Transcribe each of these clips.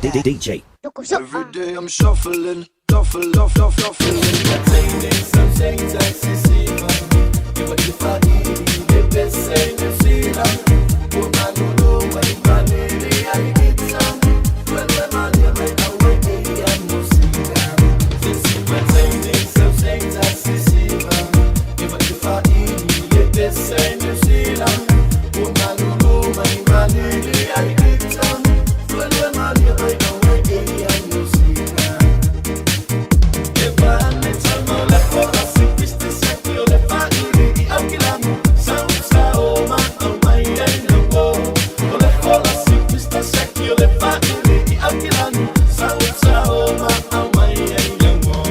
DJ. Every day I'm shuffling, shuffling. Maintaining some things I see. Iba iba ini desa New Zealand. Unanu mai manili alikita. Wewe mali mai aweki ya musika. This is maintaining some things I see. Iba iba ini desa New Zealand. Unanu mai manili alikita. Wewe mali mai aweki ya musika. Eba netamo la foda simpiste sekio le fani alquilando sao ma mai no go. Le foda simpiste sekio le fani alquilando sao ma mai no go.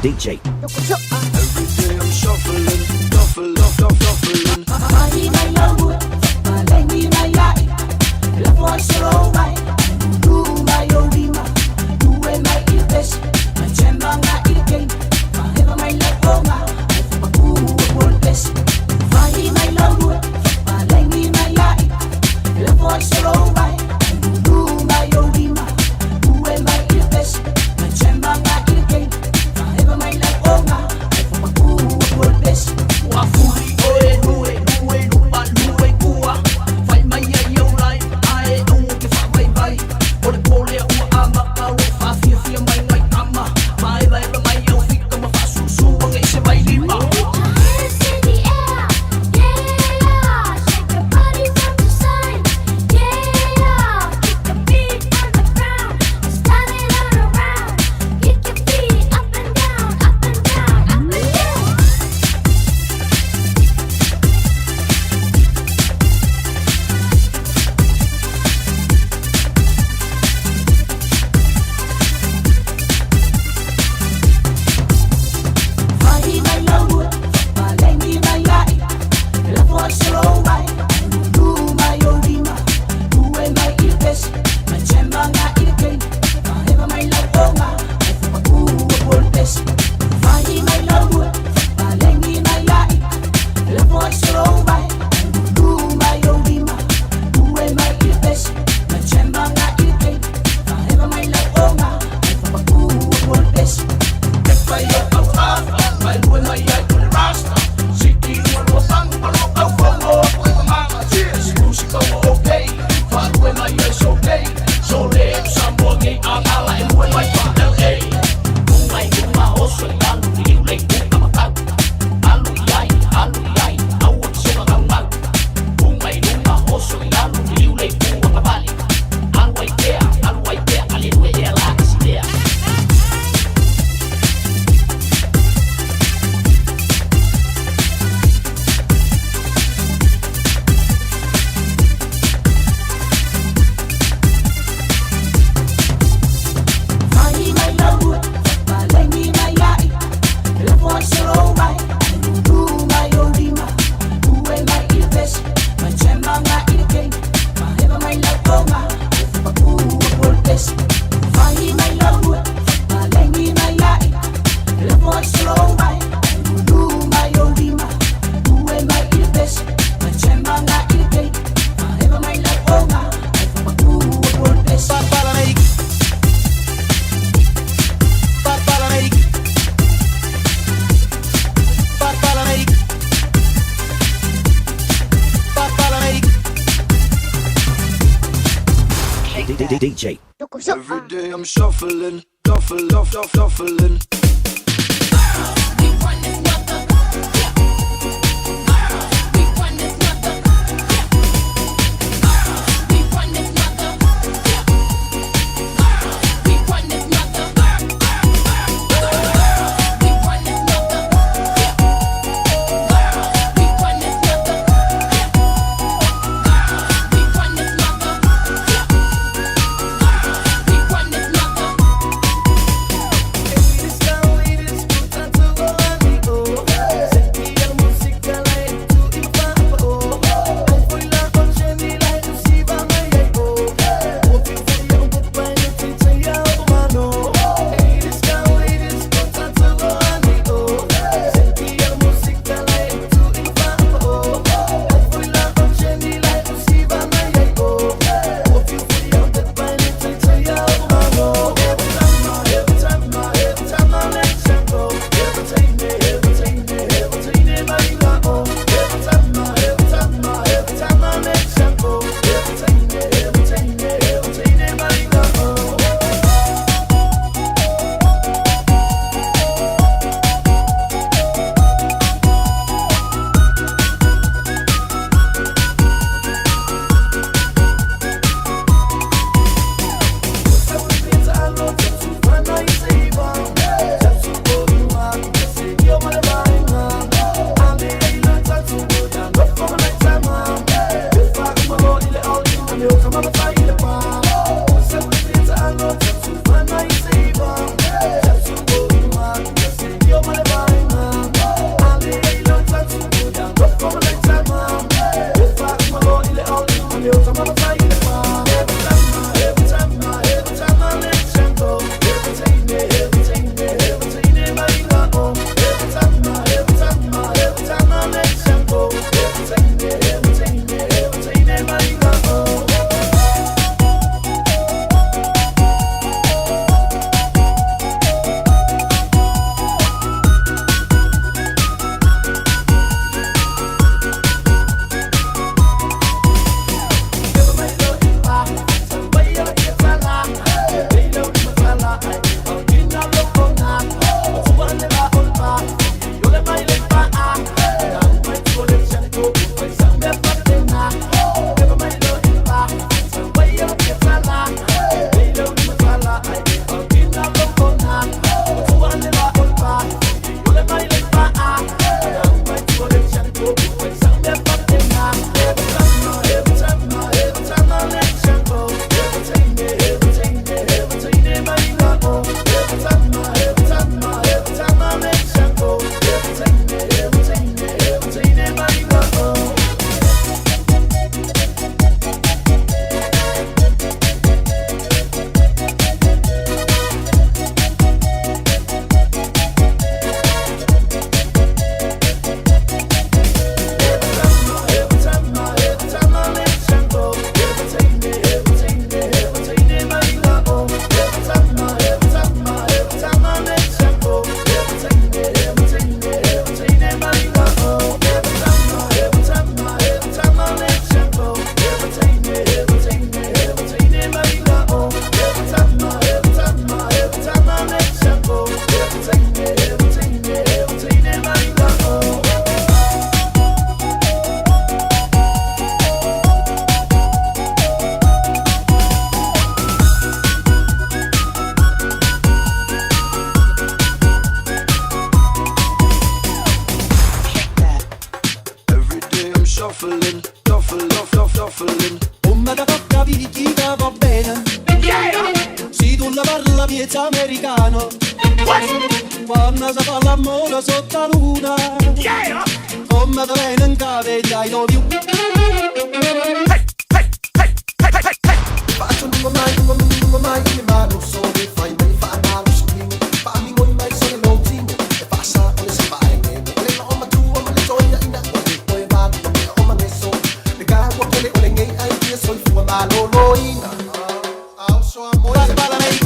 DJ. Every day I'm shuffling, shuffling. Money my love, my lady my life. Love was so right. Do my orima, do my ilbes. My chemba na ilken, my heaven my love oma. I for a good best. Money my love, my lady my life. Love was so right. Do my orima, do my ilbes. My chemba na ilken. My life, oh my, I for a good best. Wafui, Shake your body from the side, yeah. DJ. Every day I'm shuffling, shuffling. Shuffling. Come da tocca picchita va bene. Yeah! Si tu la parla piezza americano. Quando si fa l'amore sotto la luna. Yeah! Come da bene in cave I love you. Hey, hey, hey, hey, hey, hey. Faccio lungo mai in mano solo e fai mai fa malo scrivo. Fammi non mai solo non tingo. E passa le sabai ne. Le no ma tu ma le gioia in acqua e poi va o ma messo. Le cago che le ole ngai ai che sono fu ma lo loina. Au so amore. Balla lei.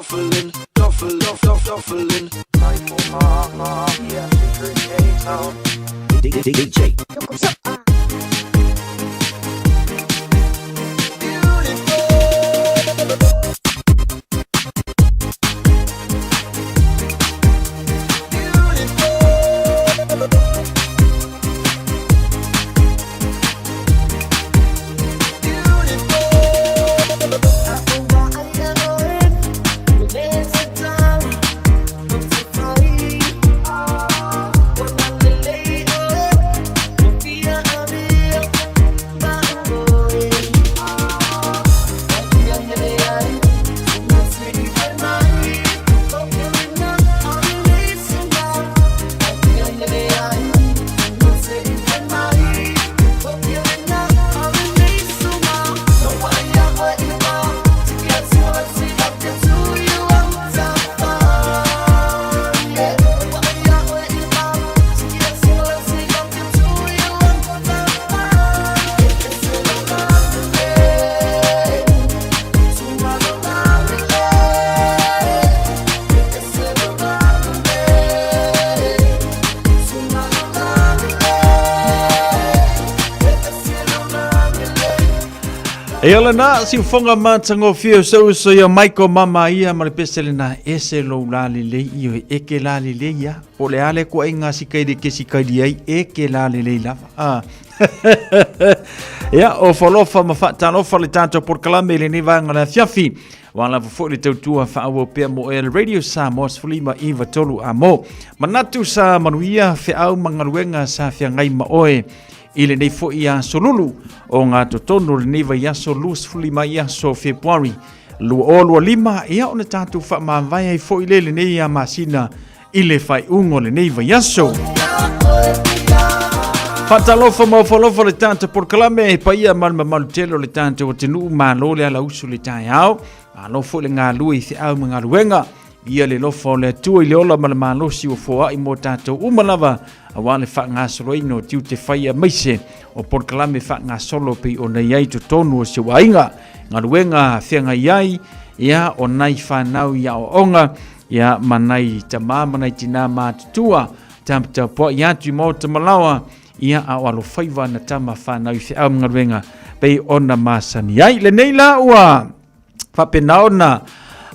shuffling, shuffling, shuffling. DJ. Ela na si fonga matango fio so ya Michael mama ia ma pesele na ese lo la le io e ke la le ia o le ale ko inga si kai de ke si kai ai e ke la le lava ya o folofa ma fa tano fa le tanto por kalame le ni vanga la fiafi wala fo le tautua fa o pe mo el radio Samoa fulima iva tolu amo manatu sa manuia fe au mangaruenga sa fia ngai ma oe ile nei fo ia solulu o ngā totono le nei vai aso lus fulima ia so February lu olu lima ia ona tatu fa ma vai ai fo ile le nei ia masina ile fai ungo le nei vai aso Fatalofa mo folofa le tanto por kalame pa ia mal maltelo le tanto o tenu malo le ala usu le tai au alo fo le ngā lui se au mga luenga ia le lofo le tu i le ola malo si o fo ai mo tanto umalava awale fa nga solo ino tiu te fai maise o por kalame fa nga solo pe o nei ai to tonu o se wainga nga luenga fianga iai ia o nai fa nau ia o onga ia manai tama manai tina matua tamta po ia tu mo te malawa ia a walo faiva na tama fa nau fi am nga luenga pe ona masani ai le nei la ua fa penaona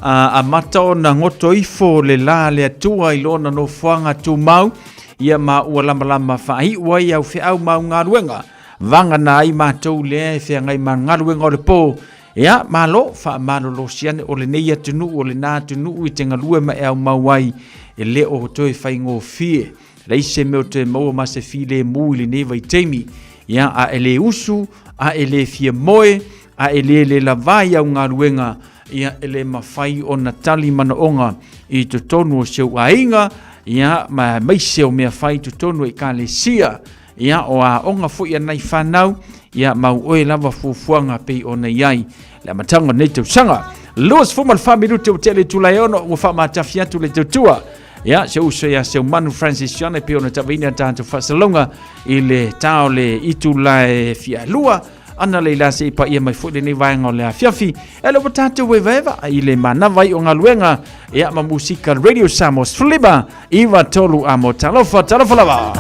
a mata ona ngoto ifo le la le atua i lona no fuanga tu mau ia ma ua lama fai ua ia ufi au mau ngaruenga vanga na ai matou le fea ngai ma ngaruenga o le po ia malo fa malo lo siane o le neia tunu o le nā tunu i te ngalue ma au mauai e le o toi fai ngō fie reise meo te maua ma se fi le mui le neva i teimi ia a ele usu a ele fie moe a ele lavai au ngaruenga ia ele mawhai o na tali manaonga i te tonu o seu ainga ia ma maise o mea whai tu tonu e ka le sia ia o a onga fo ia nei whanau ia mau oe lava fufuanga pe o nei ai le matanga nei tau sanga Luas fumal familu te o tele tulai ono o wha matafiatu le tau tua ia se uso ia se manu Francisiana pe o na tawina tanto whasalonga i le tau le itulai fia lua ana le la se pa ia mai fo le nei vaenga o le afiafi e lo potatu weveva i le manavai o ngaluenga ia ma musika radio Samoa Fliba iwa tolu amo talofa lava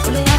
Ole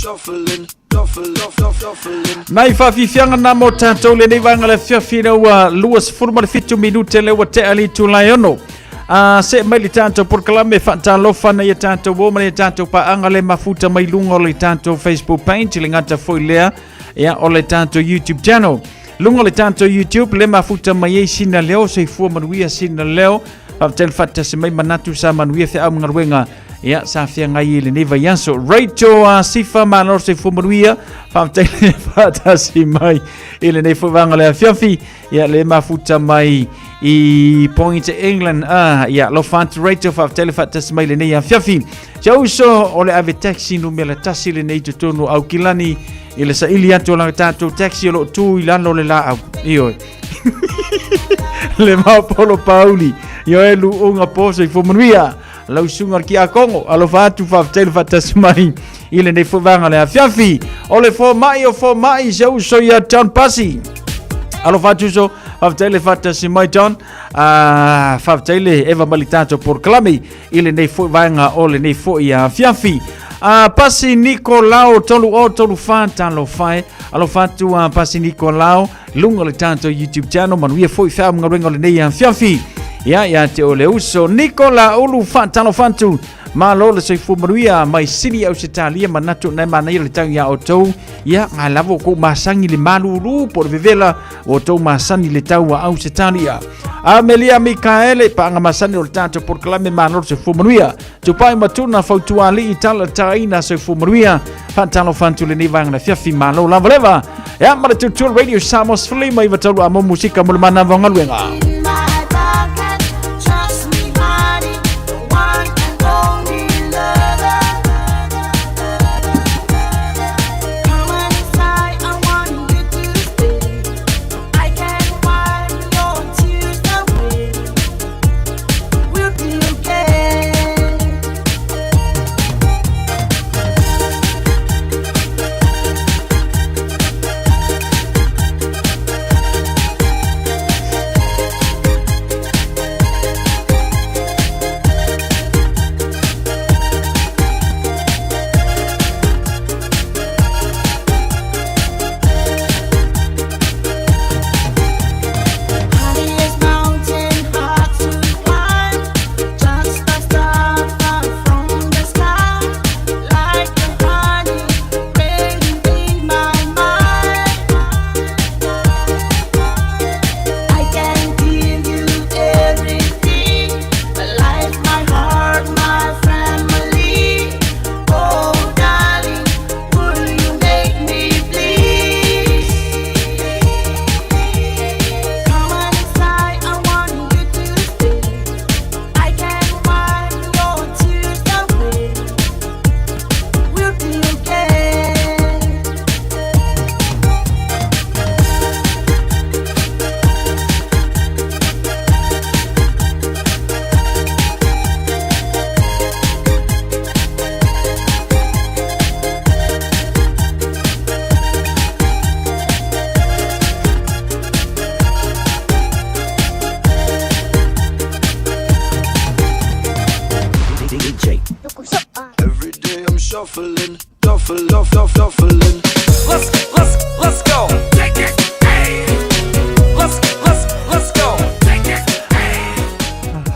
shuffling, shuffling. Nai whawhiwhianga nā mō tātou le nei wanga le whiawhina ua luas furumare fitu minute le ua te ali tu lai ono. Se mai le tātou porkalame whaatalofa na ia tātou wō mani tātou paanga le mafuta mai lunga o le tātou Facebook page le ngata foi lea ia o le tātou YouTube channel. Lunga le tātou YouTube le mafuta mai ei sina leo se fua manuia sina leo whaatel whata se mai manatu sa manuia te au ngaruenga ia sa fia ngai le neva yanso Rachel sifa manor se fua manuia whaatel whata si mai ile nei fua wanga le fiafi ia le mafuta mai I Point England ia lo fant Rachel whaatel whata si mai le nei fiafi jauso o le ave taxi numela tasi le nei tutono au kilani ile sa ili atu la tātou taxi lo tu ilano le la au io le Maupolo Pauli io e lu unga posa I fomanuia lau sunga ki a Kongo alo fatu whaaftelu whatasmai ile nei fwanga le a fiafi o le fo mai jau so ia John Pasi alo fatu so whaaftelu whatasmai John whaaftelu eva malitato por klami ile nei fwanga o le nei fo ia fiafi Pasi Nicolau tolu fanta lo fai alo fatu Pasi Nicolau lunga le tanto YouTube channel manuia foi fa mga rengo le nei fiafi ya te ole uso Nicola ulu fanta lo fantu ma lo le se fu manuia mai sini au Italia manatu na mana le tang ya auto ya ngalavo ko masangi le malulu por vivela auto masani le tau au Italia Amelia Michaele pa nga masani o tanto por clame manor se fu manuia tupai matuna fautuali itala taina se fu manuia fanta lo fantu le nivang na fiafi malo la voleva ya mara tutu radio Samos Flima iva tolu amo musika mulmana vangaluenga shuffling. Let's go. Take it. Hey. Let's go. Take it.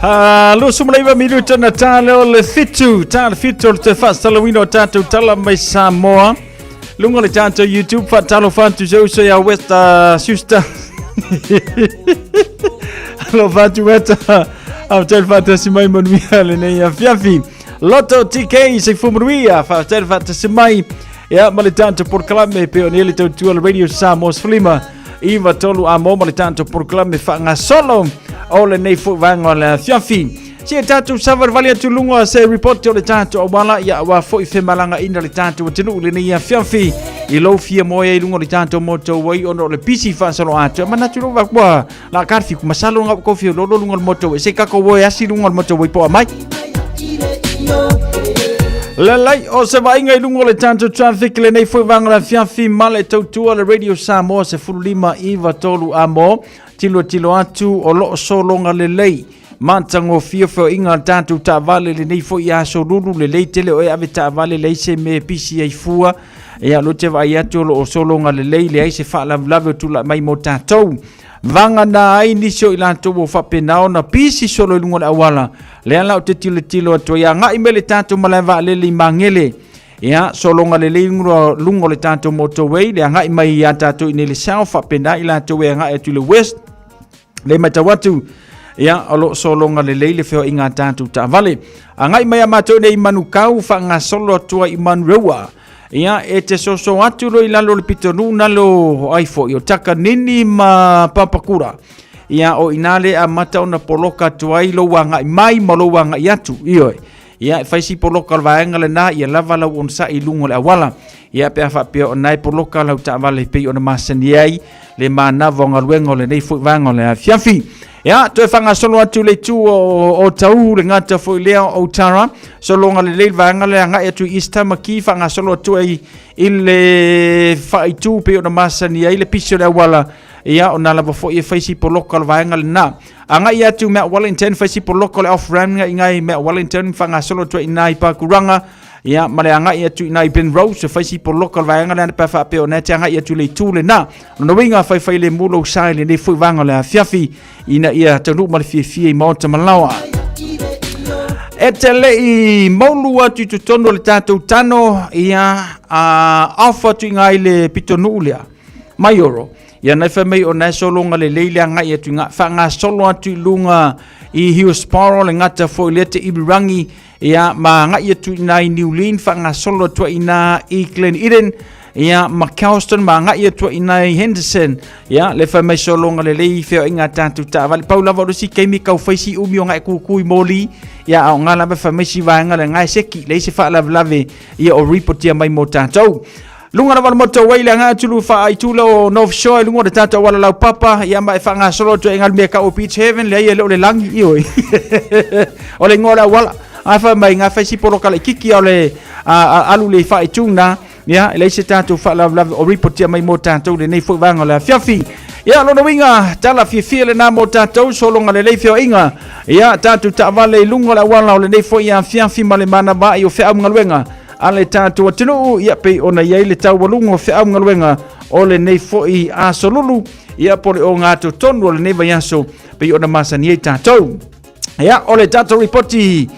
Hey. Lo sumulaiva minuto Natale o le fitu te fastalawino tatu tala mai Samoa. Lungo le tanto YouTube fatalo fantu so ya West Sister. Lo fatu weta au tel fatasi mai monwia le nei fiafi. Lotto TK se fumruia fatel fatasi mai ya malitanto por clame peonele tu radio Samos Flima iva tolu amo malitanto por clame fa nga solo o le nei fu vanga le fiafi. Si tatu savar valia tu lungo se report o le tanto o wala ya wa foi fe malanga ina le tanto tenu le nei fiafi I lo fia moya I lungo le tanto moto wai ono le pisi fa solo atu ma naturo va kwa la karfi kuma salo ngap ko fio lo lungo le moto se ka ko wo asi lungo le moto wai po mai Lalai o se vai ngai lungo le tanto traffic le nei foi vanga la fiafi male tautua le radio Samoa se fulima iva tolu amo tilo atu o lo solonga le lei Mantango fio inga tātou tā vale le nei fo i aso ruru le leitele o e ave tā vale le ise me pisi ai fua. Ia lo te vai atu o solonga le lei le aise wha lave tula mai mo tātou. Vanga na ai nisio i lantou o whapenao na pisi solo i lunga le awala. Le ala o te tilo atu ia ngai me le tātou malaiva le li mangele. Ia solonga le lei lungo le tātou motorway le ngai mai ia tātou i ne le sao whapena i lantou e ngai atu le west. Le matawatu. Ia alo solonga le lei le feo i ngā tātou tā vale. Ngai mai a mātou nei manukau wha ngā solo atua i manurewa. Ia e te soso atu lo i lalo le pitonu nalo aifo i o taka nini ma papakura. Ia o inale a mata ona poloka tuai lo wanga i mai ma lo wanga i atu. Ioi. Ia e faisi poloka al vaenga le na ia lava lau on sa i lungo le awala. Ia pe a whapea o nai poloka lau ta vale pei o na masani ai le manavo ngaluengo le nei fuk vango le a fiafi. Ia, to e whanga solo atu le tu o tau le ngata fo i lea o tara. Solo nga le leil vanga le anga atu ista maki whanga solo atu ai i le whaitu pe o na masani ai le pisio le awala. Ia, o nala fo i whaisi po local vanga le na. Anga i atu mea Wellington whaisi po local le off-ram i ngai mea Wellington whanga solo atu i nai pakuranga. Ia, male anga i atu i nai Ben Rose whaisi po local vanga le pa wha pe o nete anga i atu le tu le na. No winga whai le mulo sai le ne fui vanga le a fiafi. Ina ia tanu ma le fie i maota malawa. E te lei maulu atu tu tono le tātou tano ia alfa tu ngai le pitonu lea. Maioro. Ia nei whamei o nei solonga le leile ngai atu ngā solo atu lunga i Hill Spiral le ngata fo le te ibirangi ia ma ngai atu nai New Lynn ngā solo atu ina i Glen Eden. Ia McAlston ma ngai atu ina i Henderson. Ia le whamei solonga le lei feo inga tātou tā. Vale paula varo si keimi kau whaisi umi o ngai kukui moli. Ia au ngā lawe whamei si vaenga le ngai seki le se wha lave ia o reportia mai mo tātou. Lunga na wala moto waile ngā tulu wha ai tula o North Shore lunga de tātou wala lau papa ia mai wha ngā solo tu engal mea ka o Beach Haven le ia leo le langi ioi o le ngora wala ai wha mai ngā whaisi poroka le kiki o le alu le wha ai tūna ia le se tātou wha lau o reportia mai mo tātou le nei fuk vanga le fiafi ia lona winga tala fia le nā mo tātou solonga le leifio inga ia tātou ta wale lunga la wala o le nei fuk ia fiafi ma le mana ba i o wha ngaluenga ale tātou atinu ia pei ona iai le tau walungo wha ngaluenga o le nei foi a solulu ia pole o ngātou tonu o le nei vaiaso pei ona masani ei tātou ia o le tātou ripoti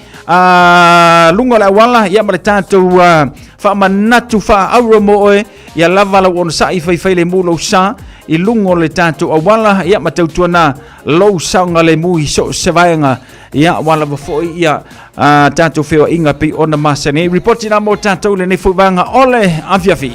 lunga la wala ia ma le tātou wha manatu wha aura mo oe ia lava lau ona sa i whai le mūlo sa i lungo le tātou awala ia ma tautua na lau saunga le mui so se vaenga ia wala foi ia tātou wheo inga pi ona masani. Reporti nā mō tātou le nei fuivanga ole awhiawhi.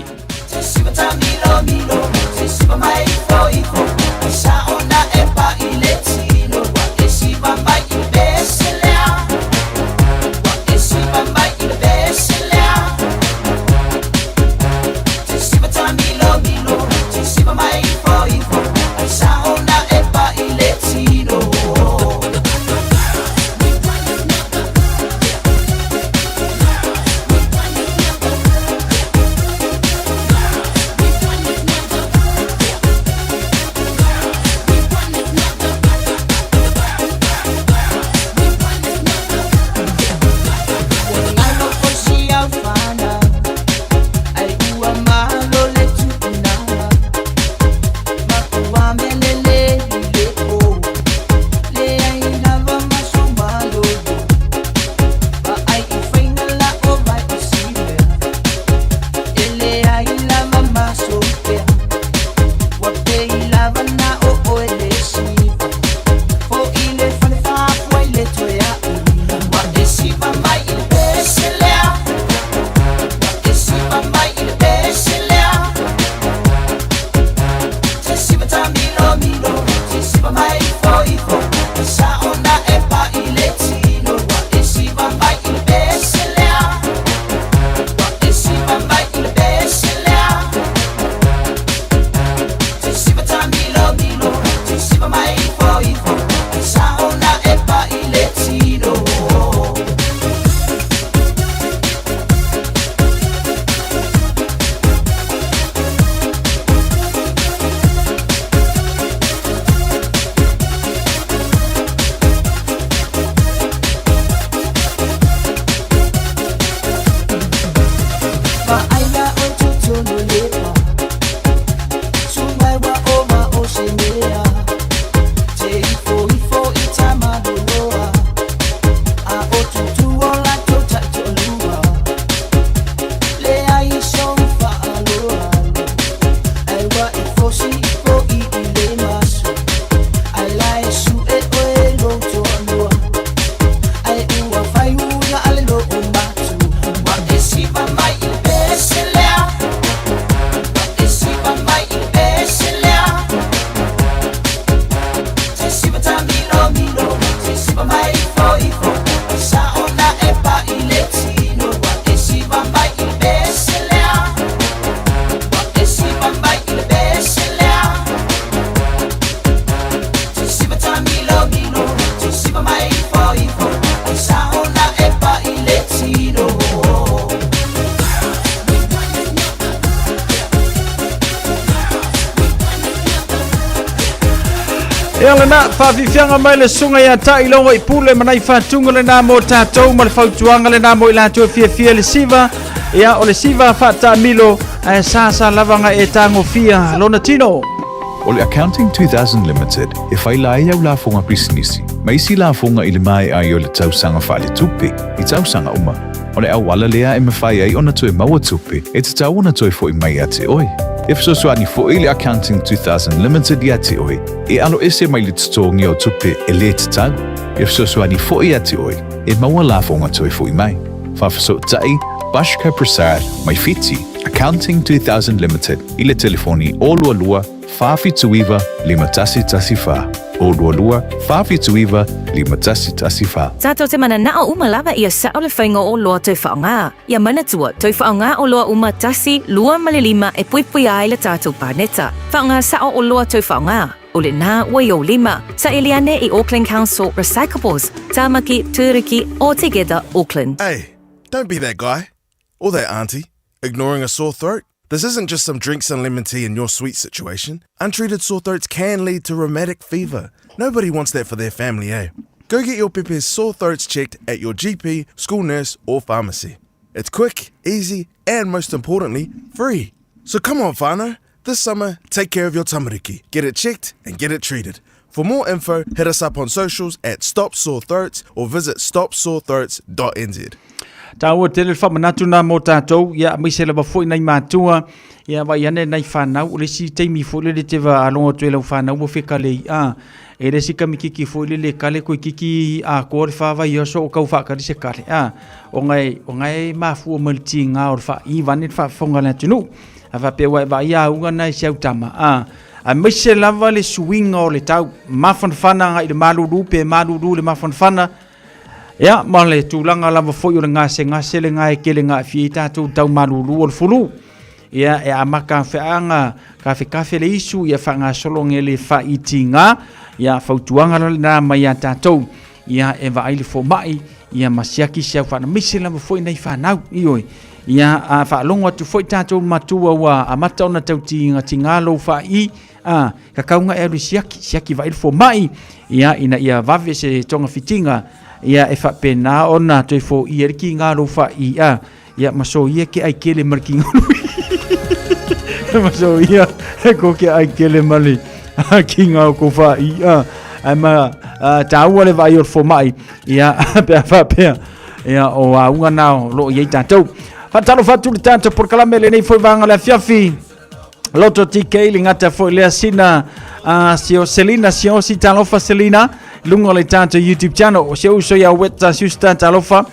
Lena whawhiwhianga mai le sunga ia tai longo I pule manai whatunga le nā mō tātou ma le whautuanga le nā mō I lātua fia le siva ia o le siva whata milo sāsa lavanga e tāngo fia lona tino. O le Accounting 2000 Limited e whailai au la funga business. Mai si la funga I le mai ai o le tausanga whale tupe I tausanga uma. O le au wala lea e mawhai ai ona toe maua tupe e te tau ona toe fo I mai a te oi. If so swani fo I le Accounting 2000 Limited ia te oi, e alo ese mai le tutongi o tupe e le te tau. If so swani fo I a te oi, e maua la fonga toi fo I mai. Whawhaso tai, Bashka Prasad, mai fiti, Accounting 2000 Limited, I le telefoni o lua lua, whawhi tuiva, lima tasi tasi wha. O lua lua, whawhi tuiva, lima tasi tasi wha. Tātou te mana nao uma lava ia sa o le whainga o loa toi whaonga. Ia mana tua, toi whaonga o loa uma tasi, lua male lima e puipui ai le tātou pāneta. Whaonga sa o loa toi whaonga. O le nā wai o lima. Sa Eliane I Auckland Council Recyclables. Tāmaki, Tūriki, all together Auckland. Hey, don't be that guy. Or that auntie. Ignoring a sore throat. This isn't just some drinks and lemon tea in your sweet situation. Untreated sore throats can lead to rheumatic fever. Nobody wants that for their family, eh? Go get your Pepe's sore throats checked at your GP, school nurse, or pharmacy. It's quick, easy, and most importantly, free. So come on, whānau. This summer, take care of your tamariki. Get it checked and get it treated. For more info, hit us up on socials at Stop Sore Throats or visit stopsorethroats.nz. Tāua tele whamanatu nā mō tātou, ia maise lawa fwoi nei mātua, ia wai ane nei whanau, o le si teimi fwoi le te wa alonga tue lau whanau o whekale I e le si kamikiki fwoi le kale koe kiki kore whawa I oso o kau whakari se kale, o ngai mafua maliti ngā o wha I wane whafonga le tunu, a whapewa e wai unga nei siau tama, a maise lawa le suinga o le tau, mawhanwhana ngai le maluru pe maluru le mawhanwhana, ia ma le tūlanga lava foi o le ngase le ngai ke le ngai fie tātou tau malulu o le fulu. Ia e amaka whianga kafe le isu ia whanga solonge le whaiti ngā. Ia whautuanga le nā mai a tātou. Ia e vai le fōmai. Ia masiaki siau whana mise lava foi nei whanau ioi. Ia a whaalonga tu foi tātou matua wa amata ona tau tinga lo whai. Ka kaunga e alu siaki vai le fōmai. Ia ina ia vave se tonga fitinga. Ia e whapena ona toi fo I eriki ngā rofa I ia maso ia ke ai kele marki ngolui maso ia e ko ke ai kele mali ki ngā ko wha ai ma tāua le vai o fo mai ia pea whapea ia o unga nao lo iei tātou whatalo whatu le tātou por kalamele nei foi vanga le fiafi loto TK li ngata foi lea sina sio Selina sio si talofa Selina lungo le tātou YouTube channel o se uso ia weta siusta talofa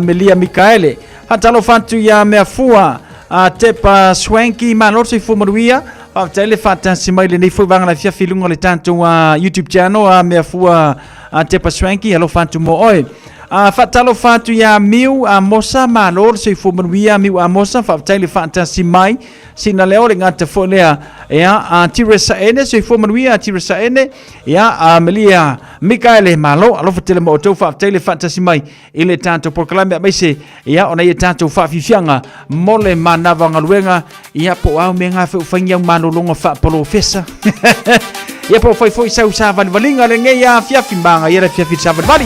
Melia Mikaele talofa tu ia mea fua tepa swanky malotse fumaruia tele fata simaile nei foi vanga la fiafi lungo le tātou YouTube channel mea fua tepa swanky alo fatu mo oi fatalo fatu ia miu mosa malor se fumaruia miu mosa fatele fata simai sina leo le ngata fo lea ia tiresa ene se fumaruia tiresa ene ia Melia Mikaele malo alo fatele mo to fatele fata simai ile tanto por kalame mai se ia ona ia tanto fa fifianga mole manava ngaluenga ia po au menga fe fanya malolonga fa profesa ia po foi sa valinga le ngeia fiafi mbanga ia fiafi sa vali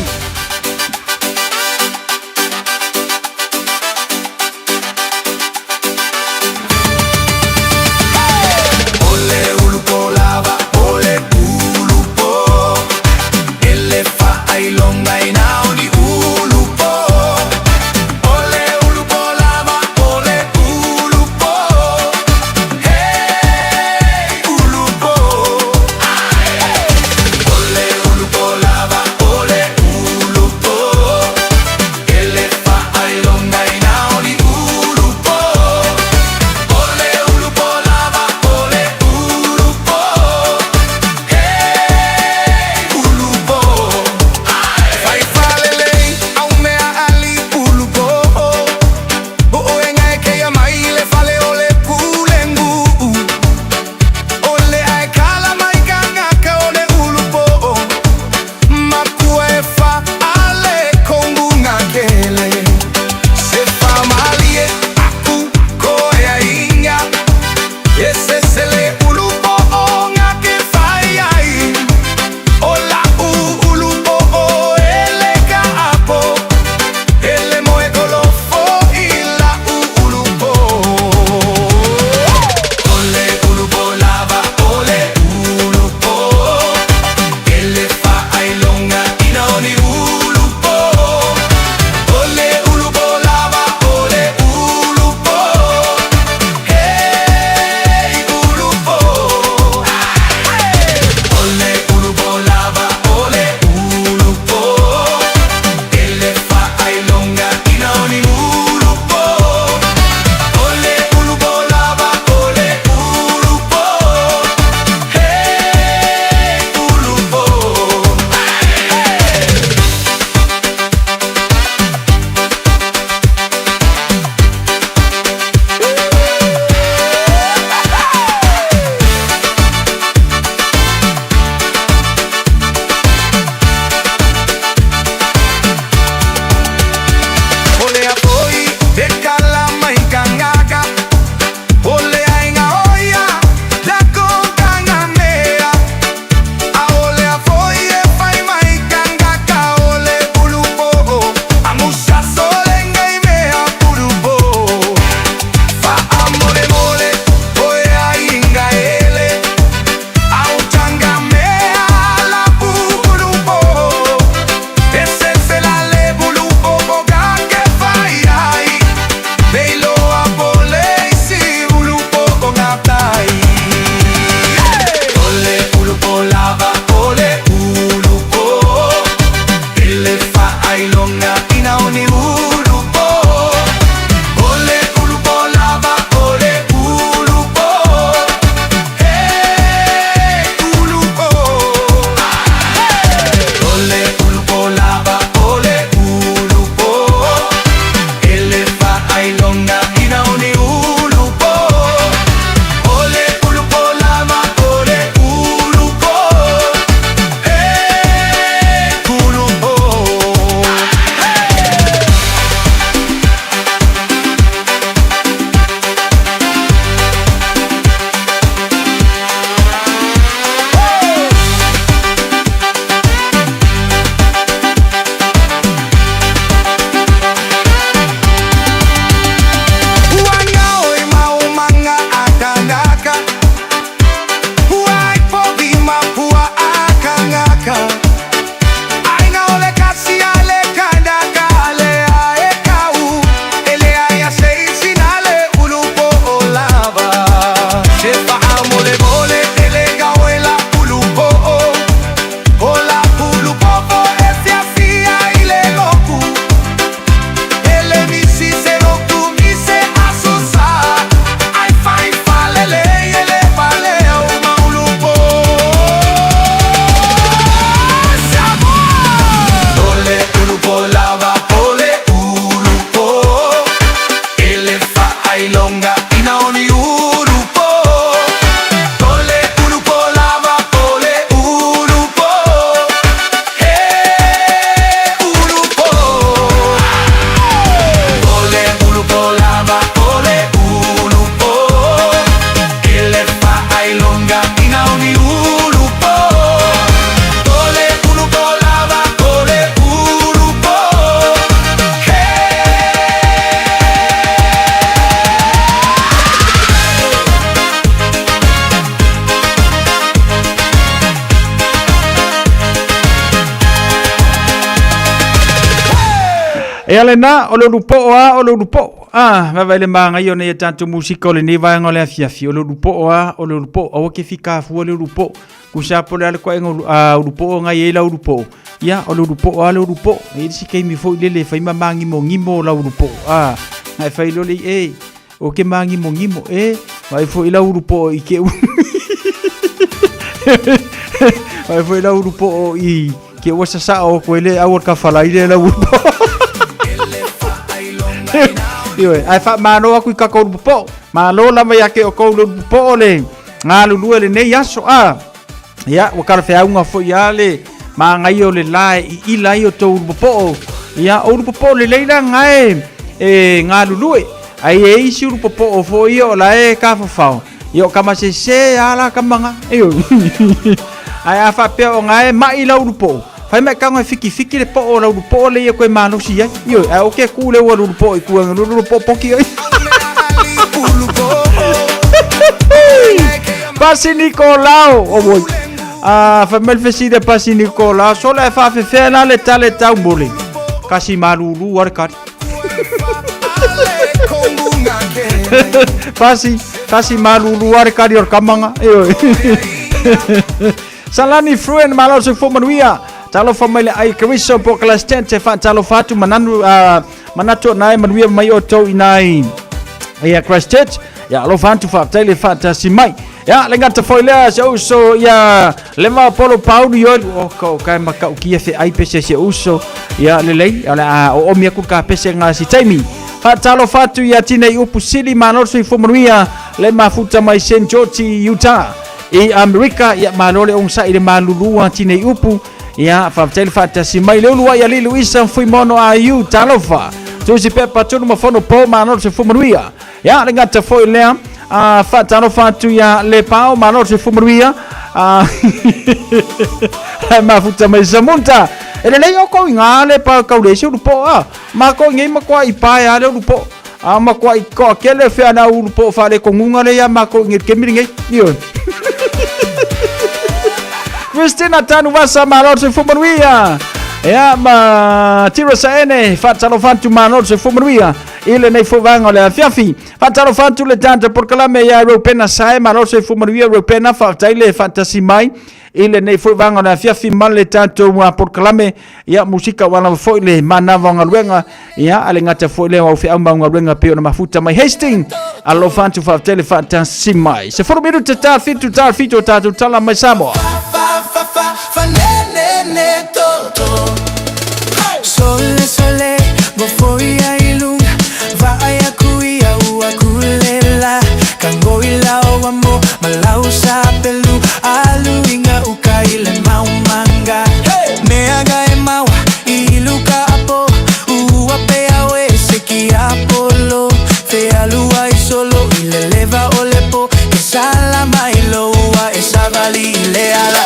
E ale na o le lupo vai le manga yo ne tanto musica le ni vai ngole afiafi o le lupo o ke fika fu le lupo ku sa po le ko ngo lupo nga ye la lupo ya o le lupo e si ke mi fo le fai mamangi mo ngimo la lupo ai fai lo le o ke mangi mo ngimo vai fo ila lupo i ke vai fo ila lupo i ke wasa sa o ko le awor ka fala ile la lupo Iwe, ai fa mano aku ka ko lupo malo la mai ake o ko lupo le nga lulu le nei aso ya o ka fa unga fo ya le ma ngai o le lai I lai o to lupo ya o lupo le leila ngai nga lulu ai isi lupo fo io la ka fa io kama se ala kamanga iyo ai afa pe o ngai mai la lupo fai me kanga fiki le po o la lupo le ko mano si yo o ke ku le o lupo I ku lupo poki Pasi Nicolau o boy fa mel fesi de Pasi Nicolau so la fa fe na le tale ta mbole kasi malulu warkat Pasi malulu warkat yor kamanga yo Salani fruen malo se fo manuia talo famile ai kariso po kelas 10 te fa talo fatu manato nai manuia mai o to inai ya Christchurch ya lo fantu fa tele fata simai ya lenga te foilea se uso ya lema polo paulo yo o kai maka ukia fe ai pese se uso ya lelei ala o mia ku ka pese nga si taimi fa talo fatu ya tinei upu sili manor se fo manuia lema futa mai St. George Utah I Amerika ya malole on sa ile malulu tinei upu ya fa tele fata simai le lua ya lilu isa fui mono ayu talofa tusi pepa tunu mafono po manor se fo manuia ya lenga te foilea fatano fatu ya le pao manor se fo manuia ma futa mai zamunta ele le yoko ngale pa kaule se lupo ma ko ngai ma kwa ipa ya le lupo ma kwa ko kele fe ana lupo fa le kongunga le ya ma ko ngai kemiri ngai yo Christina tanu wasa manor se fo manuia ya ma tiro sa ene fatalo fantu manor se fo manuia ile nei fo vanga le fiafi fatalo fantu le tanta por kalame ya europena sai manor se fo manuia europena fa taile fantasy mai ile nei fo vanga le fiafi mal le tanto wa por kalame ya musika wana fo ile manava ngaluenga ya ale ngata fo ile wa fi amba ngaluenga pe na mafuta mai hasting allo fantu fa taile fantasy mai se fo minuto ta fitu ta tala mai Samoa Sole, bofoia ilung, vaya kuia uakulela, kango ilao amo, malau sa pelu, alu inga ukaile maumanga, meaga emawa, iluka apo, uapea we seki apolo, fe alua isolo, ileleva olepo, esala mailo, esa vali ileala,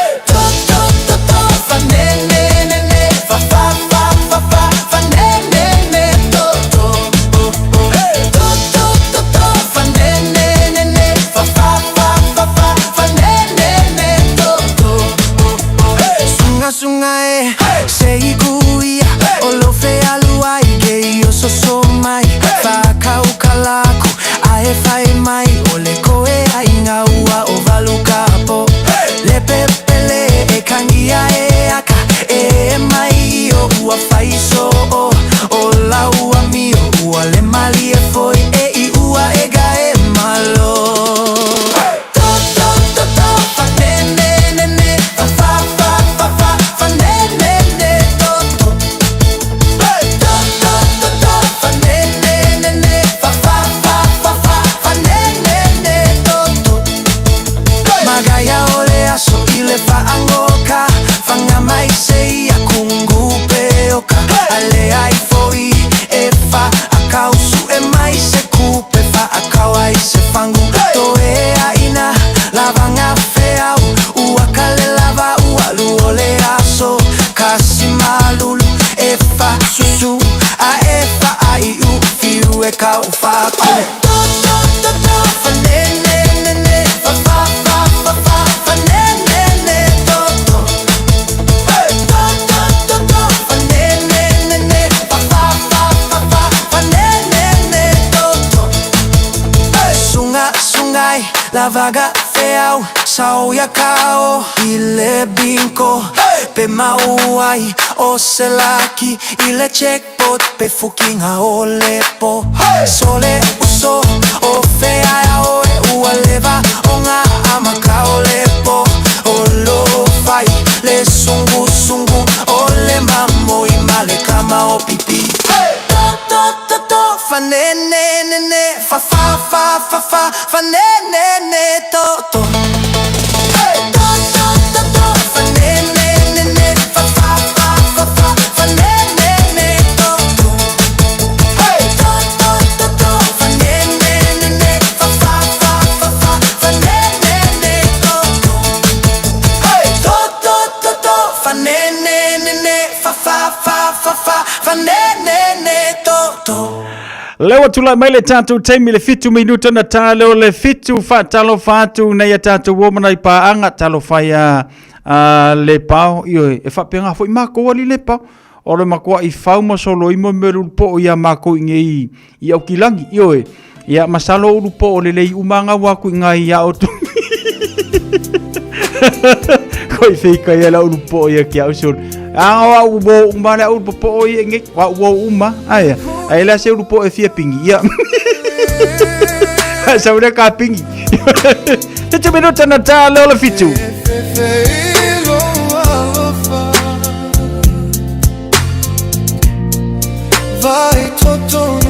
sungae sei kuia olofe aluai ke yo so mai fa kaukalaku ae fai mai ole koe ainga ua ovaluka po le pepele e kangia e aka e mai o ua fai so o la ua mio ua le mali e foi e I ua e ga e malo La vaga feau Sao ya kao Ile binko Pe mauai O selaki Ile checkpot Pe fukinga o lepo Sole uso O fea ya oe Ua leva Onga amaka o lepo O lo fai Le sungu sungu O le mamo Imale kama o pipi Fa ne ne ne ne Fa fa fa fa fa Fa ne ne ne to to Fa ne ne ne ne Fa fa fa fa fa Fa ne ne ne to to Fa ne ne ne ne Fa fa fa fa fa Fa ne ne ne to to Fa ne ne ne ne Fa fa fa fa fa Fa ne ne ne to to Lewa tula maile tatu taimi le fitu minuta na talo le fitu fa talo fatu na ya tatu woma na ipa anga talo faya le pao iyo e fa penga fo imako wali le pao o le makua i fauma solo imo meru po ya mako inge i au kilangi iyo e ya masalo urupo o le lei umanga waku inga i ya otu koi feika ya la urupo ya kia usul wa ubo umana urupo ya nge wa uma aya ai la se urupo e fia pingi ya sa ura ka pingi te minuta na talo le fitu vai toto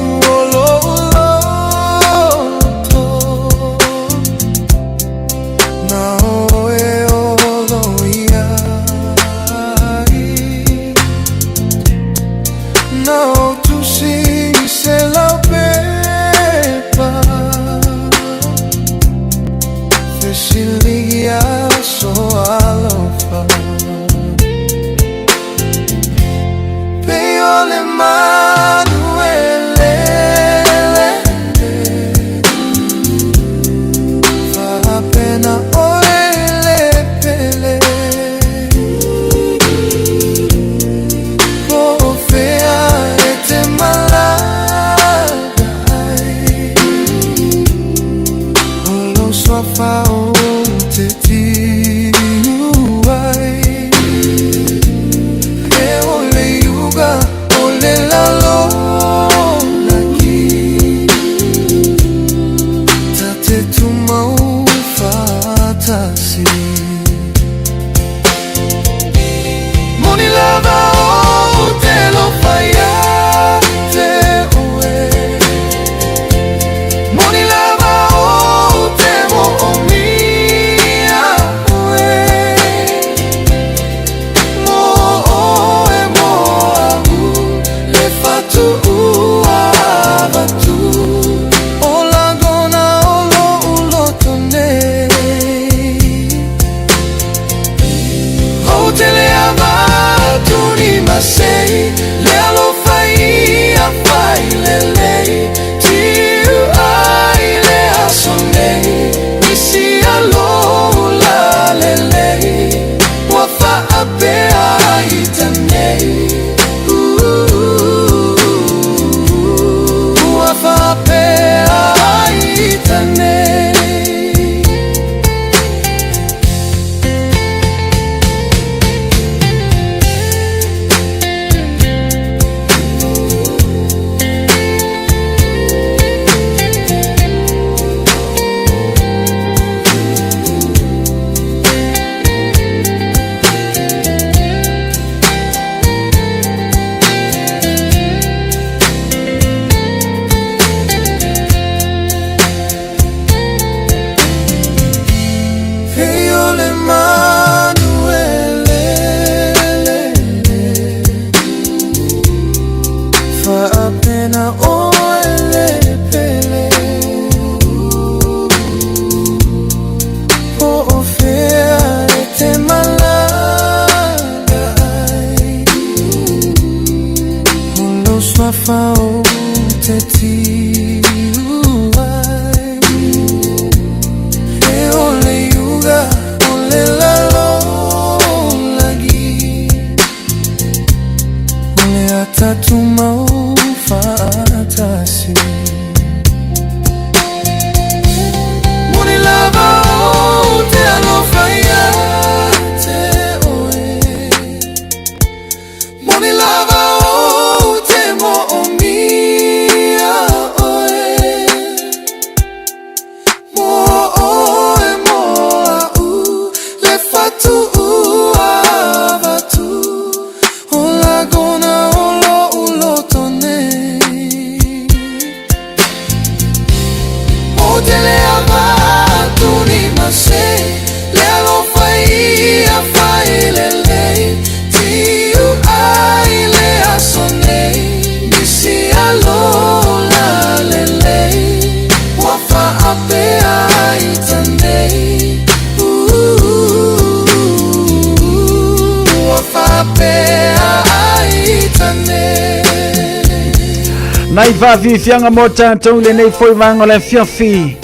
Nai whawhiwhianga mō tātou le nei whoi wanga le whiawhi.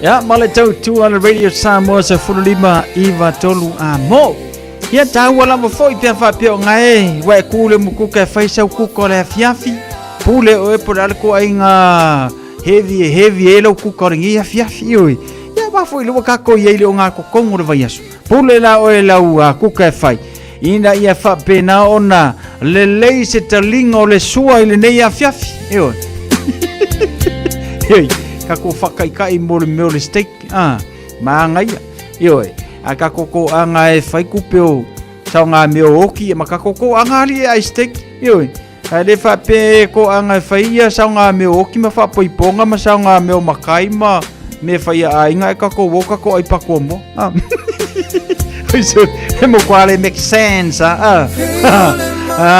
Ia, ma le tautu ala Radio Samoa sa whurulima iwa tolu a mō. Ia tāu ala mo whoi pia whapia o ngai, wae kūle mukuka e whaisau kuka le whiawhi. Pule o e pore ala ko ai ngā heavy e lau kuka o ringi a whiawhi oi. Ia, wafo i lua kako i eile o ngā kokongo le vai asu. Pule la o e lau kuka e whai. Ina ia whapena ona le lei se talinga o le sua i le nei a whiawhi. Eo. Hei, kako whakaikai mo le meo le steak. Maanga ia. Eo. A kako ko anga e whai kupeo. Sao ngā meo oki. Ma kako ko anga li e steak. Eo. A le whape ko anga e whai ia. Sao ngā meo oki ma whapoiponga. Ma sao ngā meo makai ma. Me whai a inga e kako woka ko ai pakua mo. So, mo quale make sense.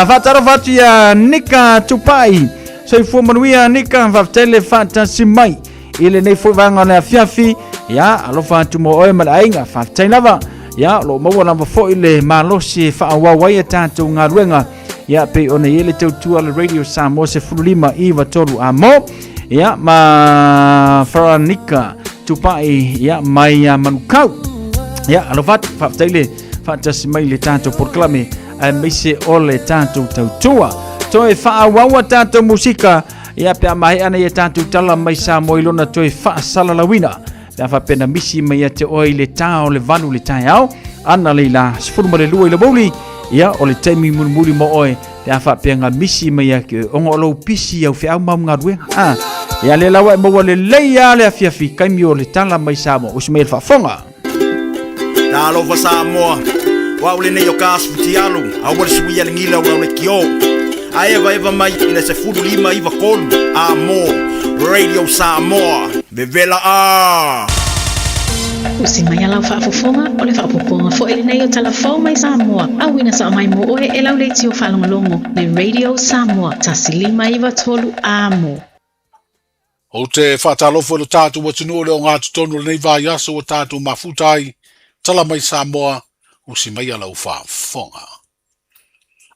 Fatara fatu ya Nika Tupai. So fu manuia Nika fatele fantasy mai. Ile nei fu vanga na fiafi. Ya, alo fatu mo oe malainga fatinava. Ya, lo mo na fo ile malosi fa wa tatu ngaruenga. Ya pe ona ile tu ala Radio Samoa se fulima iwa tolu amo. Ya, ma Faranika Tupai ya mai manukau. Ya, alo fatele fantasy mai le tanto proclame a mise ole tanto tautua. Toi fa wawa tanto musika ya pe mai ana ya tanto tala mai sa moilona toi fa sala lawina. Ya fa pena misi mai te oile tao le valu le tao. Ana leila sfurma le lua le boli ya ole temi mulmuli mo oe. Ya fa penga misi mai ke ongo lo pisi ya fe au ngarwe. Ya le lawa mo le leia le afiafi kaimi ole tala mai sa mo usmel fa fonga. Talo fa Samoa, wa ule ne yokas futialo, awal suia ngila wa ule kio. Eva mai ina se fudu lima iva kolu, amo, Radio Samoa, bevela a. Usimaya lau whaafofonga o le whaapoponga fo ele nei o talafau mai Samoa. Awina sa mai mo oe e lau leiti o whalongolongo le Radio Samoa, tasilima iwa tolu amo. O te whaatalofo lo tātu wa tunu le o ngā tutonu le nei vai aso o tātu mafutai, tala mai Samoa, usi mai ala ufa fonga.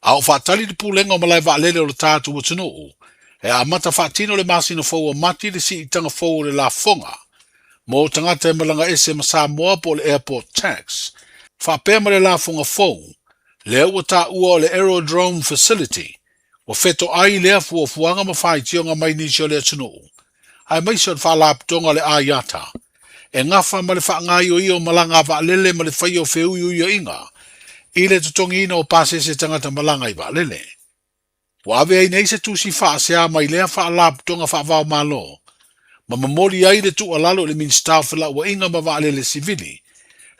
A o whaatali di pūlenga o malai waalele o le tātu wa tunu, e a mata whaatino le masina fau o mati le si itanga fau le la fonga, mo tangata e malanga ese ma Samoa po le airport tax, whaapea ma le la fonga fau, le ua tā ua o le aerodrome facility, wa feto ai lea fuanga ma whaitionga mai nisi o le tunu, ai mai son whaalaptonga le ayata, e ngafa ma le whaangai o io malanga waalele ma le whai o wheu io inga, i le tutongi ina o pase se tangata malanga i waalele. Wa ave ai nei se tusi whaasea mai lea whaalap tonga whaavao malo, ma mamoli ai le tu alalo le min staff la wa inga ma waalele sivili,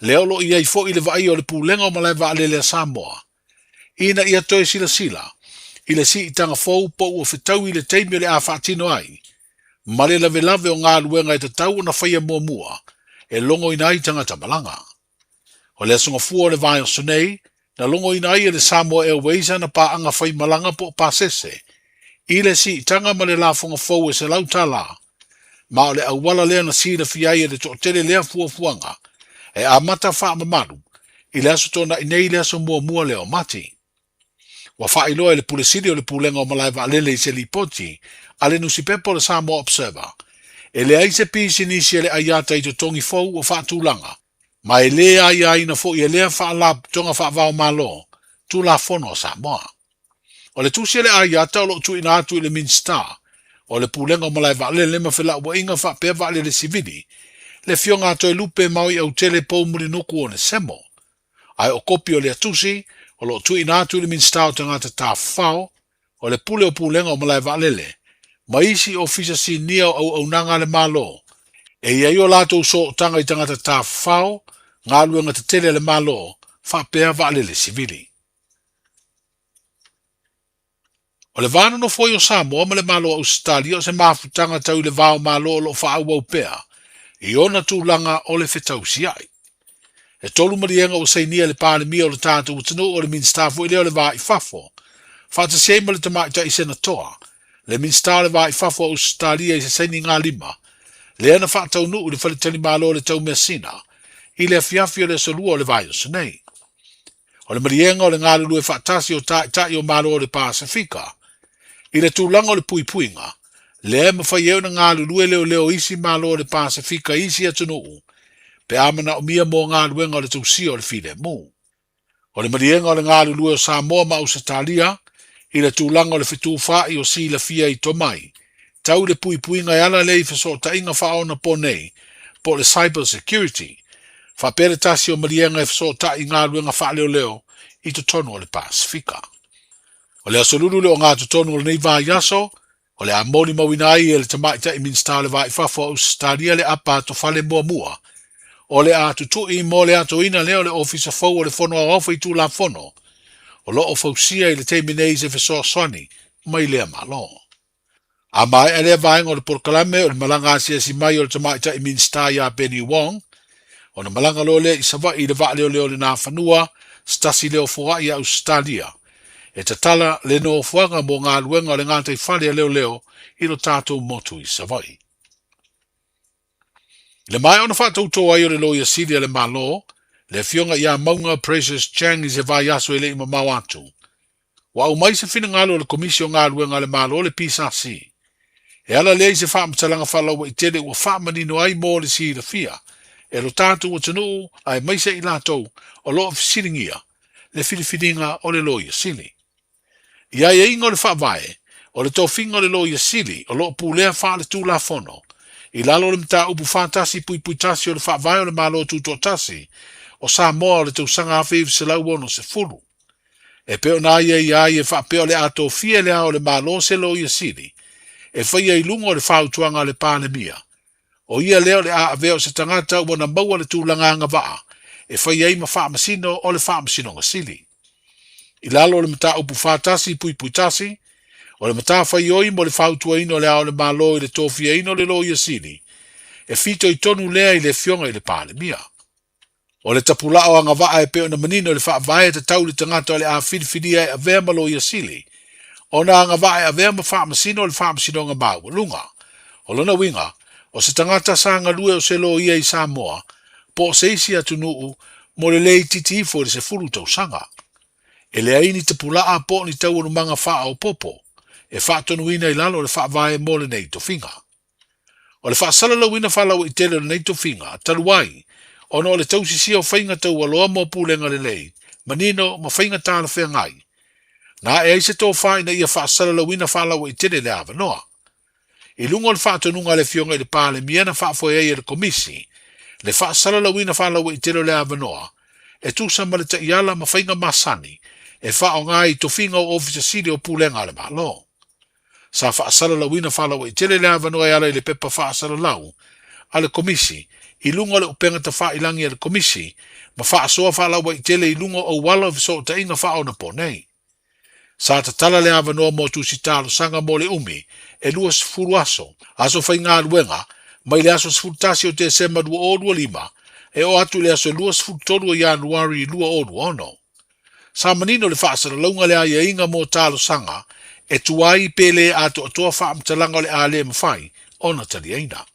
leo lo i ai fo i le vai o le pūlenga o malai waalele a Samoa. Ina ia toe sila, i le si itanga fau po ua whetau i le teimi o le a whaatino ai, ma le lave o ngā luenga e te tau na whaia mua, e longo ina ai tangata malanga. O le asunga fua le vai o sunei, na longo ina ai e le Samoa Airways na pa anga whai malanga po pasese, i le si itanga ma le lafonga fau e se lautala, ma o le awala lea na sira fiai e le tootele lea fuanga, e a mata wha mamaru, i le aso tona inei le aso mua leo mati. Wa wha iloa le pulesiri o le pulenga o malai waalele i se lipoti, ale nusi pepo le Samoa Observer, e le aise pisi nisi e le ayata i to tongi fau o wha tūlanga, ma e le ai na fo i e lea wha lab tonga wha vau malo, tu la fono o Samoa. O le tusi e le ayata o lo tu ina atu i le Minstar, o le pulenga o malai waalele le mawhela ua inga wha pea waalele sivini, le fionga ato e lupe maui au tele pou muri nuku o ne semo. Ai o kopi o le atusi, o lo tu ina atu i le Minstar o tangata ta whao, o le pule o pulenga o malai waalele, maisi o fisa si nia au nanga le malo. E ia io lato so tanga i tangata ta whao, ngā luenga te tele le malo, whapea waalele sivili. O le vana no foi o Samoa ma le malo Australia o se mafutanga tau le vao malo lo whaau au pea, i ona tūlanga o le whetausi ai. E tolu marienga o seinia le pāle mia o le tātu utinu o le minstafu i leo le vā i fafo, whata seima le tamaita i senatoa, le Minstar le vai fafo Australia i se seni ngā lima, le ana whaatau nuu le whalitani malo le tau mesina, i le afiafi o le solua o le vai o senei. O le marienga o le ngālulu e whaatasi o tai o malo o le Pasifika, i le tūlanga o le puipuinga, Le mawhai eo na ngā lulue leo isi malo le Pasifika isi atunuu. Pe amana o mia mo ngā luenga o le tausia o le fide mu. O le marienga o le ngā lulue o Samoa ma Usatalia, i le tūlanga o le fitūwhai o si la fia i tomai. Tau le pui ngai ala lei faso ta inga whaona po nei, po le cyber security. Whapere tasi o marienga e faso ta i ngā luenga wha leo i to tonu o le Pasifika. O le asolulu le o ngā tonu o le neiva yaso, o le amoni mawinai e le tamaita i minsta le vai whafo o Usatalia le apa to whale mua. O le a tutu i mo le ato ina leo le ofisa fau o le fono a ofa i tu la fono. O lo o fausia i le teminei se fesoa swani, mai lea malo. A mai e lea vaenga o le porkalame o le malanga asia si mai o le tamaita i minsta ya Benny Wong. O le malanga lo le i sawa i le va leo le na fanua, stasi leo fua i a Australia. E tatala le no fuanga mo ngā luenga o le ngātai whale leo i lo tātou motu i savai. Le mai ona whātautoa ai o le loia Siria le malo, le fionga ia maunga Precious Chang i se vai aso ele i mamau atu. Wa au mai se fina ngalo le komisio ngā luenga le malo le PSC. E ala lei se whaamatalanga whalaua i tele ua whaamanino ai mō le si la fia. E lo tātou o tanu ai mai se i lātou o lo ofisiringia le whiriwhiringa o le loia Sili. Ia e ingo le whaavae o le tōwhinga o le loia Sili o lo pūlea wha le tū la fono. I lalo le mta upu whātasi pui tasi o le whaavae o le malo tūtō tasi o Samoa o le tausanga a FEB se lau ono se furu. E peo na ia e whapeo le ato fia le ao le malo se loia Sili. E whaia i lungo le whautuanga le pālemia. O ia leo le a aveo se tangata ua na maua le tūlanga anga waa. E whaia i ma whaamasino o le whaamasino nga Sili. I lalo le mta upu whātasi pui tasi. O le mata whai oi mo le whautua ino le ao le malo i le tōwhia ino le loia Sili. E fito i tonu lea i le fionga i le pālemia. O le tapulao anga waa e peo na manino le whaavae te tau le tangata o le a whiriwhiria e avea ma loia Sili. O na anga waa e avea ma whaamasino o le whaamasino nga mau lunga. O lona winga, o se tangata sa nga lue o se loia i Samoa, po se isi atu nuu mo le lei titi fo le se furu tau sanga. E le aini tapulaa po ni tau anu manga wha o popo. E whaatonu ina i lalo le whaavae mo le nei to finga. O le whaasala wina whalau i tele le nei to finga, taluai, o no le tausisi o whainga tau aloa mo pūlenga le lei, manino ma whainga tāna whea ngai. Nā e aise tō whai na ia whaasala wina whalau i tele le awa noa. I lungo le whaatonunga le fionga i le pāle miana whaafoe ei le komisi, le whaasala wina whalau i tele le awa noa, e tūsa ma le ta iala ma whainga masani, e whao ngai to finga o ofisa siri o pūlenga le malo. Sa whaasala wina whalau i tele le awa noa e ala i le pepa whaasala lau, a le komisi, i lunga le upenga ta whailangi a le komisi, ma whaasoa whalau i tele i lunga o wala viso ta inga whao na po nei. Sa ta tala le awa noa mo tu si talo sanga mo le umi, e lua sifuru aso whai ngā ruenga, mai le aso sifuru tasi o te sema 2 e o atu le aso lua sifuru tolu o Januari 2 Sa manino le whaasara launga le aia inga mo talo sanga, e tuai pele ato atoa whaamtalanga le ale mawhai, ona tali aina.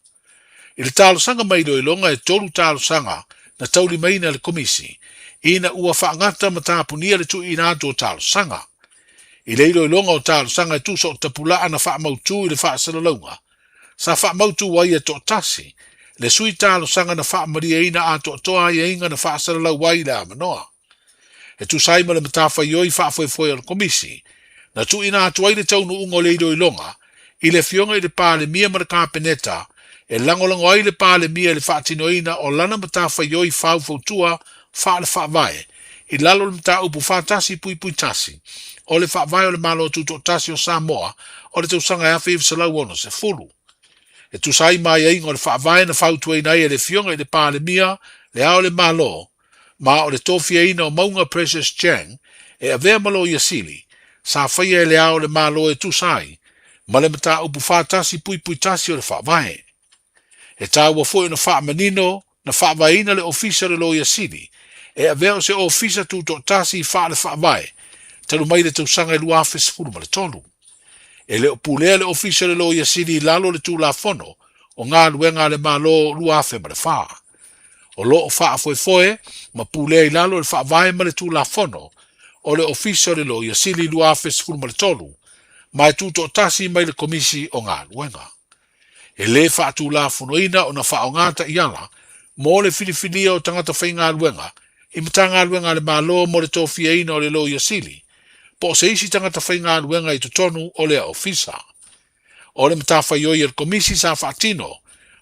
I le talo sanga mai do ilonga e tolu talo sanga, na tauli maina le komisi, ina ua whaangata matapunia le tu ina ato talo sanga. I leilo ilonga o talo sanga e tusa o tapulaa na whaamautu i le whaasara launga. Sa whaamautu wai e to tasi, le sui talo sanga na whaamaria ina ato atoa ia inga na whaasara lau wai le amanoa. E tu saima le matafa ioi whaafoe al komisi, na tu ina atu ai le taunu ungo leido ilonga, i le fionga i le pāle mia mara kāpeneta, e langolango ai le pāle mia le whaatinoina o lana matafa ioi whaufautua wha le whaavae, i lalo le mata upu whaatasi pui tasi, o le whaavae o le malo tuto tasi o Samoa, o le tausanga e FEB se lau ono se fulu. E tu saima ia ingo le whaavae na whautuaina e le fionga i le pāle mia, le ao le malo, ma o le tofia ina o maunga Precious Chang, e avea malo ia Sili, sa whaia e le ao le malo e tu sai, ma le mata upu whaatasi pui tasi o le whaavae. E tā ua fwoi na whaamanino, na whaavaina le ofisa le lo ia Sili, e avea o se ofisa tuto tasi i wha le whaavae, talu mai le tausanga e luafes furu ma le tolu. E le opulea le ofisa le lo ia Sili lalo le tu la fono, o ngā luenga le malo luafe ma le whaa. O lo o wha foe, ma pulea i lalo le whaavae ma le tu la fono, o le ofisa le lo ia Sili luafes furu ma le tolu, mai tuto tasi mai le komisi o ngā luenga. E le whaatu la funoina o na whaongata iala, mo le whiliwhilia o tangata whai ngā luenga, i mta ngā luenga le malo mo le tofia ina o le lo iasili, po se isi tangata whai ngā luenga i tutonu o le ofisa. O le mta whai oi al komisi sa whaatino,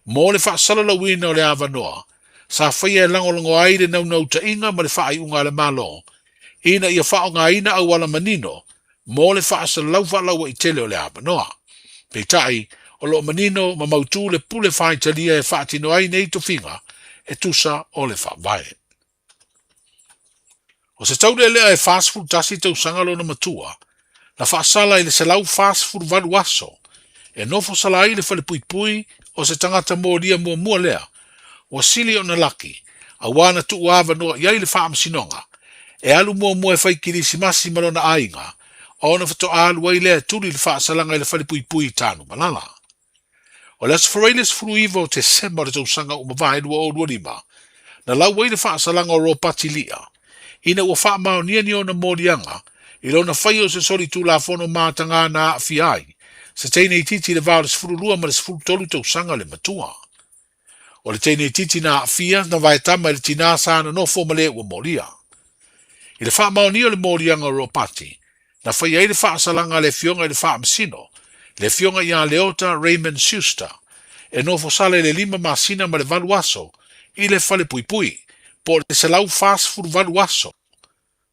mo le whaasala wina o le avanoa, sa whai e langolongo aire nau ta inga ma le whaai unga le malo, ina ia whaonga ina au wala manino, mo le whaasala whaalaua i tele o le avanoa. Peitai, o lo manino ma mautu le pule whai talia e whaatino ai nei to finga, e tusa o le whaavae. O se tau lea e fast food tasi tau sangalo na matua, na whaasala i le selau fast food valu aso, e nofo sala i le whale pui pui o se tangata mōria mua lea, o sili o na laki, a wana tu uava noa iai le whaam sinonga, e alu mua e whai kirisi masi marona ainga, o na whato alu ai lea tuli le whaasalanga i le whale pui pui tānu malala. O le asfareiles furu iwa o te sema le tausanga o mawai lua o lua lima, na lau wai le whaasalanga o ropati lia, ina ua wha mao nia ni o na mōrianga, i lona whai o se sori tū la whono mātanga na fiai, se teine i titi le vāo le sfuru lua ma le sfuru tolu tausanga le matua. O le teine i titi na fia na vai tama i le tina sana no fo male ua mōria. I le wha mao nia le mōrianga o ropati, na whai ai le whaasalanga le fionga i le wha amsino, le fionga ia leota Raymond Schuster, e no fosale le lima masina ma le valuaso, i le fale pui pui, po le selau fast food valuaso.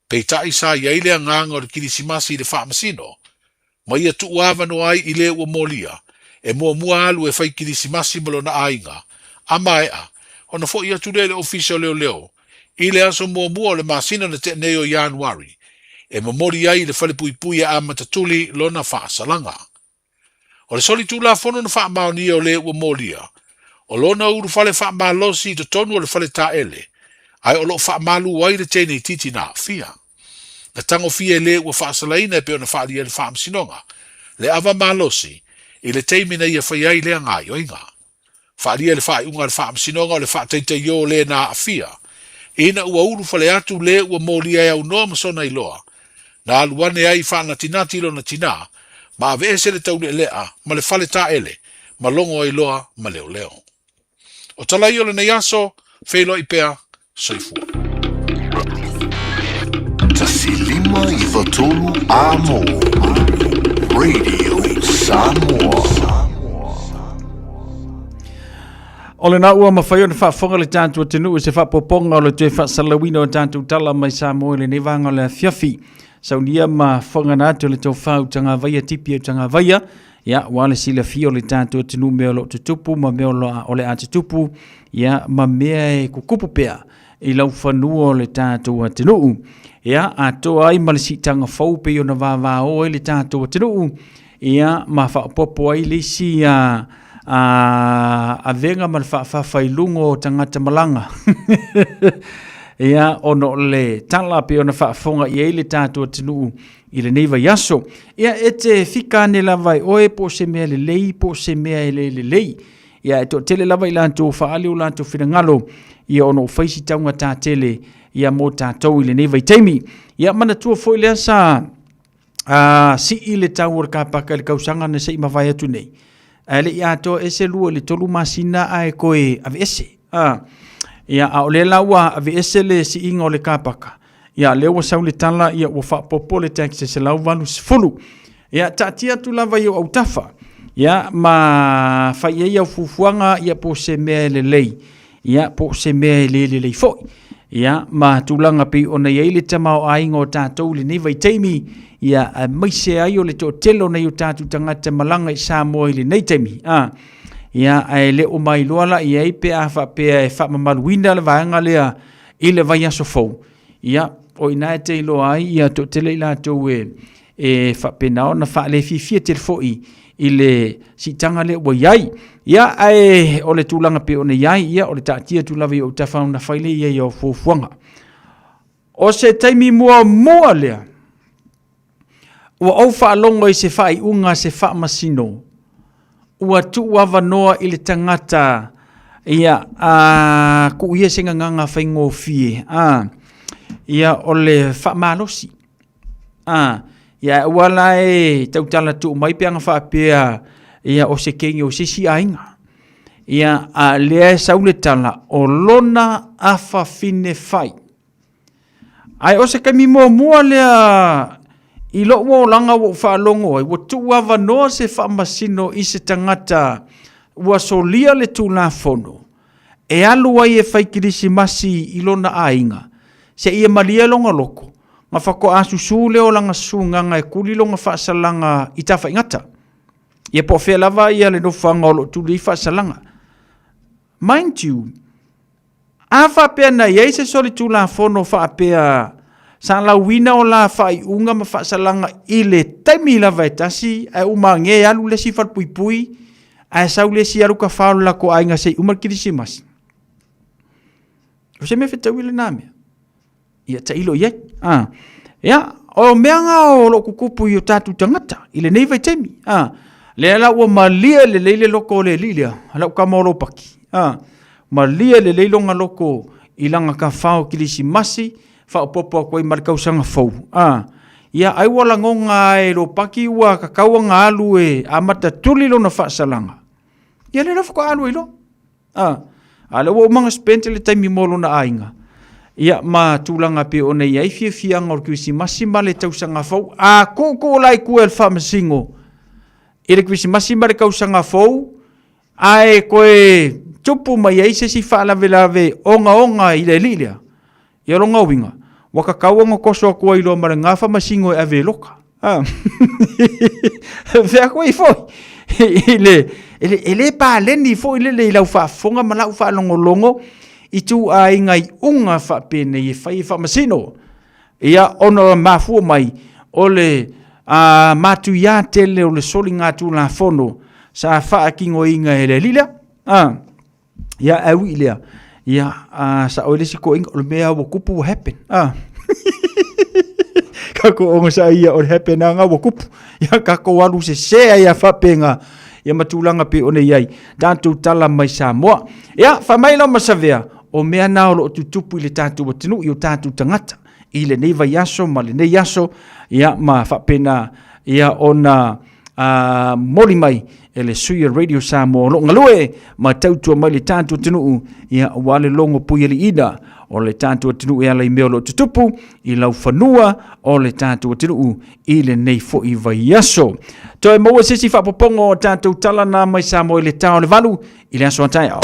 Peita isa ia ile anganga o le kirisimasi i le whaamasino, ma ia tu uava no ai i le ua molia, e mua alu e whai kirisimasi malo na ainga, ama ea, ona fo ia tu le ofisio leo, i le aso mua le masina na te neo Januari, e mamori ai le fale pui pui a matatuli lo na whaasalanga. O le soli tūla whono na wha mao ni o le ua molia. O lona uru whale wha maa losi to tonu o le whale ta ele. Ai o lo wha malu wai le tene i titi na fia. Na tango fia le ua wha asalaina e peo na wha lia le wha amsinonga. Le ava maa losi, i le teimina ia whai ai lea ngā yoinga. Wha lia le wha iunga le wha amsinonga o le wha teite yo le na fia. Ina ua uru whale atu le ua molia e au noa masona i loa. Na aluane ai wha na tinati lo na tina, ma ave ese le taule lea, ma le fale ta ele, ma longo ai loa, ma leo leo. O talai o le nei aso, feilo i pea, soifua. Tasilima i vatolu amo. Radio Samoa. O le na ua mawhai o na whaafonga le tātua tenu e se whaapoponga o le tue whaasalawina o tātua tala mai Samoa le nevanga o le fiafi. Saunia ma whanga na atu le tau whau tanga vaia tipi o tanga vaia. Ia, wale sila fio le tātua tenu meo lo tutupu, ma meo lo o le atutupu. Ia, ma mea e kukupu pea i lau whanua o le tātua tenu. Ia, atoa ai ma le si tanga whau pe o na vāvā o le tātua tenu. Ia, ma whaapopo ai le si a venga ma le whaafawhailungo o tangata malanga. Ia ono le tala pe ona whaafonga i eile tātua tinu i le neiva yaso. Ia e te whika ne lawai oe po se mea le lei, po se mea le lei. Ia e to tele lawai lanto whaali o lanto whirangalo. Ia ono whaisi taunga tā tele ia mō tātou i le neiva i teimi. Ia mana tua foi lea sa si i le tau ora kāpaka le kausanga na se i mawai atu nei. Le ia to ese lua le tolu masina a e koe ave ese. Ia a o le laua ave ese le si inga o le kāpaka. Ia lewa sau le tala ia ua whaapopo le taxe se lau valu sifulu. Ia tātia tu lava i au tafa. Ia ma whai ei au fufuanga ia po se mea le lei. Ia po se mea le lei foi. Ia ma tūlanga pi o nei eile tamau ainga o tātou le neva i teimi. Ia maise ai o le to telo nei o tātou tangata malanga i Samoa i le nei teimi. Ia e le o mai loala i ei pe a wha pe e wha mamaluina le vaenga lea i le vai aso fau. Ia o ina e te ilo ai ia to tele ila tau e wha pe nao na wha le fifia telefoi i le sitanga le ua iai. Ia e o le tūlanga pe o ne iai ia o le tātia tūlawi o tawhau na whaile ia i o fufuanga. O se taimi mua lea ua au wha alongo i se wha i unga se wha masino. Ua tu wava noa i le tangata ia ku ia senga nganga whaingo fie ia o le wha malosi ia wala e tautala tu mai pe anga whaapea ia o se kengi o sisi ainga. Ia a lea saule tala o lona afa fine fai. Ai o se kami mua lea i lo wo langa wo whaalongo ai wo tu awa noa se whaamasino i se tangata ua solia le tu la fono. E alu ai e whaikirisi masi i lona ainga. Se ia malia longa loko. Nga whako asu leo langa sunganga e kuli longa whaasalanga i tawha ingata. Ia po whea lava ia le no whanga o lo tu li whaasalanga. Mind you, a whapea na iei se soli tu la fono whapea sa la wina o la whai unga ma whaasalanga i le taimi lava e tasi ai umange alu le si whalpui pui ai sau le si alu ka whaolo la ko ainga sei umar kirisimas. O se me whetau ile nā mea. Ia ta ilo iei. Ia, o meanga o lo kukupu i o tātu tangata, i le neiva i temi. Le ala ua malia le leile loko o le lilia, ala uka maolo paki. Malia le leilonga loko i langa ka whao kilisi masi, whao popo a koe marikausanga fau. Ia, ai wala ngonga e lo paki ua kakauanga alu e amata tuli lo na whaasalanga. Ia le rafko alu e lo. Ale ua umanga spente le taimi molo na ainga. Ia ma tūlanga pe o nei ai fianga o kiwisi masima le tausanga fau. Koko lai kua el whamasingo. E le kiwisi masima le kausanga fau. Ai koe tupu mai ai se si whaalawelawe onga i le lilia. Ia ronga winga. Waka kauanga koso a kua ilo mara ngā whamasingo e ave loka. Whea koe i foi. Ele pa leni foi le lau whaafonga ma lau whaalongolongo. I tu a ingai unga whapene i whai whamasino. Ia ono mafua mai o le matu ia tele o le soli ngā tū la fono sa whaakingo inga e le lila. Ia au i lea. Ia sa oile si ko inga o le mea wakupu wa happen. Kako onga sa ia o le happen a ngā wakupu. Ia kako walu se sea ia whapenga. Ia matulanga pe one iai. Tātou tala mai Samoa. Ia whamaila masavea. O mea nao lo tutupu i le tātou watinu i o tātou tangata. I le neiva yaso, ma le nei yaso, ia ma whapena, ia ona moli mai, e le Suia Radio Samoa lo ngalue, ma tautua mai le tātou watinu, ia wale longo pui li ina, o le tātou watinu ia lai meo lo tutupu, i lau whanua, o le tātou watinu, i le nei fo i vai yaso. Toi maua sisi whapopongo o tātou talana mai Samoa i le tau le valu, i le aso atai au.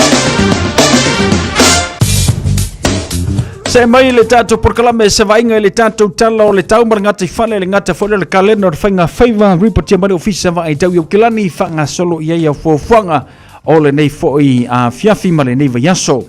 Se mai le tātou porkalame se vainga le tātou tala o le tau marangata i whale le ngata whale le kalena o le whainga whaiva report ia mani ofisa wa i tau i au kilani whanga solo i eia fuanga o le nei fōi a fiafi ma le nei va yaso.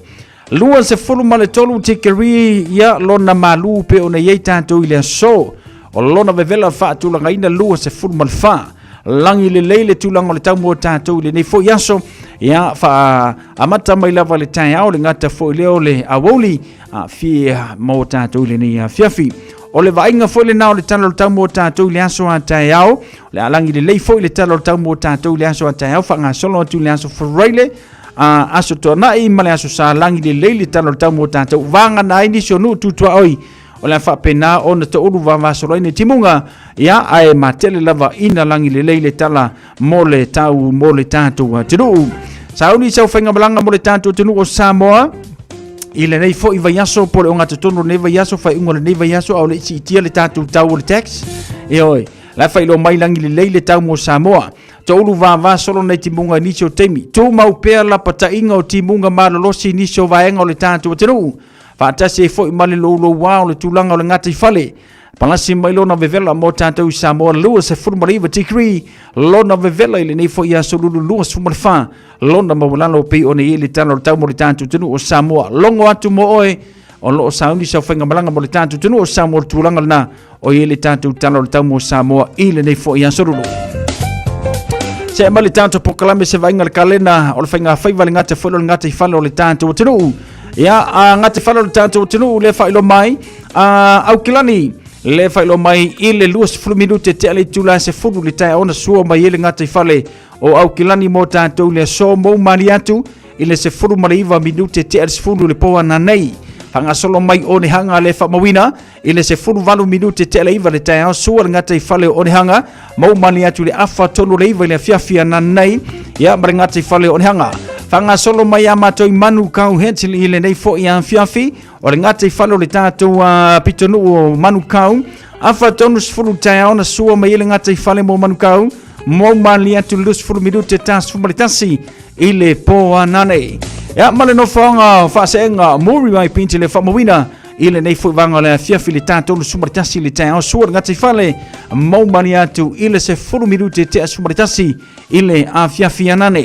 Lua se fulu ma le tolu te keri ia lona malu pe o nei tātou i le aso o lona vevela whaatulanga ina lua se fulu ma le wha. Langi le leile tūlanga o le tau mua tātou le nei fōi yaso ia wha amata mai lava le tai au le ngata fōi leo le awoli fia mo tātou le nei fiafi. O le vainga fōi le nao le tala o tau mua tātou le aso a tai au le alangi le lei fōi le tala o tau mua tātou le aso a tai au wha ngā solo atu le aso whareile aso tōna i ma le aso sa langi le leile tala o tau mua tātou vanga na ini sionu tutua oi. O le whapena o na te uru wawasoro ine timunga ia ae matele lava ina langi le leile tala mo le tau mo le tātou tinu. Sauni sau whainga malanga mo le tātou tinu o Samoa i le nei fo i vaiaso po le o ngata tonu nei vaiaso whai unga le nei vaiaso au le isi itia le tātou tau o le tax. E oi, la whai lo mai langi le leile tau mo Samoa. Te uru wawasoro nei timunga nisi o teimi. Tu mau pea la pata inga o timunga malolosi nisi o vaenga o le tātou tinu. Fatasi e foi mali lo wa o le tulanga o le ngata i fale. Palasi mai lona vevela mo tātou i Samoa lua se furumariva tikri. Lona vevela ili nei foi aso lulu lua sumarfa. Lona mawalano pei o ne ili tala o tau mo le tātou tunu o Samoa. Longo atu mo oe o lo o saundi sa whainga malanga mo le tātou tunu o Samoa le tulanga lana o ili tātou tala o tau mo Samoa ili nei foi aso lulu. Se mali tātou pokalame se vainga le kalena o le whainga whaiva le ngata whelo le ngata i fale o le tātou tunu. Ia ngate whalo le tātou tinu le whailo mai au kilani le whailo mai i le 20 minute te ale tula se furu le tai ona sua mai ele ngate whale o au kilani mo tātou le so mou mani atu i le se furu mariva minute te ale se furu le poa na nei Whangasolo mai o ni hanga le whamawina i le se furu valu minute te leiva le tai au sua le ngata i whale o ni hanga mau mani atu le awha tonu leiva i le fiafia na nei ia mare ngata i whale o ni hanga. Whangasolo mai a mātou manu kau hensili i le nei fo i an fiafi o le ngata i whale o le tātou pitonu o manu kau awha tonu sfuru tai au na sua mai i le ngata i whale mo manu kau mau mani atu le sfuru minute tas fumaritasi i le po anane. Ya male no whanga whaseenga muri mai pinti le whamawina i le nei whanga le fiafi le tātou sumaritasi le tai au sua ngati whale mau mani atu i le se furu minute te sumaritasi i le a fiafi anane.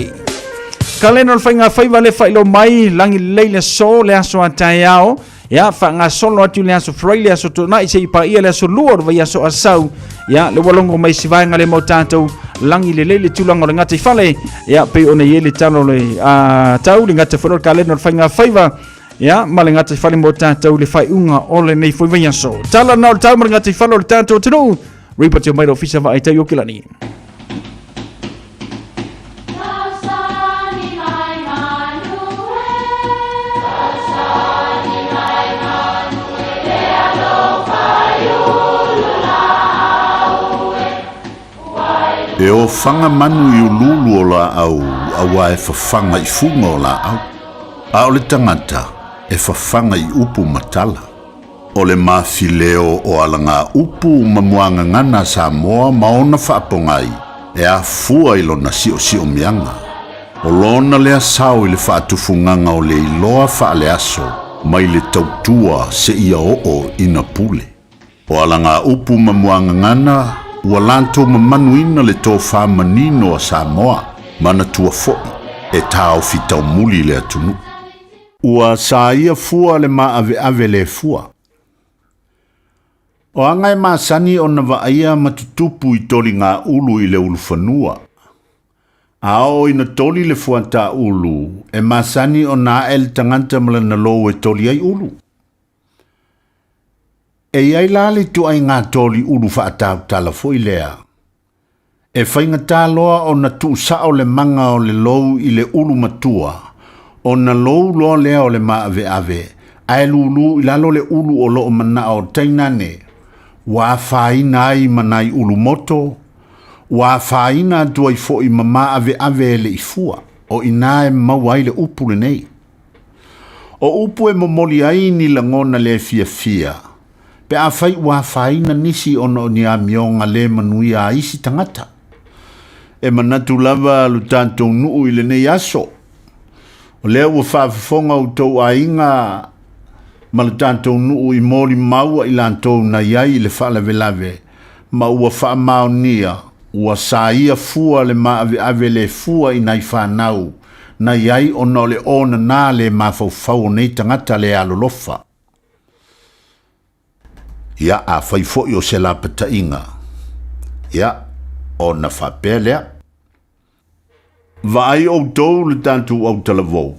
Kaleno le whainga whaiva le whailo mai langi leile so le aso a tai au ya whanga solo atu le aso frei le aso tona i se ipa ia le aso lua vai aso asau ya le walongo mai sivaenga le mau tātou langi le leile tulanga le ngati whale ya pe ona ye le tano le tau le ngati whanor kaleno le whainga whaiva ya ma le ngati whale mau tātou le whaiunga o le nei whaiva aso tala nao le tau ma le ngati whalo le tātou tino ripa te mairo fisa va ai tau yokilani. E o whanga manu i ululu o la au, awa e whawhanga i funga o la au. A o le tangata e whawhanga i upu matala. O le mawhileo o alanga upu mamuanga ngana Samoa maona whaapongai, e a fua ilo na sio mianga. O lona lea sao i le whaatufunganga o le iloa whaale aso, mai le tautua se ia o ina pule. O alanga upu mamuanga ngana, ua lantou mamanuina le tō whamanino a Samoa, mana tua foi, e tāo fitau muli le atunu. Ua sa ia fua le ave le fua. O angai masani o na vaia matutupu i tori ngā ulu i le ulu whanua. Ao ina tori le fuanta ulu, e masani o na el tanganta mala na lo e tori ai ulu. E iai lali tu ai ngā tori ulu whaatau tala fo i lea. E whainga tāloa o na tu sao le manga o le lou i le ulu matua, o na lou loa lea o le maave ave, ai lulu i lalo le ulu o loo mana o tainane, wa whaina ai manai ulu moto, wa whaina tuai fo i mama ave le ifua, o ina e mawai le upu le nei. O upu e momoli ai ni langona le fia. Pe a whai wa whaina nisi ono ni a mionga le manui a isi tangata. E manatu lava lu tātou nuu i le nei aso. O lea ua whaafafonga u tau a inga ma le tātou nuu i mori maua i lantou na iai le whaalawelave. Ma ua whaamao nia, ua sa ia fua le ave le fua i nai whanau. Na iai ono le ona nā le mawhauwhau nei tangata le alolofa. Ia a whai fōi o se la pata inga. Ia, o na whapelea. Vai o tau le tātou au talavou.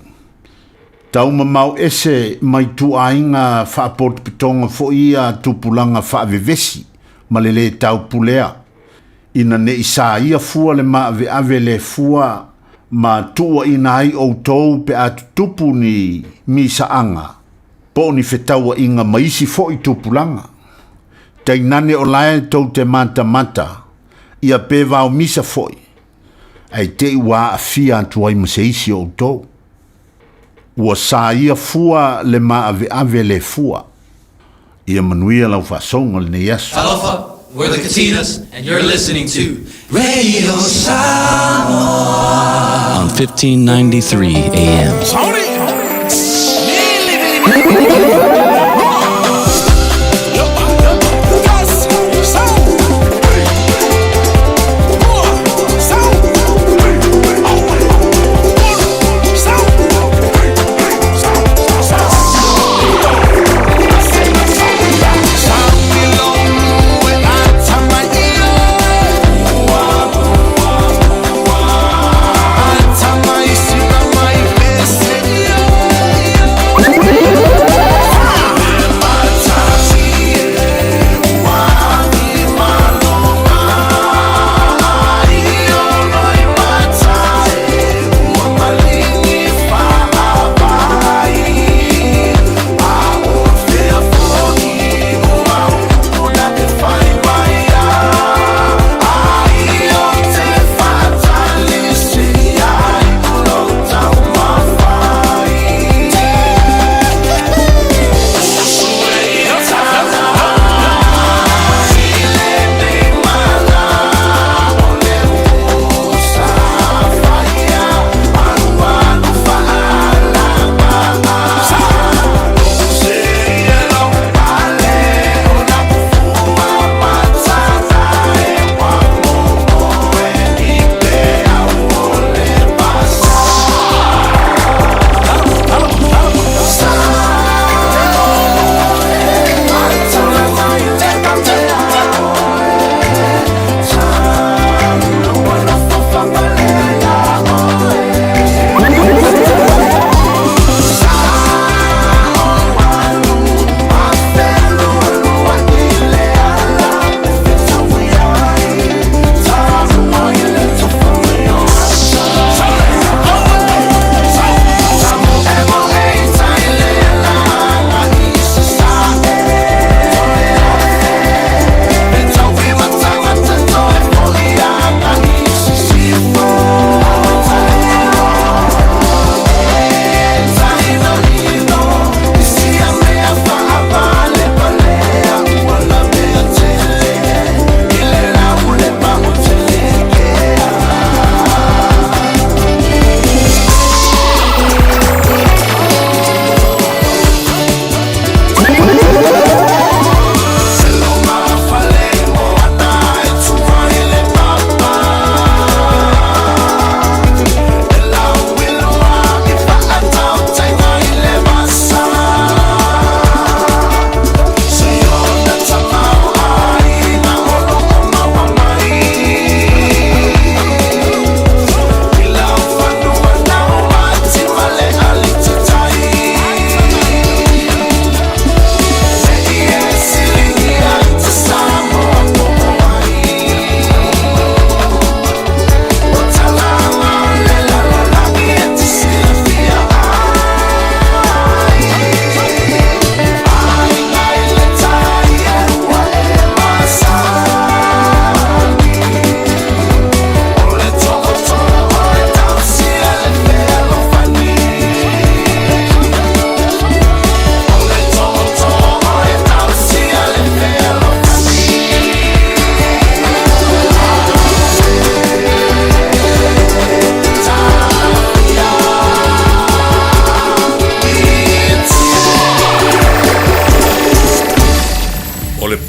Tau mamau ese mai tu a inga whaaport pitonga fōi a tupulanga whaavevesi, ma le tau pulea. Ina ne isa ia fua le ave le fua, ma tua ina ai o tau pe atu tupu ni misaanga. Po ni whetaua inga maisi fōi tupulanga. Tainane o lae tau te mata, ia pe vau misa foi. Ai te ua a fia atu ai maseisi o tau. Ua sa ia fua le ave le fua. Ia manuia lau whasonga le ne yasu. Aloha, we're the Katinas, and you're listening to Radio Samoa on 1593 AM. Tony!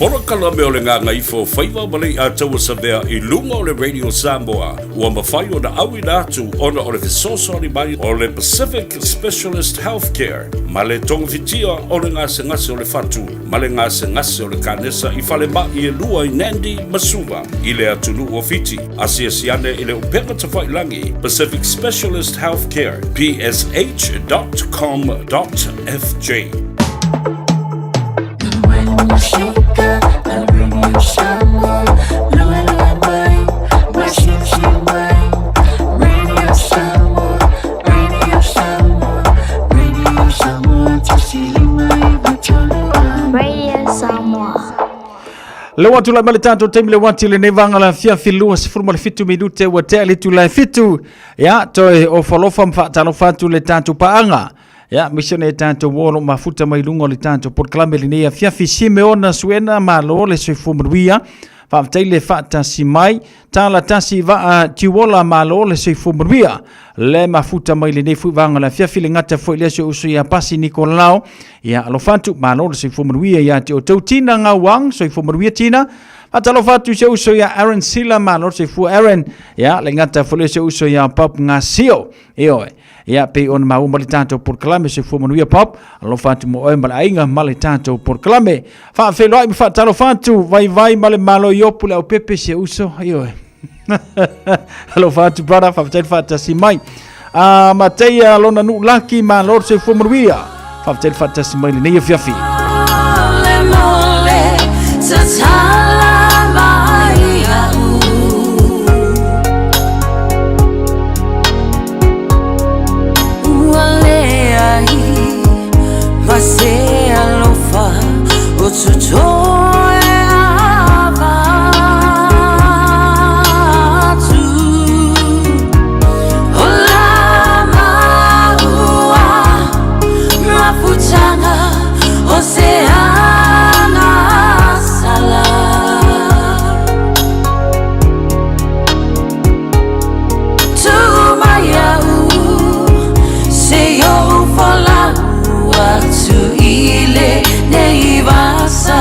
Polo kalame o le ngā ngaifo whaiva malei a taua savea I lunga o le Radio Samoa. Ua mawhai o na awi nātu ona o le fesosori mai o le Pacific Specialist Healthcare. Ma le tonga fitia o le ngase ngase o le fatu. Ma le ngase ngase o le kanesa I whale mai e lua I Nandi Masuva. I le atunu o fiti. Asia siane I le upeka tawhailangi. Pacific Specialist Healthcare. psh.com.fj. Le watu la male tanto temi le wati le nevanga la fia filua sifuru male fitu minute wa tele tu la fitu ya toi o falofa mfatalo fatu le tanto paanga ya misione tanto wolo mafuta mailungo le tanto por klame linea fia fisime ona suena malo le soifumruia fa tele fata simai tala tasi va tiwola malo le soifumruia le mafuta mailene fu vanga la fia filingata fo ile so usu ya pasi Nicolao ya alofantu malo le soifumruia ya te o tautina ngawang soifumruia tina atalo fatu se uso ya Aaron Sila malo se fu Aaron ya lengata fo le se uso ya pop ngasio eo ya pe on mau malitanto por clame se fu manuia pop alo fatu mo e mala inga malitanto por clame fa felo ai fa talo fatu vai male malo yopula o pepe se uso eo alo fatu para fa tel fata si mai mateia lona nu laki malo se fu manuia fa tel fata si mai ne fiafi Você alofa o tutoe avatu Ola maua mafutanga oceana sala Tumayau seyo fola Watu ile neivasa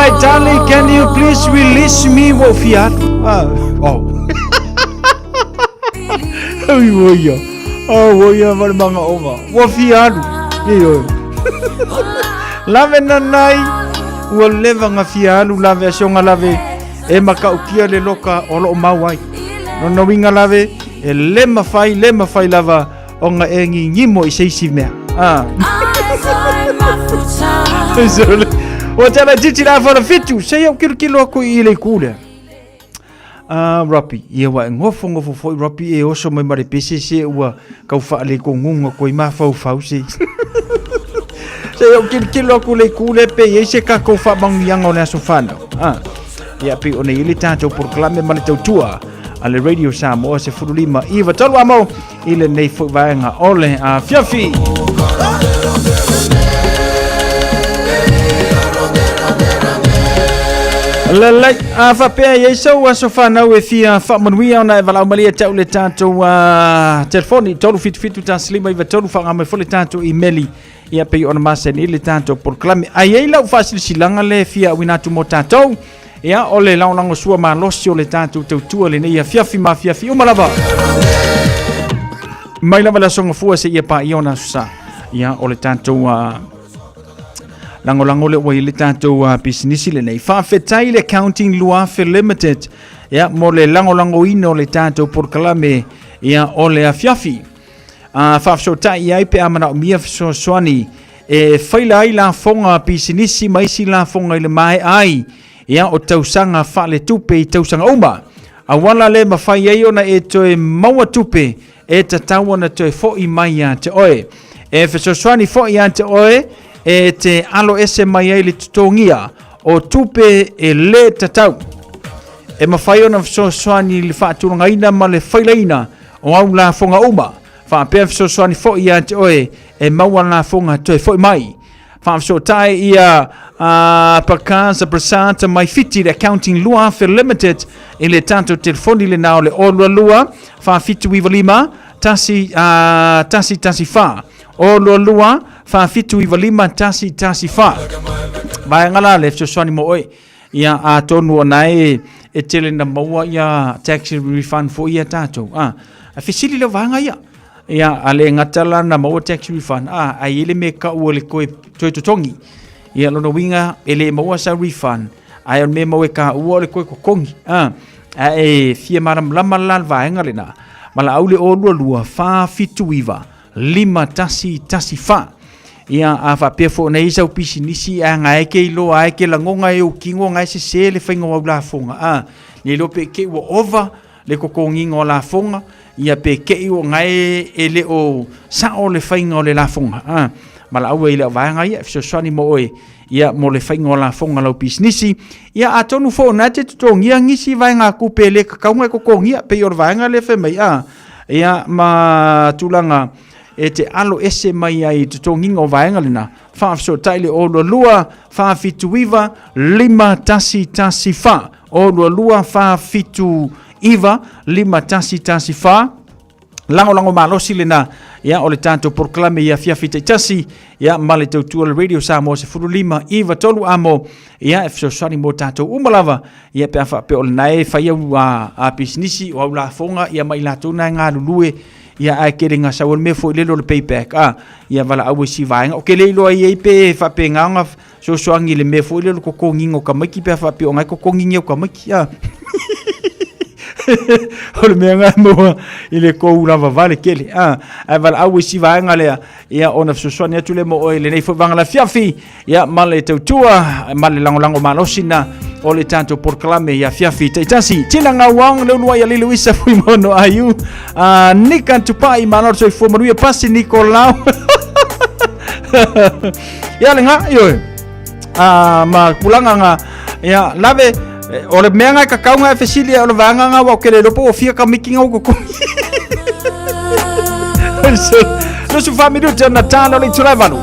my darling, can you please release me wo fiat? Woya mga oma. Wo fiat. Iyo. Lave nanai. Wo leva nga fialu lave asionga lave. E makaukia le loka olo mawai. No winga lave. E lema fai lava. Onga engi ngimo iseisi mea. Watala jiti la fala fitu. Saya kilo ako ile kule. Rapi, ia wa ngofo foi rapi e oso mai mare pese se ua kau fa le kongunga ko ma fau se. Saya kilo ako le kule pe e se ka kau fa bang yang ona sofano. Ia pe ona ile tanto proclame male tua. Ale radio Samoa se furulima iva tolu amo ile nei foi vaenga ole a fiafi. Lalai fa pe ye so sofana we fia fa manwi ona e vala malia tau le tanto telefoni tolu fitu taslima iva tolu fa ngame fole tanto emaili ia pe ona masen ile tanto proclame ai la fasilanga le fia winatu motato ia ole launango sua malosi o le tanto tautua le nei fiafi mafiafi o malava mai lava la songa fua se ia pa iona sa ia ole tanto lango le wa ile tanto business le nei fa fetai le accounting lua fe limited ia mo le lango ino le tanto proclame ia ole fiafi fa so tai ia pe amana mia so swani e faila ila fonga business mai si la fonga ile mai ai ia o tausanga fa le tupe i tausanga uma awala le mafai ai ona e toe maua tupe e tataua na toe fo i mai a te oe e fesoswani fo i a te oe e te alo ese mai ai le tutongia o tupe e le tatau e mafai ona fesoswani le whaaturanga ina ma le whailaina o au la fonga uma whaapea fesoswani fo i a te oe e maua la fonga toe fo i mai whaasotai ia Pakasa Prasanta mai fiti le accounting lua fe limited e le tanto telefoni le nao le olua lua fa fitu iwa lima tasi fa olua lua fa fitu iwa lima tasi fa vai ngala le fsoswani mo oi ia a tonu ona e tele na maua ia tax refund fo ia tato a fisili le vanga ia ale ngatala na maua tax refund ai ele me ka ua le koe toi totongi ia lona winga ele maua sa refund ai on me maua ka ua le koe kokongi e fia maram lama lal vaenga lena mala aule o lua fa fitu iwa lima tasi fa ia a fa pefo na isa upisi nisi a ngai ke lo ai ke langonga e o kingo ngai se se le fainga wa la fonga ni lo pe ke wo over le kokongi ngola fonga ia pe ke o ngai ele o sa o le fainga o le la fonga mala au ile vaenga ia so swani mo oi ia mo le fainga la fonga lo business ia atonu fo na te tongia ngisi vaenga ku pele ka kaunga ko kongia pe yor vaenga le fe mai ia ma tulanga e te alo ese mai ai te tonginga vaenga lena fa so taile o lua fa fitu iva lima tasi fa o lua fa fitu iva lima tasi fa lango malosi lena ia ole tanto proclame ia fia fita tasi ia male tautua le radio Samoa se furu lima iva tolu amo ia so sani mo tato umalava ia pe afa pe ole nae faia a business o la fonga ia mai la tona nga lulue ia ai kerenga sa me fo le lo payback ia vala au si vaenga o ke le lo ai pe fa pe nga so soangi le me fo le ko kongingo ka maki pe fa pe o ngai ko kongingo ka maki ole me nga mo ile ko una vale kele ai vala au si vaenga le ia ona so soania tu le mo o le nei fo vanga la fiafi ia male tautua male lango malosina ole tanto proclame ia fiafi taitasi tina nga wang le lua ya le luisa fui mono ayu nikan tupai manor so fo manuia pasi Nicolau ya lenga yo ma kulanga nga ya lave ole menga ka kaunga fesilia ole vanga nga wa kele lopo o fia ka making o ko so su family de Natano le travalo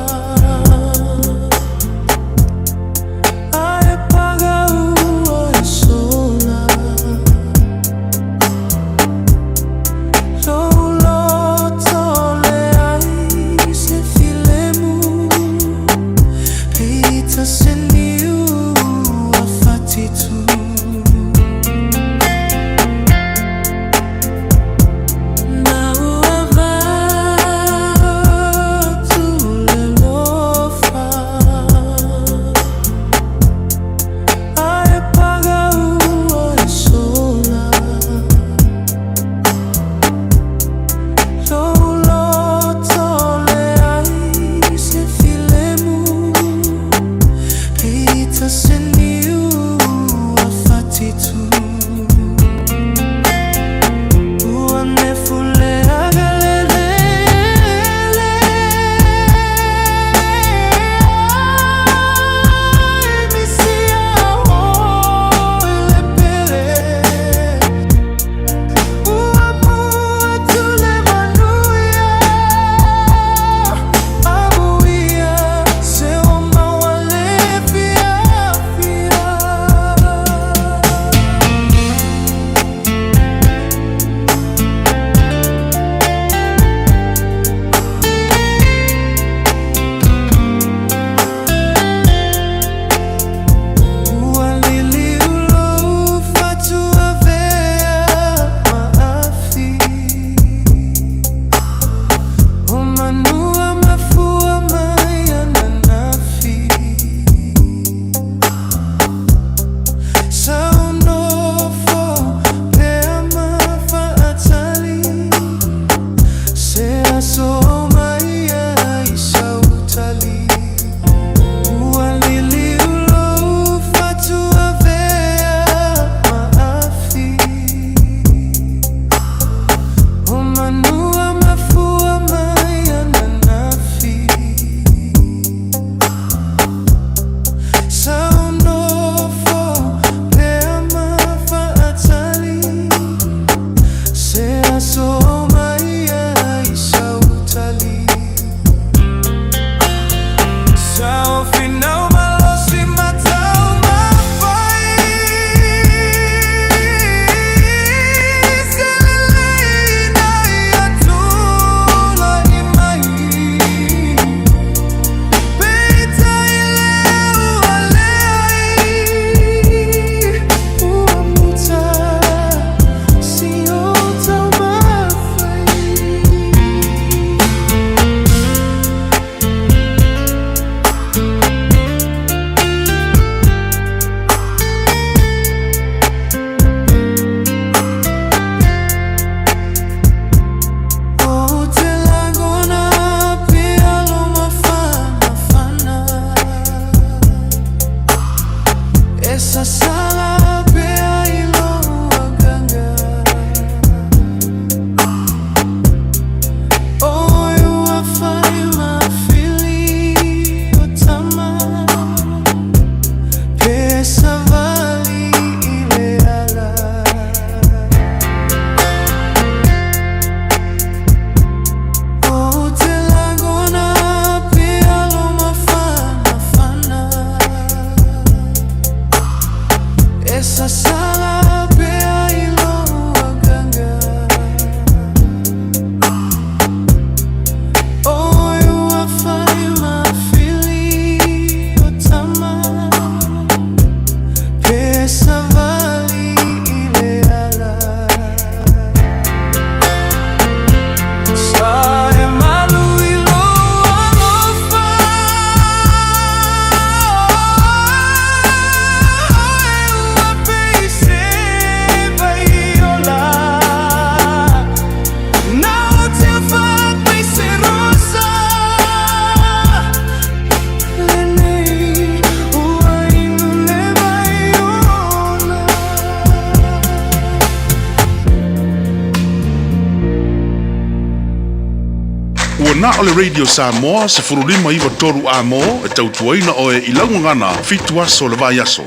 Na ole Radio Samoa se furulima iwa toru a mo e tautuaina o e ilaungangana fitu aso le vai aso.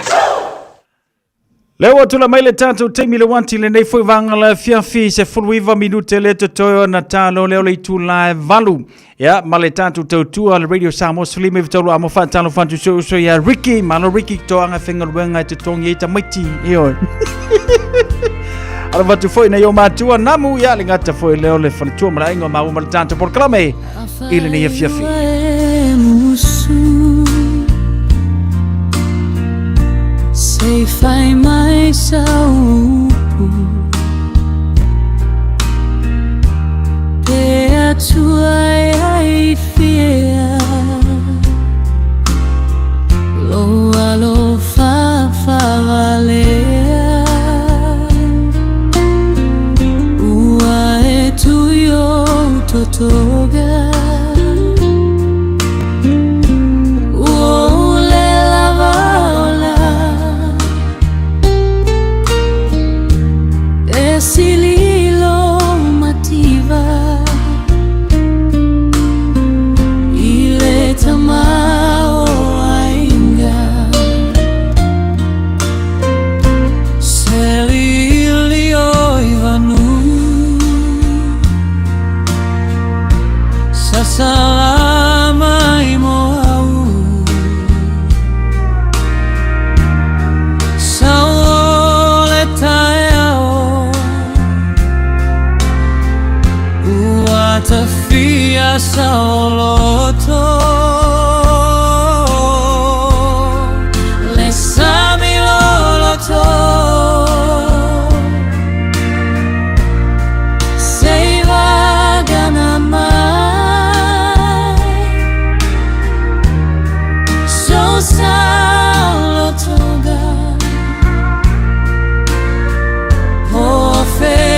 Leo tula maile tatu teimi le wanti le nei foi vanga la fiafi se fuluiva minute le toyo na talo leo le tula valu. Ya male tatu tautua le Radio Samoa sulime vitolu amo fatalo fantu so ya Ricky malo Ricky to anga finga wenga te tongi ta maiti yo. Ala vatu foi na yo matua namu ya le ngata foi leo le fantua mala ingo mau male tatu por clame ile ne fiafi. Sei fai mai saupu Te atua ai fia Lo alo fa valea Ua e tu yo totoga saoloto le samiloloto sei vagana mai so saolotoga oh fe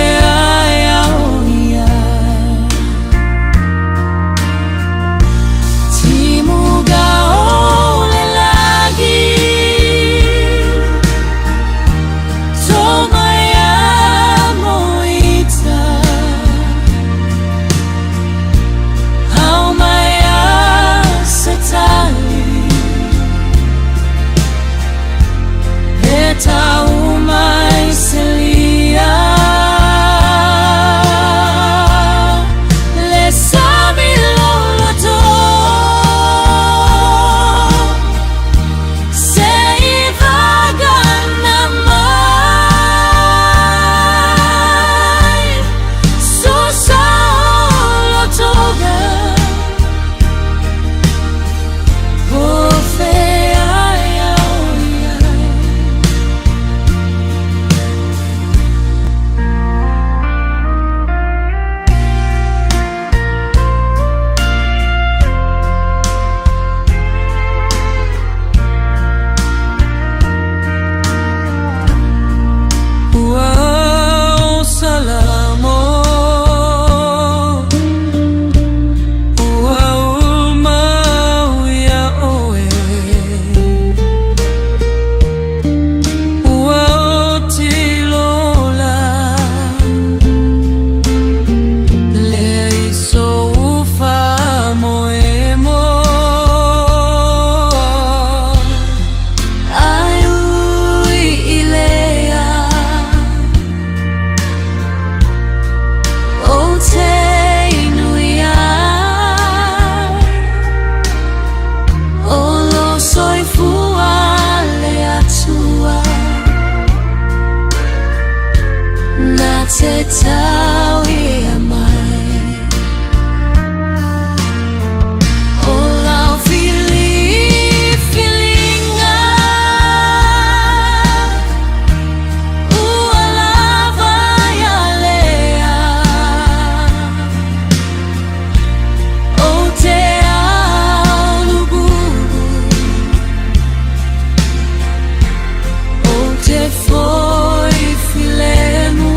Foi filemu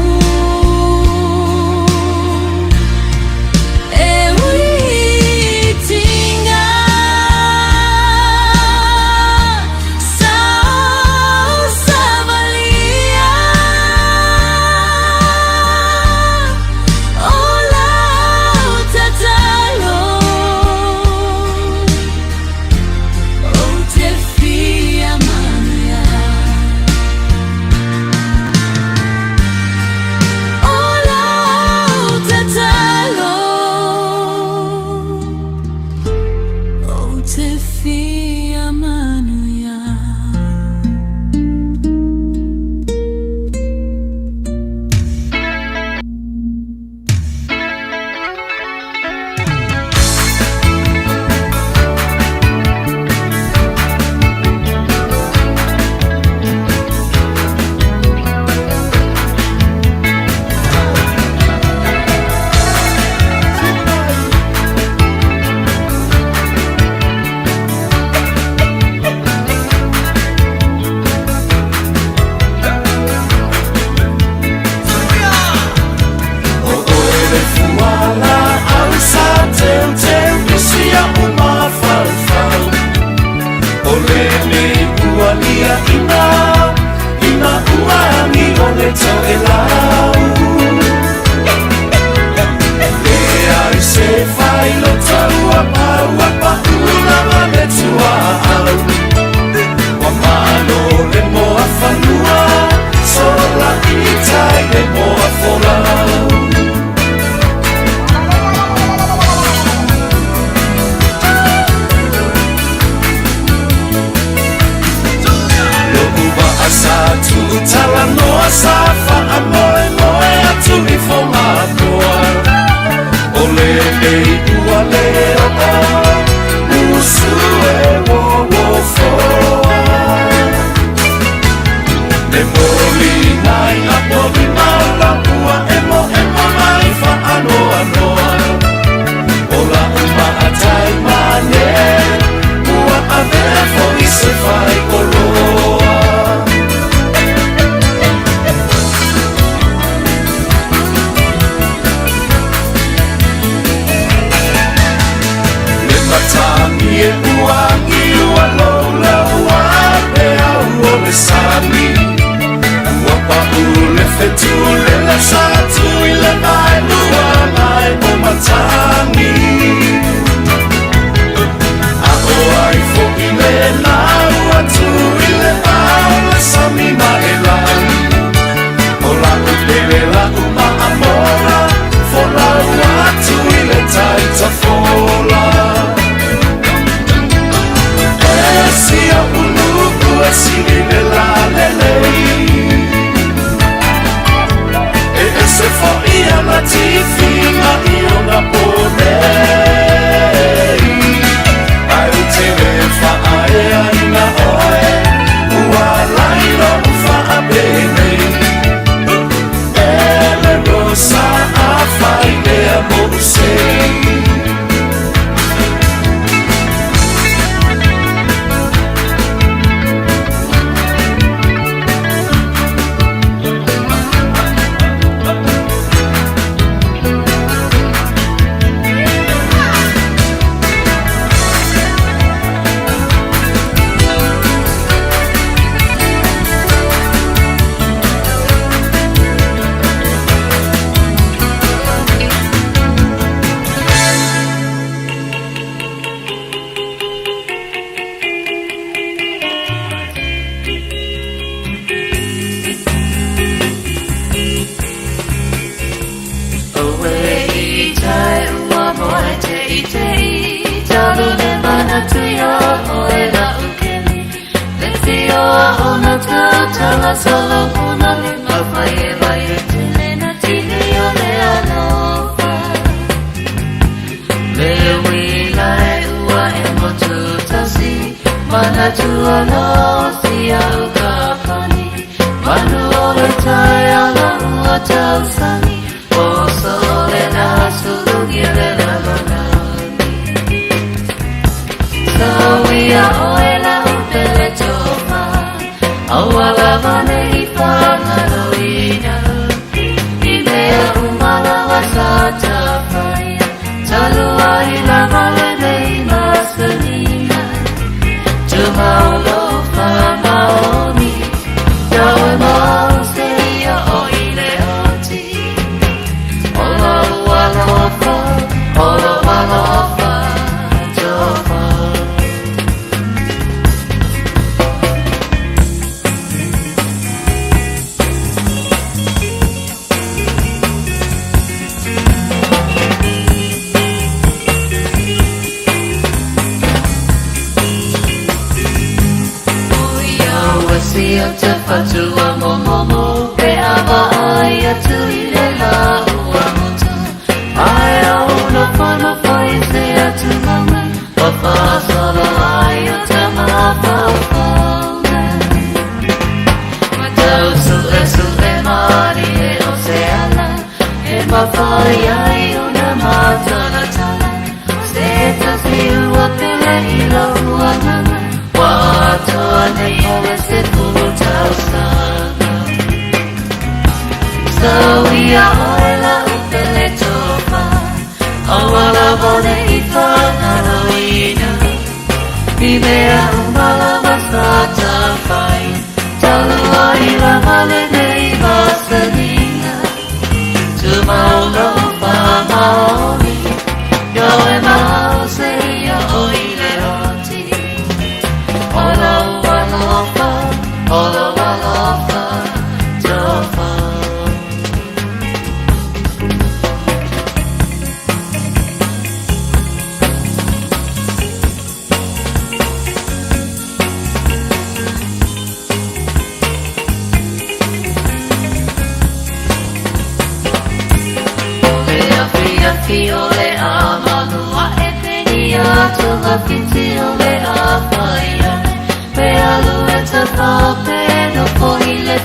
Le moli nai a povi maula ua emo mai fa anoa noa. Ola uma atai mane ua avea foi se fai koloa. Le matami e uangi ua lola ua pea ua besami. Ua pa ule fetu le la satu ile mai lua mai o matami. Ai fo ile la ua tu ile ala sami ma elani. Ola upele la uma amora fola ua tu ile taita fola. Esia uluku esile la lelei. Se fo ia la tifi ma io na ponei. Ai utele fa aea ina oe ua laila ufa a benei. Ele rosa a fai lea mo usei. Pe alu e te pa pe no po i le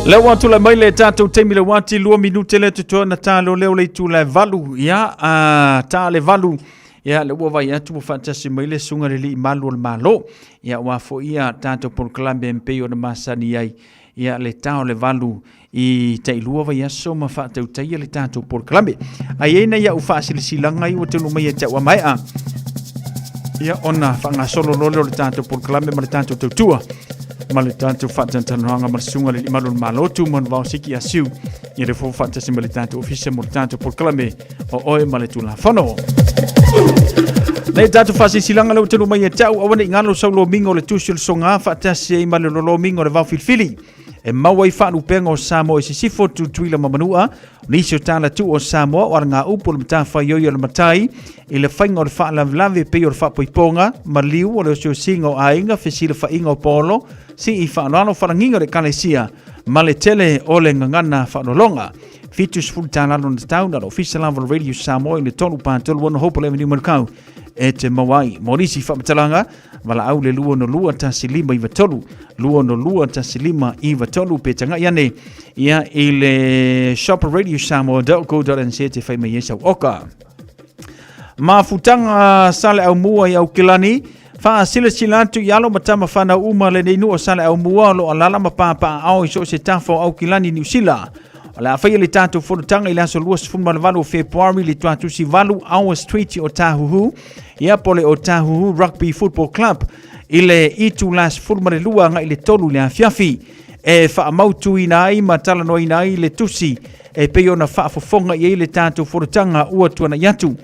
Le watu la maile tatu temi le wati lua minute le tutoa na talo leo le tu le valu ya ta le valu ya le ua vai atu mo fantasi maile sunga le li malu le malo ya wafo ia tato por klambe mpeo na masani ai ya le tao le valu I te ilua vai aso ma whaatau taia le tato por klambe ai eina ia ufa silanga I o te lumai e te wa mai a ia ona whanga solo lole o le tato por klambe ma le tato tautua ma le tato whaatantanoanga ma le sunga le malu le malotu ma le vaosiki a siu ia le fo whaatasi ma le tato ofisa mo le tato por klambe o oe ma le tula whano Nei tatu fasi silanga le utelu mai e tau awane ingalo saulo mingo le tusi le songa whaatasi e ma le lolo mingo le vaufilfili e maua I whaanu penga o Samoa I sisifo tu tuila mamanua nisi o tala tu o Samoa o ngā upo le matafa yoyo le matai I le whainga o le whaalavlawe pe o le whaapoiponga ma liu o le osio singa o ainga whesile whainga o polo si I whaanoano whananginga le kalesia ma le tele o le ngangana whaanolonga Fitus full talalo na tau na official level radio Samoa I le tonu pātolu wana hopo le meni marukau e te mawai. Morisi whamatalanga, wala au le lua no lua tasi lima iwa tolu. Lua no lua tasi lima iwa tolu. Pe tanga iane, ia i le Shop Radio Samoa.co.nz te whaima iesau oka. Mafutanga sale au mua i au kilani, fa sila silantu yalo matama fana uma le neinu o sale au mua lo alala mapapa au iso se tafo au kilani New Zealand. Ola afai le tatu fonutanga ila so luas fun malvalu February le tuatu si valu our street o Tahuhu. Ia pole o Tahuhu Rugby Football Club. Ile itu las fun malelua nga ile tolu le afiafi. E fa mautu ina ai matala no ina ai le tusi. E peyo na fa fofonga i le tatu fonutanga ua tuana yatu.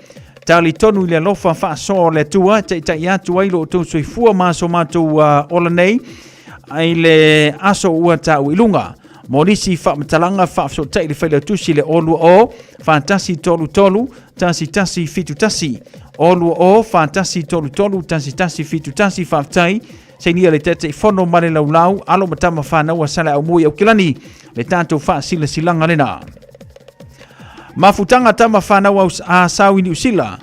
Tali tonu le lofa fa so le tua ta yatu ai lo to soifua maso matu ola nei. Ai le aso ua ta uilunga. Morisi fa matalanga fa so tai le fele tusi le olu o fantasi tolu tolu tasi fitu tasi olu o fantasi tolu tolu tasi fitu tasi fa tai senia le tete fono male laulau alo matama fa na wa sala au moya ukilani le tanto fa sila silanga lena mafutanga tama fa na wa sawi ni usila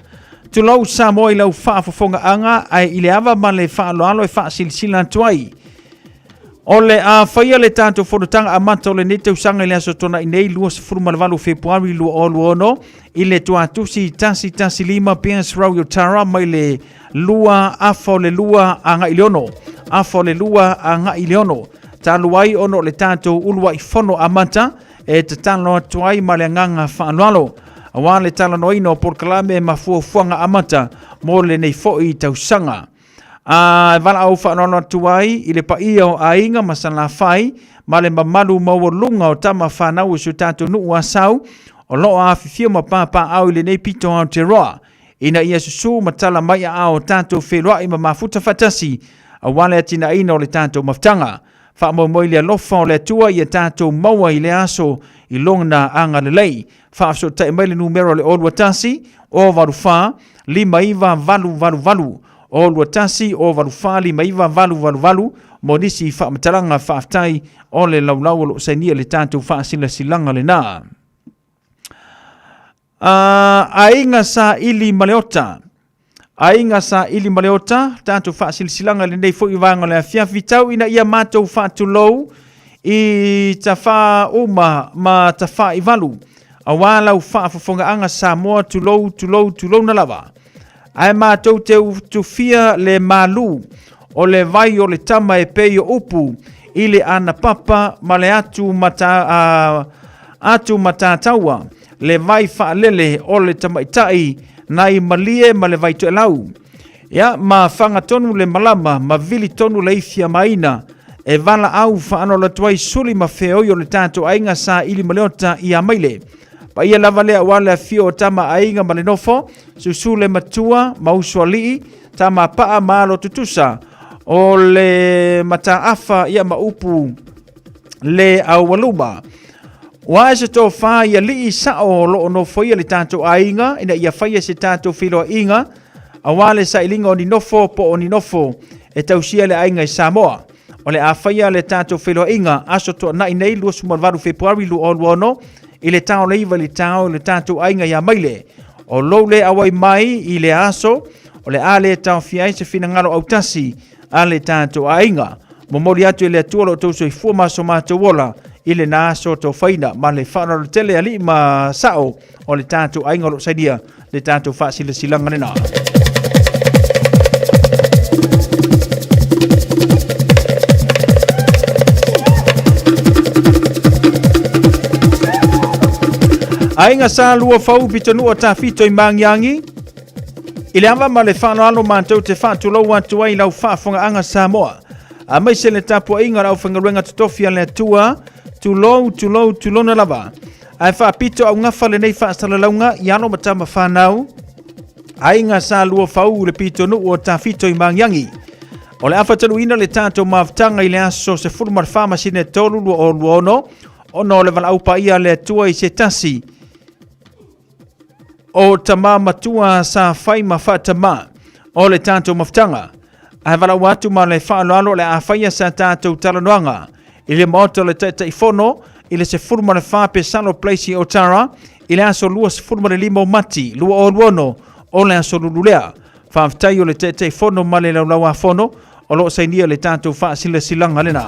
tulau Samoa ila fa fofonga anga ai ile ava male fa lo alo fa silsila tuai. Ole a faia le tanto fonutanga amata le nete usanga le aso tona inei lua sefuru malavalu Februari lua olu ono ile tuatusi tasi lima piens rau yotara mai le lua afo le lua anga iliono afo le lua anga iliono taluai ono le tanto ulua ifono amata e te talo tuai male nganga whaanwalo awa le talo noino por kalame mafuafuanga amata mo le nei foi tausanga. Vala au whaanono tuai i le paia o ainga masana fai ma le mamalu maurunga o tama whanau su tātou nuu asau o loo a whiwhia ma pāpā au i le nei pito au te roa ina ia susu matala mai au tātou wheroa i ma mafuta fatasi a wale atina ina o le tātou maftanga wha moi le alofa o le tua i a tātou maua i le aso i longna anga le lei wha so tai mai le numero le olua tasi o varu wha lima iwa valu o luatasi o valufali maiva valu monisi fa matalanga fa aftai o le laulau lo senia le tantu fa sila silanga le na ainga sa ili maleota tantu fa silanga le nei fo ivanga le afia vitau ina ia mato fa tulou i tafa uma ma tafa ivalu awala fa fofonga anga Samoa tulou na lava. Ai mātou te utufia le malu o le vai o le tama e peio upu i le ana papa ma le atu matataua le vai whaalele o le tamaitai nai malie ma le vai to elau. Ia ma whanga tonu le malama ma vili tonu le ifia maina e vala au whaano la tuai suli ma wheo o le tātou ainga sa ili maleota i a maile. Pa ia lava lea wale a fio o tama ainga ma le nofo, susu le matua, mausua lii, tama paa malo tutusa, o le mata afa ia maupu le awaluma. Wa se to fa ia lii sao lo nofo ia le tanto ainga, ina ia faia se tanto filo inga, awale sa ilinga o ni nofo po o ni nofo, e tausia le ainga i Samoa. O le a faia le tanto filo inga, aso to na inei lua sumalvaru Februari lu oluono, i le tau leiva le tau le tātou ainga ia maile. O lou le awai mai i le aso, o le a le tau fiai se fina ngaro au tasi a le tātou ainga. Momori atu i le atua lo tau soi fua maso mātou wola i le nā aso tau whaina, ma le whaana lo tele ali ma sao o le tātou ainga lo saidia le tātou whaasila silanga nena. Ainga sa lua fau pitonu o tafito i mangiangi. Ile ava ma le whano alo mātou te whātulau atu ai lau whaafonga anga Samoa. A mai se le tapu inga rau whangaruenga tutofia le tua, tulou na lava. Ai whaapito au ngafa le nei whaasala launga i ano matama whanau. Ainga sa lua fau le pitonu o tafito i mangiangi. O le awhatanu ina le tātou maftanga i le aso se furumar whamasine tolu lua o luono. Ono le vala aupa ia le tua i se tasi. O tama matua sa fai ma fatama o le tātou maftanga. Ai vala watu ma le whaaloalo le awhaia sa tātou talanoanga. I le maoto le teta i fono, i le se furma le whape salo pleisi o tara, i le aso lua se furma le lima o mati, lua o luono, o le aso lululea. whaaftai o le te whono male lau lau a whono, o lo sainia le tātou wha silanga le na.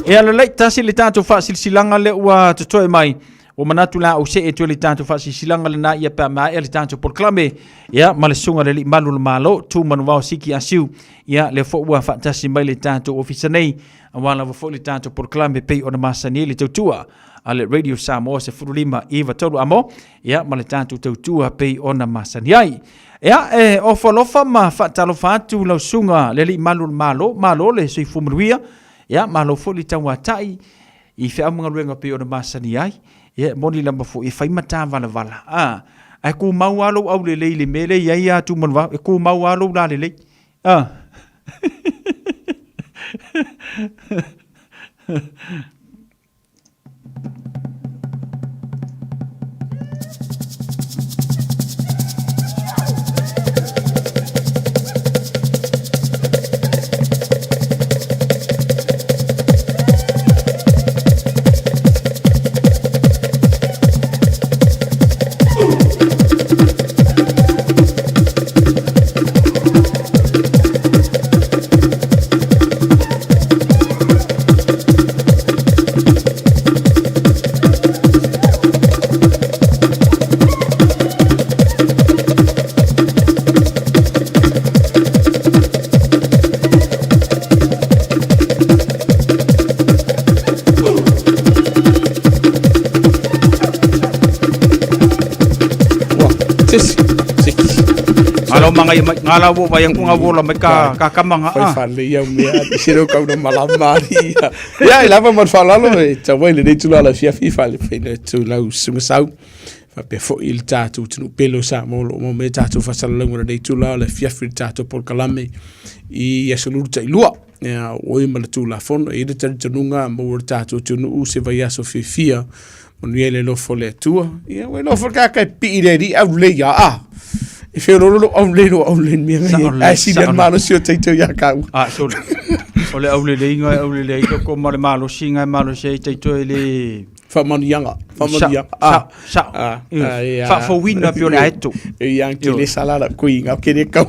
E ala lei tasi le tātou wha silanga le ua tutoe mai, o manatu la o se e tu le tātou wha silanga le na ia pa mai le tātou proklame, ia male sunga le li malu le malo, tu manu wao siki asiu, ia le fo ua wha tasi mai le tātou ofisa nei, wala wa fo le tātou proklame pei o na masani le tautua, ale Radio Samoa se furulima iwa tolu amo, ia male tātou tautua pei o na masani ai. Ia, ofa lofa ma whaatalo whaatu lau sunga le li malu malo le sui fumuruia, ia, malo fo li tau atai, i whea mga luenga pe o na masani ai, ia, moni lamba fo, i whaimata vala. Ai ku mau alo au le leile mele, ia ia tu manwa, e ku mau alo la le lei. Ngala wo bayang kunga wola mai ka kamanga fale ia mea siro ka una malamari ia lava mar falalo e tawai le tu la fia fale fele tu la sumasau fa pe fo il tatu tu pelo sa mo me tatu fa sala ngora de tu la fia tatu por kalame I absoluta ilua ia o I mal tu la fon e de tanunga mo tatu tu no se vai aso fia mo le lo fole tua ia we lo for ka pi de au le ya e fe lo only me ai si den malo si o teito ya ka so ole ole le ko male malo singa malo se teito ele fa manianga fa fo wina pio le aito e yang te le salada kuinga ke de ka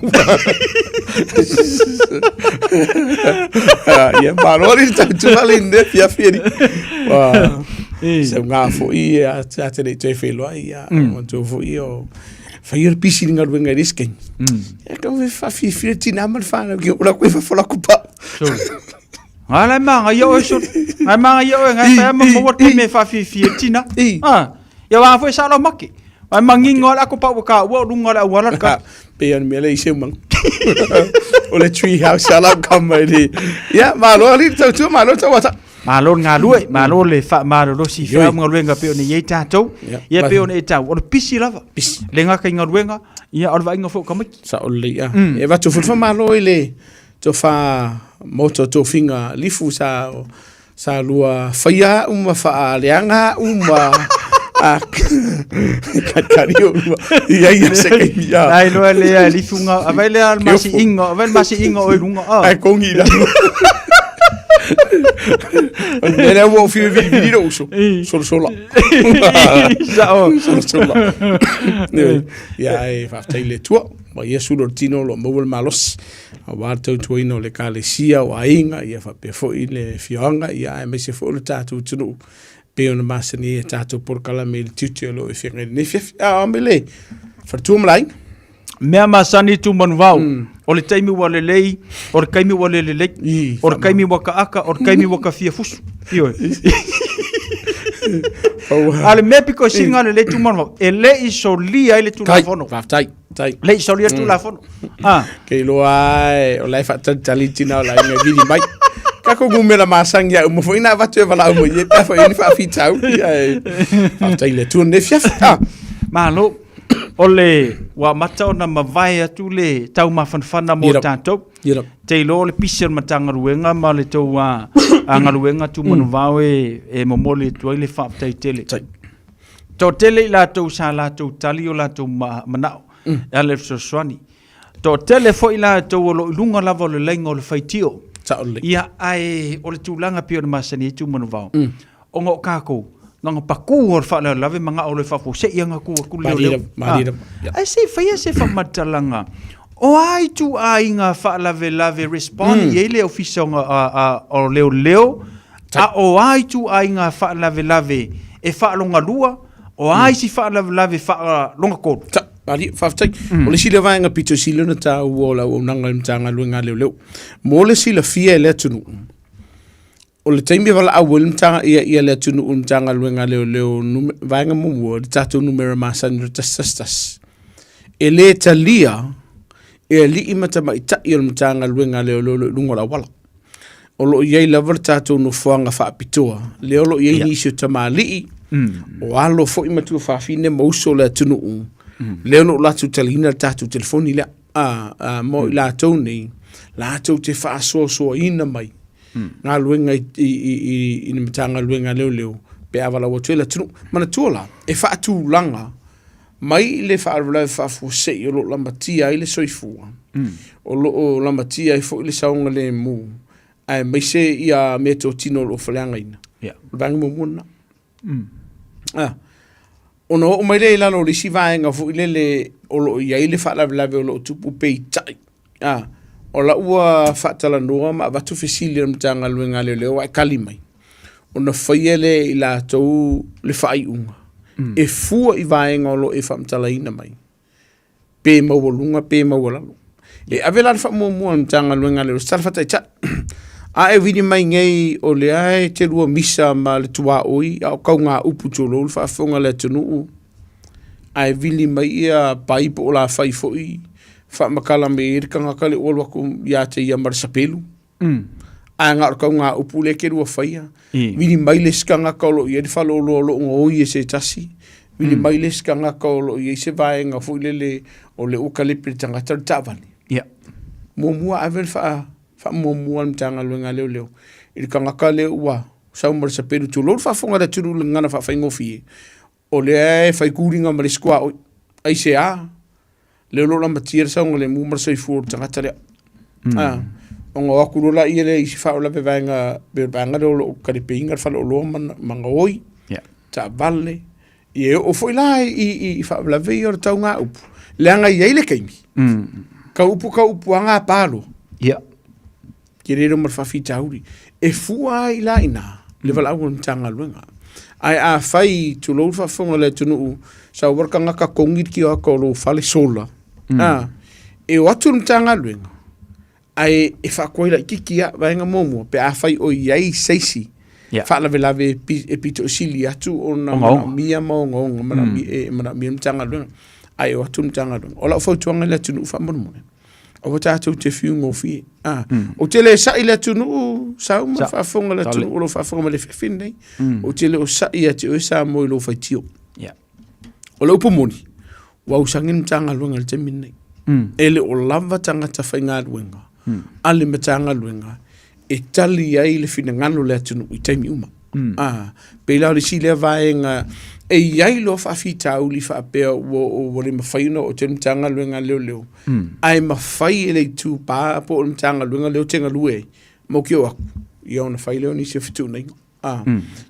ia malo ri tanto valinde pia fieri se nga fo ia te te fe lo ia mo fo io Fai pisi ngal wenga risken. E ka we fa fi tina mal fa na ke ora ko fa fola kupa. Ala manga yo so. Ai manga yo nga fa mo mo me fa fi tina. Ya wa fo sa lo maki. Ai mangingo la kupa ka wo lunga la wala ka. Pe an mele ise mang. Ole tree house ala kamari. Ya malo ali tu malo tu wata. Malo ngalue, malo le fa malo lo si fa ngaluenga pe ni yeta to. Ia pe on eta o pisi lava. Lenga ka ngaluenga, ia o va inga fo kamai. Sa o le ia. E va tu fa malo ile to fa moto to finga lifu sa lua faia fa leanga Kakario ia se ke ia. Ai lo le lifunga, avele al masi inga o lunga. Ai kongi da. Era wo fi video so sola sola ya e fa taile tua ma ia su tino lo mo malos a warto tuino le kalesia o ainga ia fa pe fo ile fianga ia e me se fo le tatu tunu pe ona masani tatu por kala me tutu lo e finga ne fi a mele fa tu mlai mea masani tu manvau o le taimi wa le lei o le kaimi wa le lei o le kaimi wa ka aka o le kaimi wa ka fia fusu io ale me piko singa le tu manvau e le iso lia ile tu la fono tai le iso lia tu la fono ke lo ai o lai fa tali tina la nge vidi mai ka ko ngumela masanga mo fo ina va tu vala mo ye pa fo ina fa fitau fa tai le tu ne fia malo ole wa mata ona mavai atu le tau mafanfana mo tatou te lo le pisir matanga ruenga ma le tau anga ruenga tu manu vau e momole tu ile fa tai tele to tele la tau sa la tau tali o la tau manao ale so swani to tele fo ila tau lo lunga lava le lengo le faitio ia ai o le tulanga pio na masani tu manu vau o ngo kako nganga paku or fa la lave manga o le fa fo se yanga ku le ai se fa se fa matalanga o ai tu ai nga fa lave respond ye le ofisonga o leo a o ai tu ai nga fa lave e fa longa lua o ai si fa lave fa longa ko ali faftai o le sila vaenga pito sila na ta uola o nanga mtanga luenga leo mo le sila fia le tunu o le taimi vala awol mtanga ia le tunu mtanga luenga leo vaenga mo le tatu numero masan tastas e le talia e li imata mai ta ia mtanga luenga leo lungo la wala o lo iei lava tatu no fuanga fa pitoa leo lo iei nisio tamali o alo fo imatu fa fine mo so le tunu leo no latu talina tatu telefoni la mo la toni la tu te fa so ina mai nga luenga i mtanga luenga leo pe avala o tela tunu mana tola e fa tu langa mai le fa fo se yo lo lambatia ile soifua o lo lambatia i fo ile saunga le mu ai mai se ia meto tino lo falanga ina bang mo mona ono o mai le lalo le si vaenga fu ile o lo ia ile fa la o lo tupu pe tai o la ua fa tala noa ma va tu fisili mtanga luenga le wa kalimai ona faiele ila to le fai unga e fu i vaenga o lo e fa mtala ina mai pe ma volunga pe ma wala e avela fa mo mtanga luenga le sta fa tai a e vini mai ngai o le ai te lua misa ma le tua oi au kaunga upu tolo fa fonga le tunu a e vini mai ia paipo o la fai foi fa makala me irkanga kale o waku ya te ia marsapelu a nga kaunga upu le ke lua faia vini mai le skanga kolo ia di falo lo ngoi e se tasi vini mai le skanga kolo ia se vaenga foi le o le ukalipi tanga tavani mo mua avel fa mo mua mtanga luenga leo il kanga kale wa sa umar sa peru tu lo fa fonga da turu ngana fa faingo fi o le fa kuringa ma skwa ai se a le lo la matir sa ngole mu mar sai fu tanga tare o ngo ku la ile i fa la bevanga lo karipinga fa lo manga oi ta valle e o foi la i fa la veio taunga up le anga ile kaimi ka upu anga palo Kirero mar fafita uri. E fua i la ina. Le vala au mtanga luenga. Ai a fai tu lo fa fonga le tunu sa warka ngaka kongit ki o lo fale sola. E watu mtanga luenga. Ai e fa koila kikia vaenga momo pe a fai o iai seisi. Fa la velave e pito sili atu ona mia mongo mana mi mtanga luenga. Ai watu mtanga luenga. Ola fa tuanga le tunu fa momo. O tātou te whiungo fi. O te le sa ila tunu sa uma fa fonga la tunu o fa fonga le fefin nei. O te le o sa ia te o sa mo lo fa tio. O lo pomoni. Wa usangin tanga luenga le te minei. Ele o lava tanga ta fainga luenga. Ale matanga luenga. E tali ai le fina ngano le tunu i taimi uma. Pe la si le vaenga e iai lo fa fita uli fa pe o le mafaina o te mtanga luenga leo ai mafai ele tu pa po o mtanga luenga leo tenga lue mo kio aku ia ona fai leo ni se fitu nei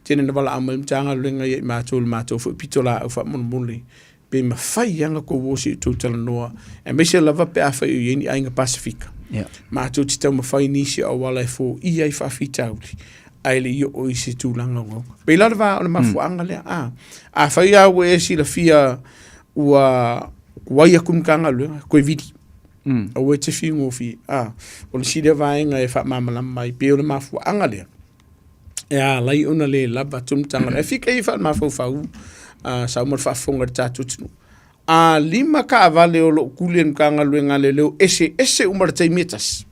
tene na wala amal mtanga luenga ia mato fu pitola o fa monmole pe mafai anga ko wosi tu tala noa e me se lava pe afa i yeni ainga pasifika mato tita mafai nisi o wala e fo iai fa fita uli aile yo o isi tu langa ngo pe la va ona mafuanga le a fa ia we si la fia wa ya kum kanga le ko vidi o we te fi ngo fi o le si de va nga e fa mama la mai pe o mafuanga le lai ona le la batum tanga e fi ke fa mafu fa sa mo fa fonga tatu tunu lima ka vale o lo kulen kanga le ngale ese umar te metas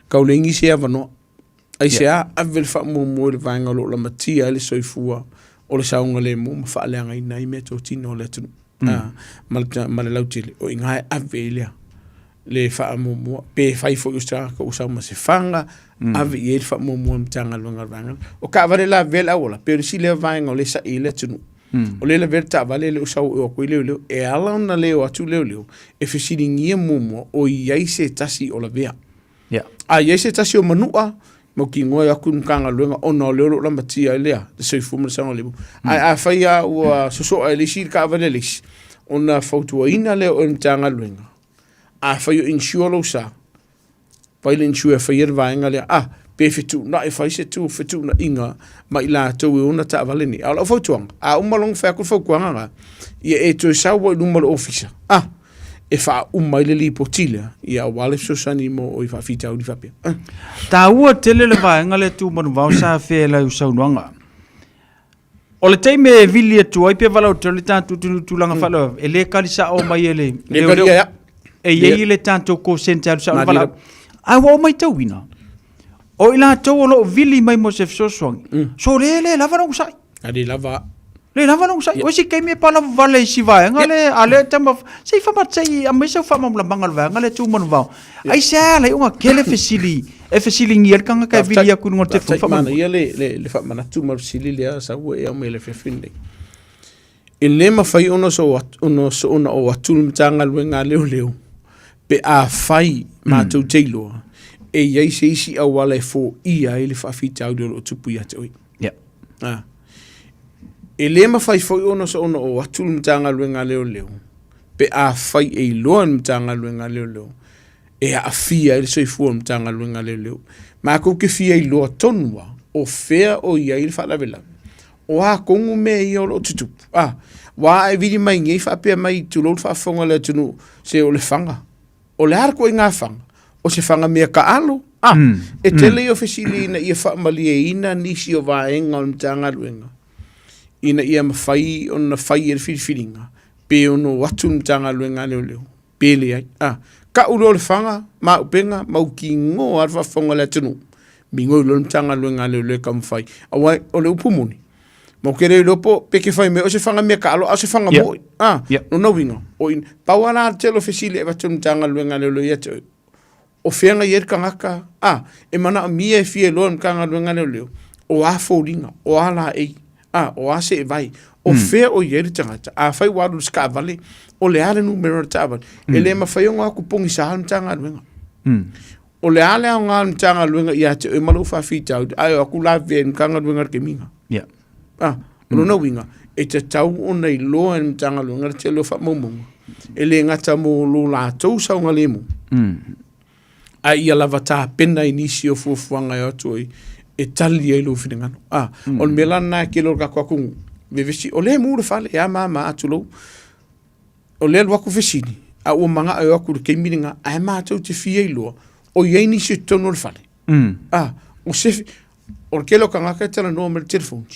ka le ngi se avano ai se a avel fa mo le vanga lo la matia le soifua o le saunga le mo fa le ngai nai me to tino le tu mal lautile o inga avelia le fa mo pe fai fo ustra ko usa ma se fanga ave ye fa mo mtanga lo ngarvanga o ka vale la vela ola pe si le vanga le sa ile tu o le verta vale le usa o ko le e ala na le o tu le e fisiringia mo o ia se tasi o la vea ia se tasi o manua mo ki ngoa aku mkanga luenga ona leo la matia elea de soi fu mo sanga lebu a faia ua so a lisi ka vale lisi ona foto ina leo en tanga luenga a faio insure lo sa faile insure faia vaenga le pe fitu na e faise tu fitu na inga mai la to ona ta vale ni ala foto a umalong fa ku fo kwanga ia e to sa wo numero officer e fa mai le li potila ia wale so sani mo o fa fita o di fa pe ta ua tele le vaenga le tu manu vau sa fe la u sa unwanga o le teime vili tu ai pe vala o tele tantu tu langa falo e le kalisa o mai ele e ye le tanto ko senta sa vala ai wa mai tau wina o ila to lo vili mai mo se so so le lava no sai adi lava le lava no sai o si ke me pala vale si vai ngale ale tama sei fa mat sei a me so fa mam la bangal va ngale tu mon va ai sa le unga kele fesili e fesili ngir kanga ka vili ku ngor te fa mana ia le fa mana tu mar sili le sa o e me le fe finde e le ma fai ono so ona o atul mtanga luenga leo pe a fai ma tu teilo e ye se si a wale fo ia ele fa fita o tupu ya te oi e le ma fai foi ono so ono o atul mtanga luenga leo pe a fai e loan mtanga luenga leo e a fia ele so i fu mtanga luenga leo ma ko ke fia i lo tonwa o fea o ia il fa la vela o a kongu me i o tutu wa e vidi mai ngai fa pe mai tu lo fa fonga le tunu se o le fanga o le arko inga fanga o se fanga mea ka alo e tele o fesili na ia fa malie ina nisi o vaenga o mtanga luenga ina ia mafai o na fai e filinga pe ono watu mtanga luenga leo pele ai ka ulo le fanga ma upenga ma ukingo arfa fonga le tunu bingo lo mtanga luenga leo ka mfai awa o le upumuni mo kere lopo pe ke fai me o se fanga me ka alo o se fanga mo no winga o in pawala telo fesili e watu mtanga luenga leo ia te o fenga yer kangaka e mana mia e fie lo mtanga luenga leo o a folinga o ala e o ase vai o fe o yeri tangata a fai wadu ska vale o le ale numero taba ele ma fai nga ku pongi sa tanga luenga o le ale nga tanga luenga ia te e malu fa fita ai ku la ven kanga luenga ke minga no winga e te tau o nei lo en tanga luenga te lo fa momo ele ngata mo lo la to sa nga lemo ai ia lava ta pena inisio fuanga yo toi e tali e lo finengano on melana ke lo ka ku vevisi o le muru fale ya mama atulo o le wa ku fesini o manga e ku ke mininga ai ma tu te fie lo o ye ni se tono fale o se o ke lo kanga ka tela no mer telefone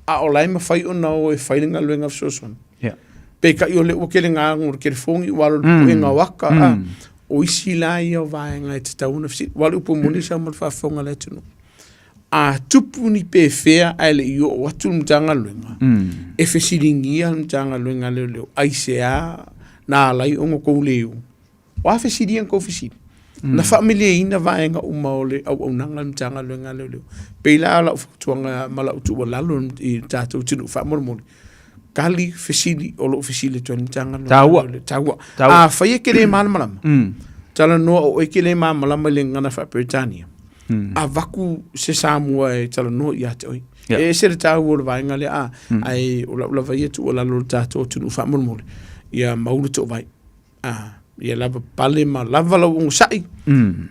o lai ma fai o na o e failinga luenga so son pe ka yo le o ke le nga ngur ke fongi walo nga waka o isi la yo vai nga te tauna fisi walo po monisa mo fa fonga le tunu tupu ni pe fea ale yo watu mtanga luenga e fesiringia mtanga luenga leo ai sea na lai ongo ko leo wa fesirian ko fesiri na familia ina vaenga umaole au nanga mtanga luenga leo pe la la tuanga mala utu wala lo i tatu tinu fa mormon kali fesiri o lo fesiri to mtanga tawa fa ye kele man malam tala no o kele man malam le ngana fa Britania a vaku se Samoa e tala no ia te oi e se ta wo vai ngale ai o la vai tu o la lo tato tu fa mo ia maulu to vai ia lava pale ma lava lo un sai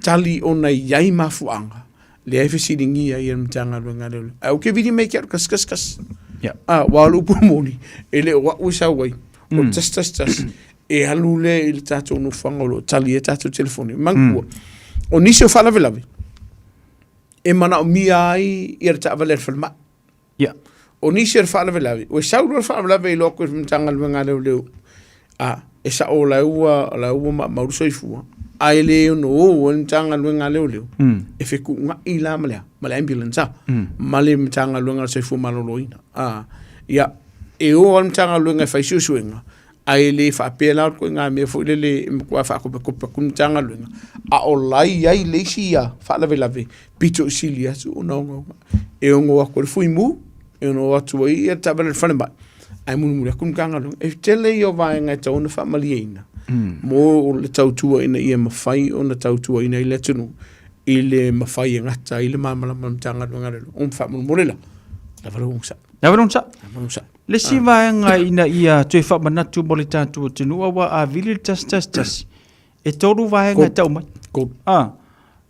tali ona yai mafuanga le ai fisi dingi ia mtanga lo ngale au ke vidi make out kas wa lu pumoni ele wa usa wai o tas e halule il tato no fangolo tali e tato telefoni mangu o nisio fa la velavi e mana o mia ai i ta valer falma o ni ser fa la velavi o sa ro fa la ve lo ko mtanga luenga leo e sa o la ua ma so ifu ai le no o mtanga luenga leo e fe ku nga ila mala ambulance male mtanga luenga so ifu maloloina ia e o mtanga luenga fa suenga ai le fa pela ko nga me fo le ko fa ko mtanga luenga o lai ai le sia fa la velavi pito silia su no e ngo ko fu mu e no atu i e tabel falma ai mun mu kun kanga lo e tele yo vai nga tau na familia ina mo o le tau tua ina i ma fai o na tau tua ina i le tunu i le mawhai e ngata, i le mamalama mtanga luenga leo. Wha mulmorela. Lava rungsa. Le si vaenga ina ia tue wha manatu mo le tātua tunu awa a vili tas. E toru vaenga tau mai.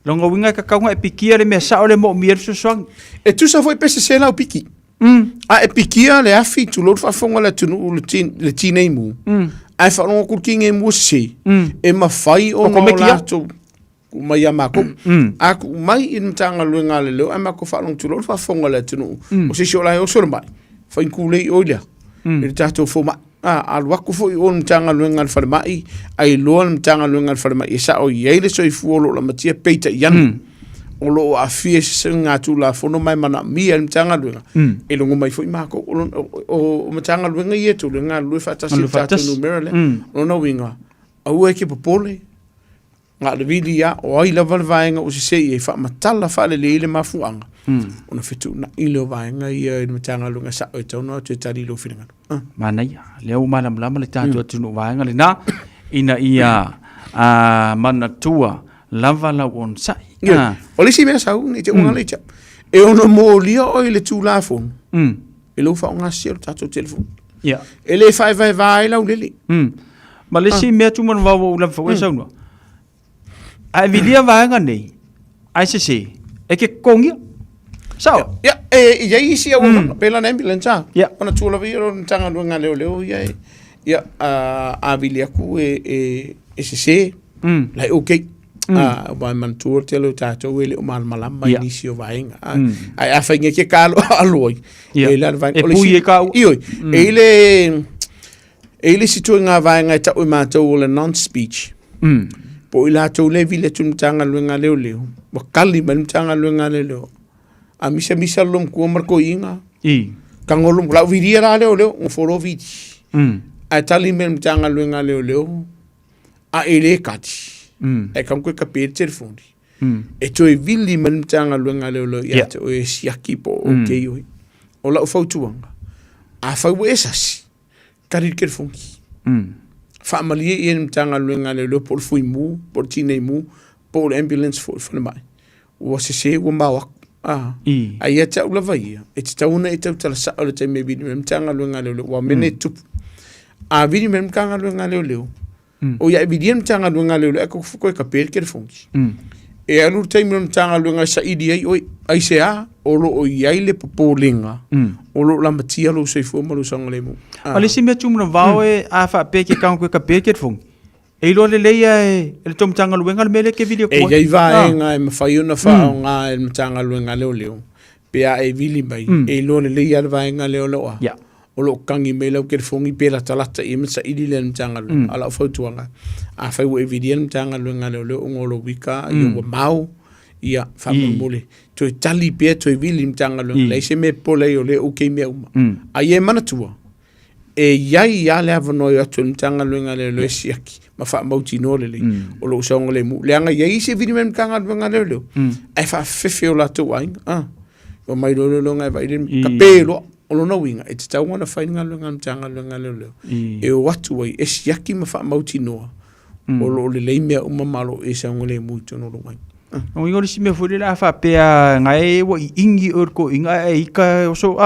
Longa winga ka kaunga e pikia le mea sao le mo mier suswang. E tusa foi pese se lau piki. A e pikia le afi tu lor whafonga le tunu le tinei mu. A e whanonga kurkinga e mua se. E mawhai o ngā lato. Mai a mako. Aku mai i mtanga luenga le leo. A mako whanonga tu lor whafonga le tunu. O se sio lai o sora mai. Whain kule i oilea. E tato fo mai. Alwaku fo i o mtanga luenga le whalemai. Ai loa mtanga luenga le whalemai. E sa o yeile so i fuolo la matia peita i anu. O lo a fie se ngā tū la fono mai mana mia le mtanga luenga. E longo mai fo i mako. O mtanga luenga i etu. Le ngā lue whatasi tātu numera le. O na winga. Au e ke popole. Ngā le vili ia. O ai la vaenga o se se i e wha matala wha le le mafuanga. O na fitu na ilo vaenga i e mtanga luenga sa o e tau noa tu e tari lo whiringa. Mana ia. Leo malam lama le tātu atunu vaenga le nā. Ina ia mana tua lava lau on sai. O le si mea sau, ni te unga leita. E ono mō lia o le tū la fon. E lo wha o ngā sia o tātou telefon. E le whai vai lau lili. Ma le si mea tu mana wawa ulam whau e saunua. A vilia vaenga nei. Ai se. E ke kongia. Sao? E iai isi au pela na ambulance a. Ona tūla vi o tanga luenga leo iai. A vilia ku e se. Lai okay. Vai mantua te lo tātou ele o malmalama inisi o vaenga. Ai a whainga ke kālo aloi. E pui e kau. Ioi. E le si tui ngā vaenga e tau i mātou o le non-speech. Po i lātou le vile tu mtanga luenga leo. Wakali ma mtanga luenga leo. A misa lom kua marko inga. Kangolom lau viria la leo. Ngoforo vidi. A tali me mtanga luenga leo. A ele kati. E kam koe ka pere telefoni. E toi vili man mtanga luenga leo. Ia te oe siaki po o kei oi. O lau fautuanga. A fau e sasi. Karir telefoni. Whaamalie i en mtanga luenga leo. Po le fui mu. Po le tinei mu. Po le ambulance fo le whanamai. Ua se ua mawak. A ia tau lava ia. E te tauna e tau tala sa o le taime vini me mtanga luenga leo. Ua mene tupu. A vini me mtanga luenga leo. O ia e vini mtanga luenga leo. E ko fuko e ka pere kere fongi. E anu taime mtanga luenga sa idi ai. Ai se a. O lo o iai le popolinga. O lo la matia lo seifu ma lo sanga le mu. O le si mea tumuna vau e a wha peke kaun koe ka pere kere fongi. E ilo le leia e le tō mtanga luenga le mele ke video koe. E iai vaenga e mawhaiuna whao ngā e mtanga luenga leo. Pea e vili mai. E ilo le leia le vaenga leo a. O lo kangi me lau kere fongi pela talata i msa ili le mtanga luenga. Ala o fautuanga. A whaiu e vili mtanga luenga leo. Ngolo wika. Iwa mau. Ia whamon mole. Toi tali pea toi vili mtanga luenga. Leise me pole o le o kei mea uma. A ie manatua. E iai ia le avanoi atu mtanga luenga leo siaki. Ma wha mauti no le. O lo usonga le mu. Leanga iai se vini me mtanga luenga leo. Ai wha fefe o lato wainga. O mai lo ngai vai le ka pelo. O lo na winga. E te tau wana whainga luenga mtanga luenga leo. E o watu wai. E siaki ma wha mauti noa. O lo le leimea umamalo e saunga le mu tono lo wainga. O ingori si me furi la wha pea ngai wa i ingi urko inga e ika o so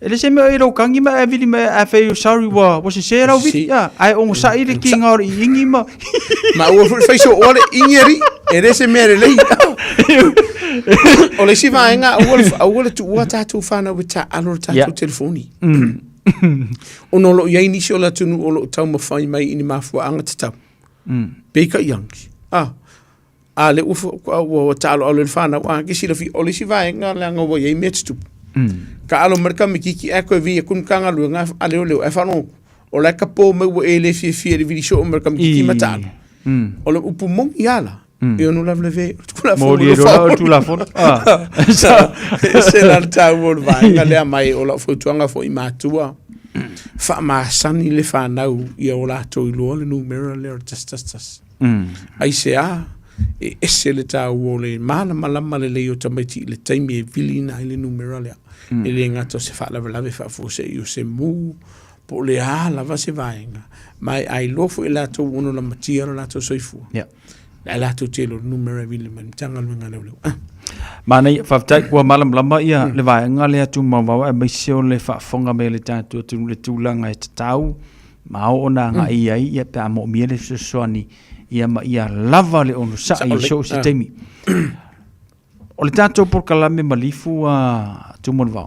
ele se me ero kangi ma vili me a fe sorry wa se se rau vi ai o sa ile ki ngor i ingi ma o fe so ole ingeri ele se me le ole si va nga o tu wa ta tu fa na wita alo ta tu telefoni o no lo ia inicio la tu o lo tau ma fai mai ini ma fu anga tata beka young a le ufo o talo o le fana wa ke sila fi ole si va nga la nga wo ye metstu ka alo marka me kiki e ko vi kun kanga lu nga ale ole e fano o la kapo me wo ele fi fi vi show marka me kiki matalo o le upu mong yala e no la leve tu la fo tu la fo se la ta wo va nga le mai o la fo tuanga fo i matua fa ma sani le fa na u ia o la to lo le numero le just ai se a e ese le ta wo le mana malama le o tamati le taimi e vilina le numero le e le ngato se fa la fa fo se io se mu po le ala va se vaenga mai ai lo fo la to uno la matia la to soifu la to telo numero vile man tanga lunga le mana fa tai kwa malam lama ia le vai nga le atu ma wa mai seo le fa fonga me le tatu tu le tulanga e tau ma ona nga ia pa mo mi le soni ia ma ia lava le onu sa i so se temi o le tatu por kalame malifu a tu mon va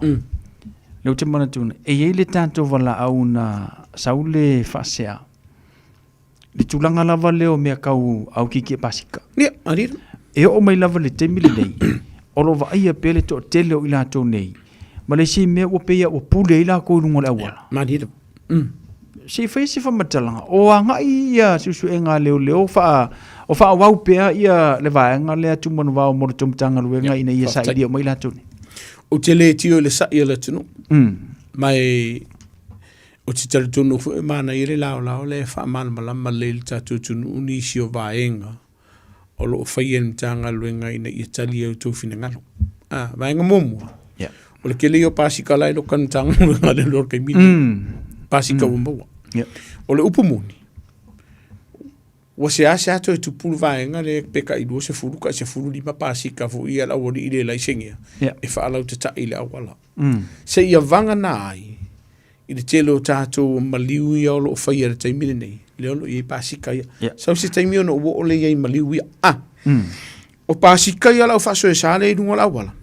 le te mana tu e le tatu vala au na saule fa sea le tulanga lava leo me kau au kiki pasika ia ari e o mai lava le temi le nei o lo va ia pele to tele o ila to nei ma le si me o pe ia o pule ila ko lungo le awala ma dito si fa matala o anga ia susu enga leo fa o fa wa pe ia le va nga le tu mon va mo tum tanga luenga ina ia sa ia mai la to nei o tele tio le sa ia le tunu mai o ti tele tunu fu mana ile la le fa man malama le tatu tunu uni sio vaenga o lo faien tanga luenga ina ia tali o tu fina ngalo vaenga momu o le kele o pasika lai lo kan tanga luenga le lor kai mi pasika umbo o le upumuni o se asa to tu pul vaenga le peka i do se fulu ka se fulu di pasika fu ia la o ile la sengia e fa ala te ta ile awala se ia vanga nai i le telo tato maliu ia o lo faia le taimine nei le olo i pasika ia sau se taimi ono o le ia maliu ia o pasika ia la o faso e sale i dunga la wala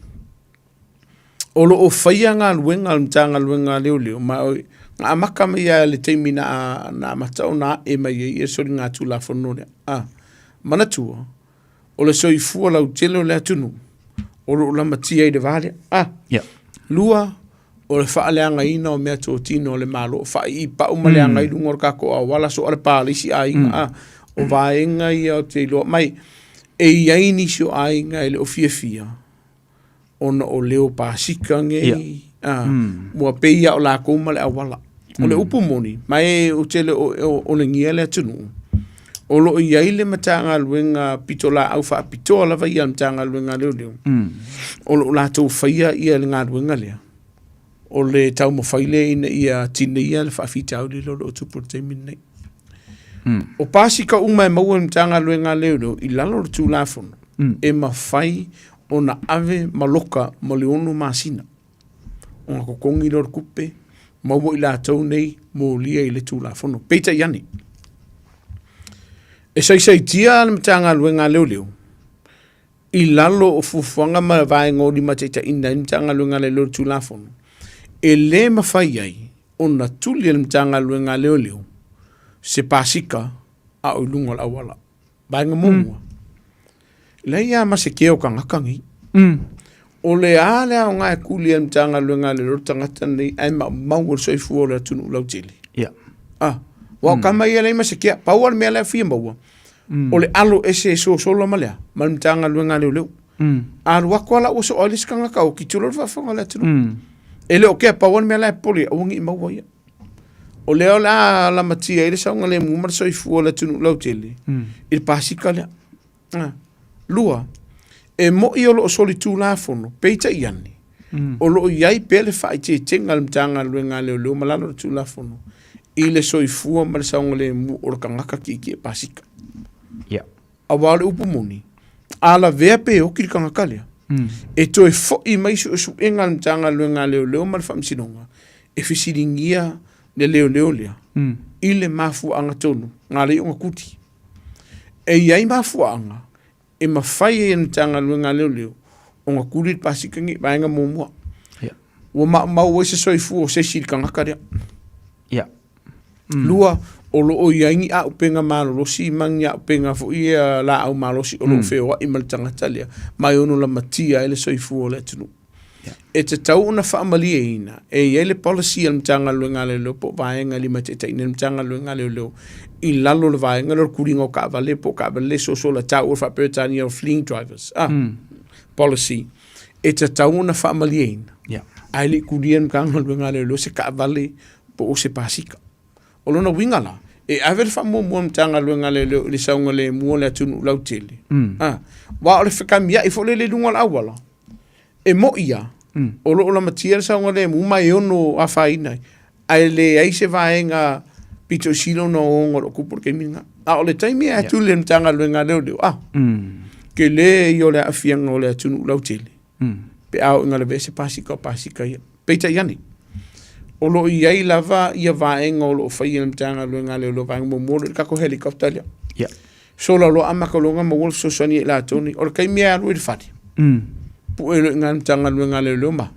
o lo o faia ngā luenga mtanga luenga leo ma o ngā maka me ia le taimina na matau na e mai ia sori ngā tula whanone mana tua o le soi fua lau telo le atunu o lo la matia i de vale lua o le faaleanga ina o mea tō tino o le malo fa i pa umaleanga i lungor kako a wala so ale pālisi a inga o vaenga ia o te loa mai e iaini sio a inga i le o fia ona o leo pasika nge mua peia o la kouma le awala o le upumoni mai o tele o le ngia le atunu o lo iai le matanga luenga pitola au fa pitola va ia matanga luenga leo o lo la tō faia ia le ngā luenga lea o le tau mo faile ina ia tine ia le whaafita au le lolo o tupu te minei. O pasika uma e maua mtanga luenga leo i lalo le tū lafono e mawhai o na ave maloka mo le onu masina. O nga kokongi lor kupe maua i la tau nei mo lia i le tū lafono. Peita iani. E sai tia le mtanga luenga leo i lalo o fufuanga ma vai ngori ma teita ina mtanga luenga leo tū lafono. E le mawhai ai o na tuli le mtanga luenga leo se pasika a o lunga la wala. Bainga mumua. Le ia ma se keo ka ngakangi. O le ale o ngai kuli le mtanga luenga leo tangata nei ai maungo soifu o le tunu lau tili. Wa kama ia le ma se kea pawar mea le fia maua. O le alo ese so solo malea. Ma mtanga luenga leo. Aru wakwala o so oilis ka ngakau ki tulor whafonga le tunu. Ele o ke pawon me la poli o ngi maua ia o leo la matia ile sa ngale mu mar soi fu la tunu lau tele il pasika le lua e mo i lo soli tu la fono peita iani o lo iai pele fa i tengal mtanga luenga leo malalo tu la fono ile soi fu mar sa ngale mu o kangaka ki pasika awale upumuni ala vepe o ki kangaka le e toi fo i mai su engal mtanga luenga leo mal fam sinonga e fisiringia le leo lea ile mafu anga tonu ngale unga kuti e iai mafu anga e mawhai e mtanga luenga leo unga kuti pasikangi bainga mumua wa mau se soifu o se sirikanga karea lua o lo o iangi a upenga malolosi mangi a upenga fo ia la au malosi o lo feo i maltanga talia mai ono la matia ele soifu o le tunu e te tau una whaamali e ina e ele policy al mtanga luenga leo po vaenga li mateta ina mtanga luenga leo i lalo le vaenga lor kuringa o ka vale po ka vale so la tau fa pertani o fleeing drivers policy e te tau una whaamali e ina ai li kuria mtanga luenga leo se ka vale po o se pasika o lona wingala e aver fa mo mtanga luenga le saunga le mo le tunu lau tele wa o le fikamia i fole le lunga la wala e mo ia o lo la matia saunga le mo mai ono a faina ai le ai se vaenga pito silo no ngoro ku porque minga a ole taimi a tu le mtanga luenga leo ke le yo le afianga ole tunu lautele pe au ngale vese pasika ia peita yani o lo iai lava ia vaenga o lo fai le mtanga luenga leo lo vaenga mo ka ko helicopter ya so lo amaka lo ngama wol so soni la toni o kai mia ru de fati pu e ngan tanga luenga leo ma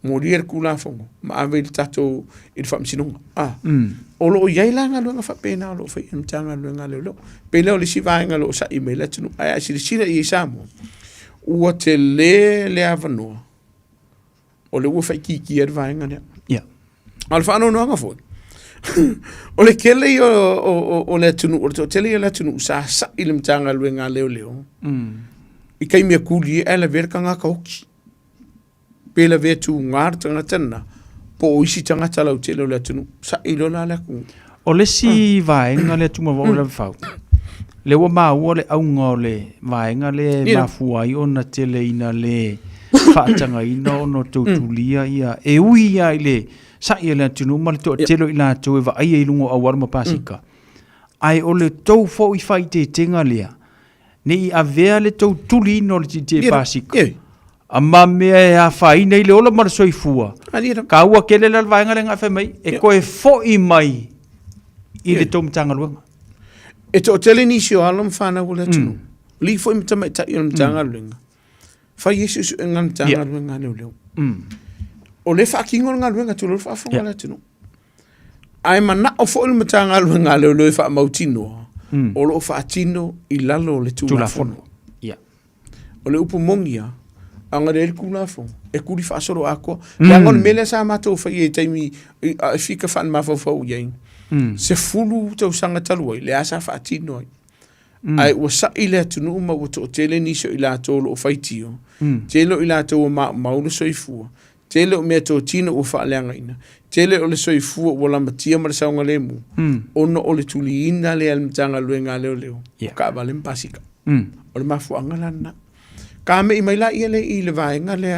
morir kula fongo ma ave tato il fam sinunga o lo iai la nga fa pena lo fai mtanga luenga leo pe le si vaenga lo sa email tunu ai si i samo o te le avano o le fai ki vaenga ne alfa no nga fo o le kele o le tunu o te le le tunu sa il mtanga luenga leo i kai me kuli ela ver kanga ka oki pela ve tu ngar tanga tana po isi tanga tala o le tunu sa ilo la la ku o le si vaenga le tuma vo le fau le wa ma o le au ngole vaenga le mafuai ona tele ina le fa tanga ina no tutulia ia e ui ia ile sa ia le tunu mal to telo ila to va ai e lungo awar ma pasika ai o le tou fo I fai te tenga lea ni a vea le tou tuli no le te pasika a mamea e a fai nei le ola mar soifua ka ua kele le vaenga le ngafe mai e koe fo I mai I le tom tanga luenga e to tele ni sio alom fana o le tunu li fo imta mai ta ilom tanga luenga fai yesu ngam tanga luenga leo o le fakingo nga luenga tu lo fa fonga la tunu ai mana o fo il matanga luenga le fa mautino o lo fa tino I lalo le tu la fono o le upu mongia anga le kula fo e kuri fa solo ako ya ngon mele sa mato fa ye taimi fika fan ma fo ye se fulu to sanga talu le asa fa tino ai o sa ile tunu ma o to tele ni so ila to lo faitio telo ila to ma lo soifu tele o me to tino o fa leanga ina tele o le soifu o la matia ma sa ngale mu ono o le tuli ina le al mtanga luenga leo ka vale pasika o le mafu angalana ka me mai la ile I le vaenga le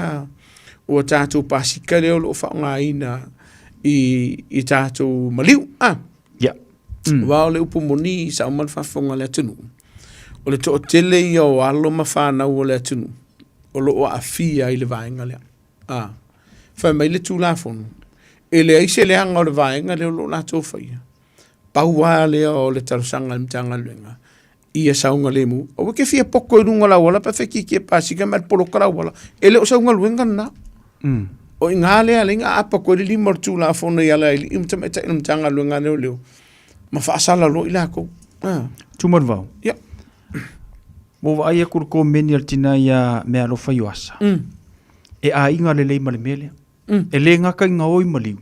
o tatu pasika le o fa nga ina I tatu maliu wa le upu moni sa mal fa fonga le tunu o le to tele yo alo ma fa na o le tunu o lo afia I le vaenga le fa mai le tu la fon ele ai se le anga le vaenga le lo la to fa ia pa wa le o le tarsanga mtanga luenga ia saunga le mu o ke fia poko runga la wala pa fe ki pasika mal polo kala wala ele o saunga luenga na o ngale ale nga apa ko li mortu la fon ia la I mtanga luenga le ma fa sala lo ila ko tu morvau mo va ia kur ko meni altina ia me alo fa yoasa e a inga le le mele e le nga ka nga oi maliu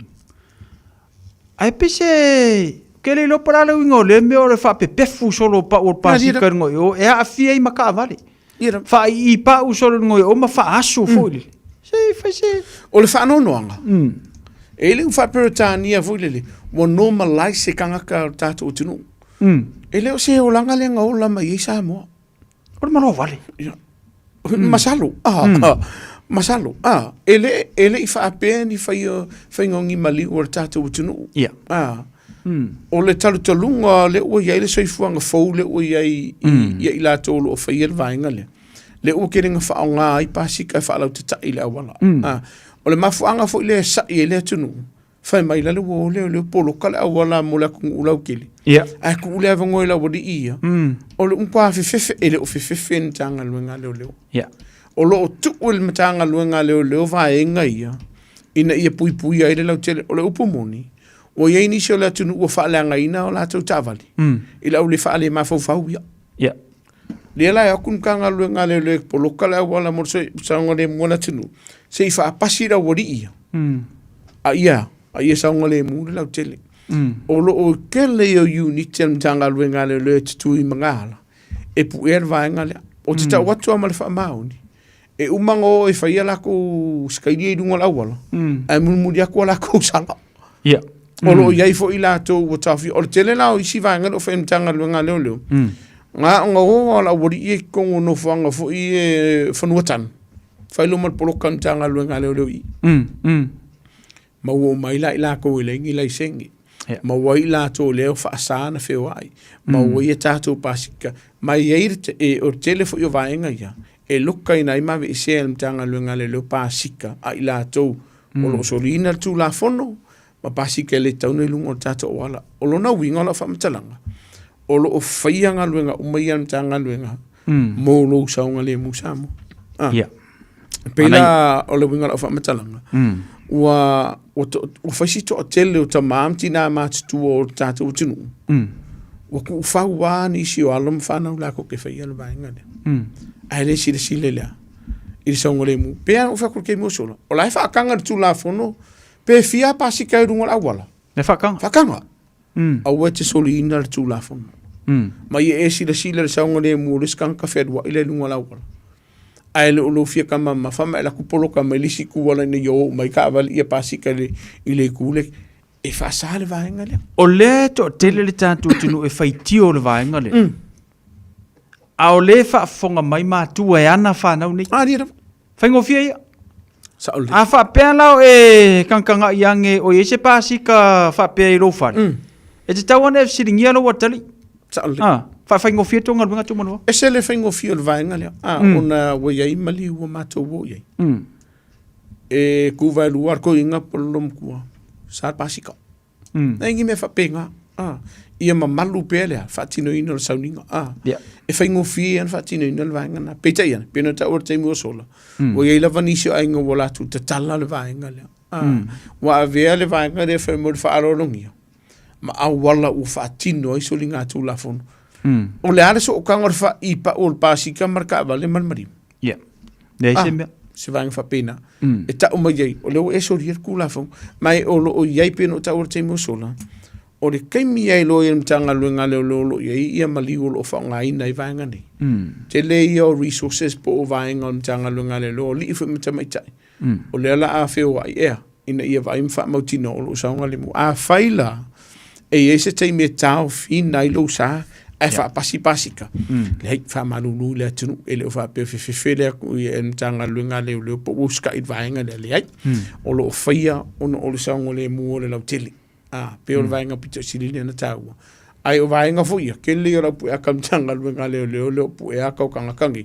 ai pese ke le lo para le ngo le me o le fa pe pefu solo pa o pa si ka ngo o e a fia I maka vale fa I pa u solo ngo o ma fa asu fo le se o le fa no anga e le fa peritania fo le mo normalize se kanga ka tatu tunu e le o se o langa le ngo la mai sa mo o ma no vale masalo masalo ele I fa peni fa ngongi mali o tatu tunu o le talunga le o ia le soifuanga fou le o ia I la tolo o fa ia vaenga le o keringa fa nga I pasika fa la tata I la wala o le mafuanga fo le sa le tunu fa mai la le polo kala wala mo la ku ula kili ai ku le va ngoila wodi ia o le umpa fe ele o fe ntanga luenga le o lo tu el matanga luenga le vaenga ia ina ia pui ai le tele o le upomoni o ia ni so la tunu o fa langa ina o la tu tavali ila o le fa le ma fo ia le la ya kun kanga luenga le polo kala wala mo se sanga le mo la tunu se fa pasira wodi ia ia sanga le mo la tele o lo o kele yo unique tanga luenga le tu I mangala e pu vaenga le o te watu amal fa mauni e umango e faia la ko skaini I dunga la wala ai mulmuli ko la ko sala o lo ia fo ila to o tafi o tele la o isi vanga o fe mtanga luenga le nga ngo la wori e ko no fanga fo I fanuatan fa lo mal polo kantanga luenga le ma wo mai la ko le ngi la sengi Ma wai la to leo fa asana fe wai. Ma wai tato pasika. Ma yeir o telefo yo vaenga ya. E luka ina ima ve ise mtanga luenga le leo pasika. A ila to o lo solina tu la fono. Ma pasika le taune lungo tato wala. O lo na winga la fa mtalanga. O lo o faianga luenga umaian mtanga luenga. Mo lo saunga le musamo. Pela o le winga la fa mtalanga. Wa o faisito o tele o tamam tina mat tu o tatu tinu. Wa ku fa wa ni si o alum fa na la ko ke fa yel ba ngale. Ai le si le la. Il songole mu. Pe o fa ko ke mo solo. O la fa kanga tu la fono. Pe fia pa si ka rungo la wala. Le fa kanga. Fa kanga. A wa te solo ina tu la fono. Ma ye e si le songole mu le skanka fe wa ile rungo la wala. Ai le olo fia kama ma fama la kupolo kama lisi ku wala ne yo mai ka val ia pasi ka le ile kule e fa sale va ngale o le to tele le tantu tunu e fai tio le va ngale a o le fa fonga mai ma tu e ana fa na ni a dira fa ngo fia ia sa o le a fa pe la e kankanga yange o ye se pasi ka fa pe ro fa e te tawana e siringia lo watali sa o le fa ngo fia tonga nga tu mo e se le fa ngo fia le va ngale ona wo ye mali wo mato wo ye e ku va luar ko inga polom ku sa pasika ngi me fa penga ia ma malu pele fa tino ino sauninga e fa ngo fia fa tino ino le va ngana pe tai pe no ta orte mo sola wo ye la vanisio ai ngo vola tu te tala le va ngale wa ve le va ngale fa mo fa arongia ma awala u fa tino i solinga tu la fon o le ale so o kanga fa ipa o pasika marka vale marmari le se se vang fa pena e ta o mai o le e so rir kula fo mai o lo o yai peno ta o te mo sola o le kai mi ai lo em tanga lo ngale lo ye ia mali o lo fa ngai nei vanga ni te le yo resources po vanga om tanga lo ngale lo li fo mta mai tai o le ala a fe o ai ina ia vai fa mo tino lo sa ngale mo a faila e ese te me tau fin nai lo sa e fa pasika le fa malulu le tunu ele fa pe fe le ku en tanga lunga le po uska it vainga le ai o lo fia o lo sa ngole mu le lautili pe o vainga pito silini na tau ai o vainga fu ia ke le ora pu akam tanga lunga le pu e aka kanga kangi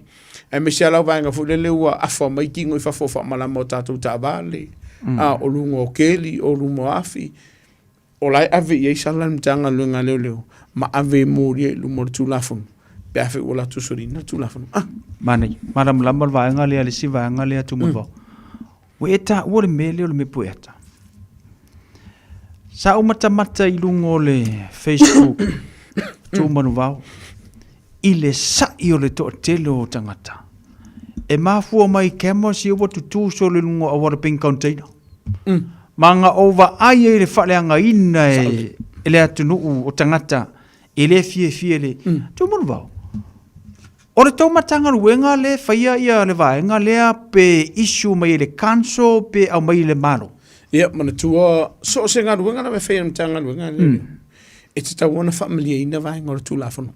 e me sia la vainga fu le wa afa mai kingo fa fo fa mala mo tatu ta vale o lungo keli o lungo afi o lai ave ye salam tanga lunga le ma ave mori lu mor tu la fun pe ave ola tu sorina tu la fun mane maram lambal va ngale ali si va ngale tu mo weta o le mele o le me poeta sa o mata i lungo le Facebook tu manu va ile sa i o le to telo tangata e mafu mai kemo si o tu so le lungo o pink container manga over ai le faleanga ina e le atunu o tangata ele fie le tu mo va o le tau matanga luenga le faia ia le vaenga lea pe issue mai le kanso pe au mai le malo ia mana tua so se nga luenga na me faia matanga luenga e te tau ona familia ina vaenga o tu la fono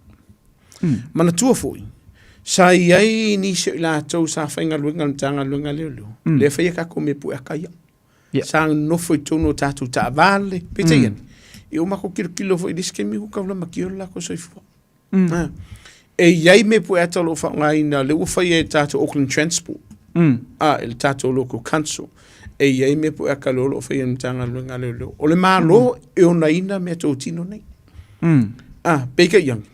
mana tua foi sa iai ni se la tau sa fainga luenga matanga luenga le faia ka kome pu akaya sa no foi tono tatu ta vale pete e o mako kilo foi diskemi ku ka la makio la ko soifu e iai me pu ata lo fa ngai na le ufai e tatu Auckland Transport il tatu local council e iai me pu aka lo fa i mtanga lunga le o le malo e ona ina me to tino nei peka yang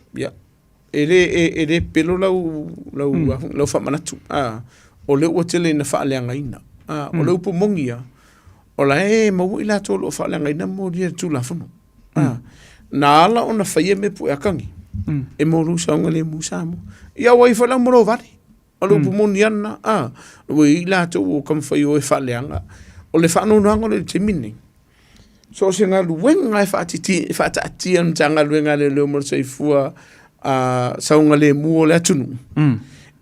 ele pelo lau fa manatu o le otele na fa le ngaina o le upo mongia o la e mo ila to lo fa le ngaina mo dia tu la fono na ala ona fa i me pu aka ngi e mo lu sa ngale musamo ia wai fa la mo vale o lu pu moniana o ila to o kam fa yo e fa leanga o le fa no no ngole te mini so se nga lu wen ngai fa ta ti am tanga lu ngale le mo se fua sa ngale mu o le tunu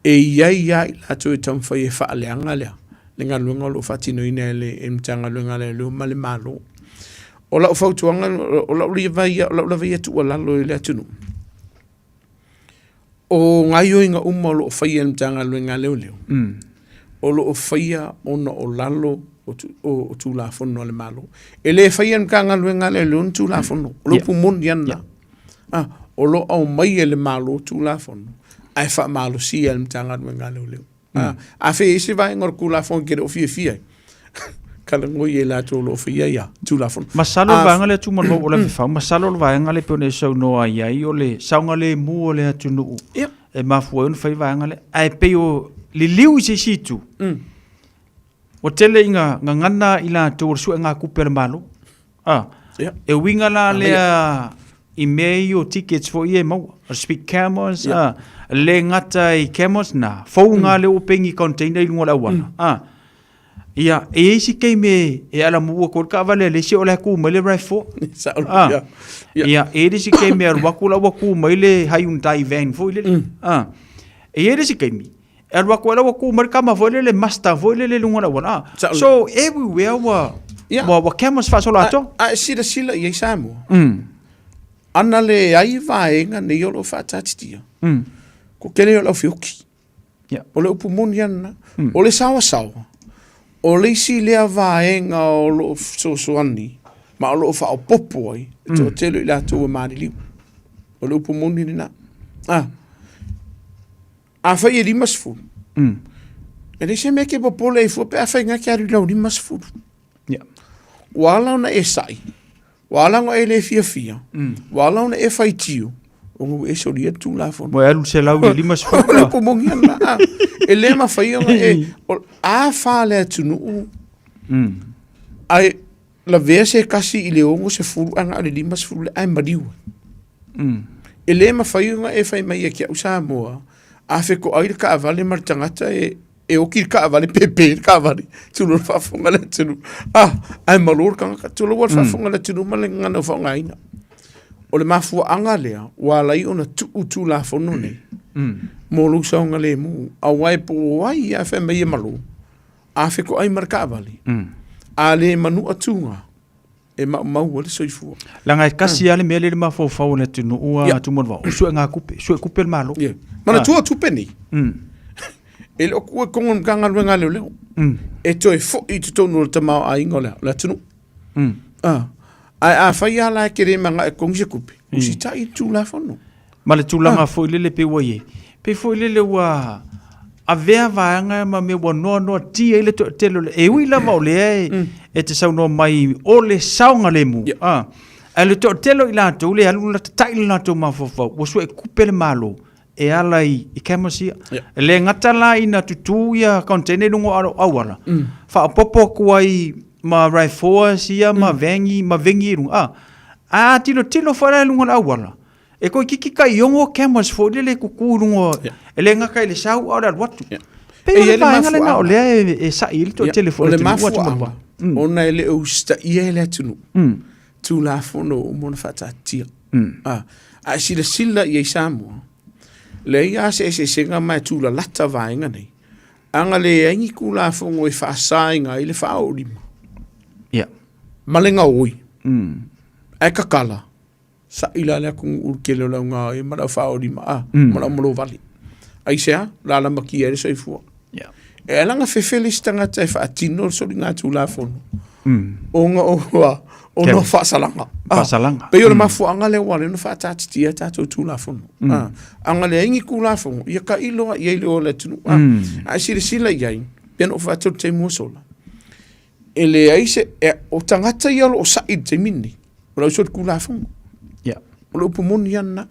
e ia la to e tam fa e fa leanga le nga lu ngolo fa tino ina le em tanga lu ngale le male malo o la fa tu o la ri vai tu la lo le tunu o ngayo inga umma lo faia mtanga lo nga leo o lo faia ona o lalo o tu la fono le malo e le fai ka ngaluenga le lun tu la fono o lo pumun yana o lo au mai le malo tu la fono ai fa malo si el mtanga ngaluenga le a fe isi vai ngor ku la fono ke o fie kala ngoi e la tu lo fie ya tu la fono masalo va ngale tu mo o le fa masalo va ngale pone so no ai ai o le saunga le mu o le tu no e mafu on fai va ngale ai pe o le liu se situ o tele inga ngana ila to su nga kupel malo e winga la le email o tickets for ye mo speak cameras le ngata I cameras na fo nga le o pengi container i ngola wana ia e si ke me e ala mu ko ka vale le si o la ku me le rifle ia e si ke me wa ku me le Hyundai van fo le e si ke me e wa ku me ka ma fo le master fo le ngola wana so everywhere wa cameras fa so la to sila ye samu ana le ai vaenga ne yolo fa tatia ko kele o fiuki o le upumon yana o le sawa o le si le vaenga o lo so ani ma o lo fa o popo ai to telo ila to ma li o le upumon ni na a fa ye limas fu e le se me ke popo le fu pe a fa nga ka ri lo limas fu wala na esai wala ngo ele fia wala na e fai tio o e so lia tu la fon mo elu se lau li mas fa ko mo ngana ele ma fai a fa le tu no ai la vese kasi ile o se fu anga le limas fu ai mariu ele ma fai e fai mai ke usa mo a fe ko ai ka vale martangata e o ki ka vale pepe ka vale tu no fa fonga le tu ai malor ka tu lo fa fonga le tu mal ngana fonga ina o le mafu anga le wa lai ona tu la fono ne mo lu sa nga le mu a wai po wai a fe me malu a fe ko ai marka vale a le manu atunga e ma wale so fu la nga kasi ale me le ma fo fa ona tu no a tu mo va so nga kupe le malo mana tu peni ele o kua kongon kanga luenga leo e toi fo I te tonu le tamau a ingo leo la tunu ai a fai ala kere manga e kongse kupi o si ta I tu la fono ma le tulanga fo ile le pe waye pe fo ile le wa a vea vaanga ma me wa no ti ile to telo e wi la ma le e te sau no mai o le saunga le mu a le to telo ila to le alu la taile na to ma fo wo so e kupe le malo e ala I cameras le ngata la ina tutu ia container lungo awala fa popo kuai ma rifle sia ma vengi lungo tilo fara lungo awala e ko kiki ka yongo cameras fo le kuku lungo le ngaka le sau ala watu pe ele ma ngale le e sa il to telefone le mafu ona ele o sta ia le tunu tu la fono mo na fata tia a sila ia samu le ia se singa mai tu la lata vainga nei anga le aingi kula fongo e fa sainga ile fa olima malenga oi ai kakala sa ila le ku urkelo la nga e mara fa olima mara mo vali ai sea la maki e so fu e langa fe felistanga te fa tino so nga tu la fono o no fa salanga pe yo ma fu anga le wale no fa tia tu la fono anga le ingi ku la fono ia ka ilo ia ilo le tu a sila ia pen o fa te mo sola ele ai se o tangata ia o sa I te mini o lo so ku la fono o lo pomon yana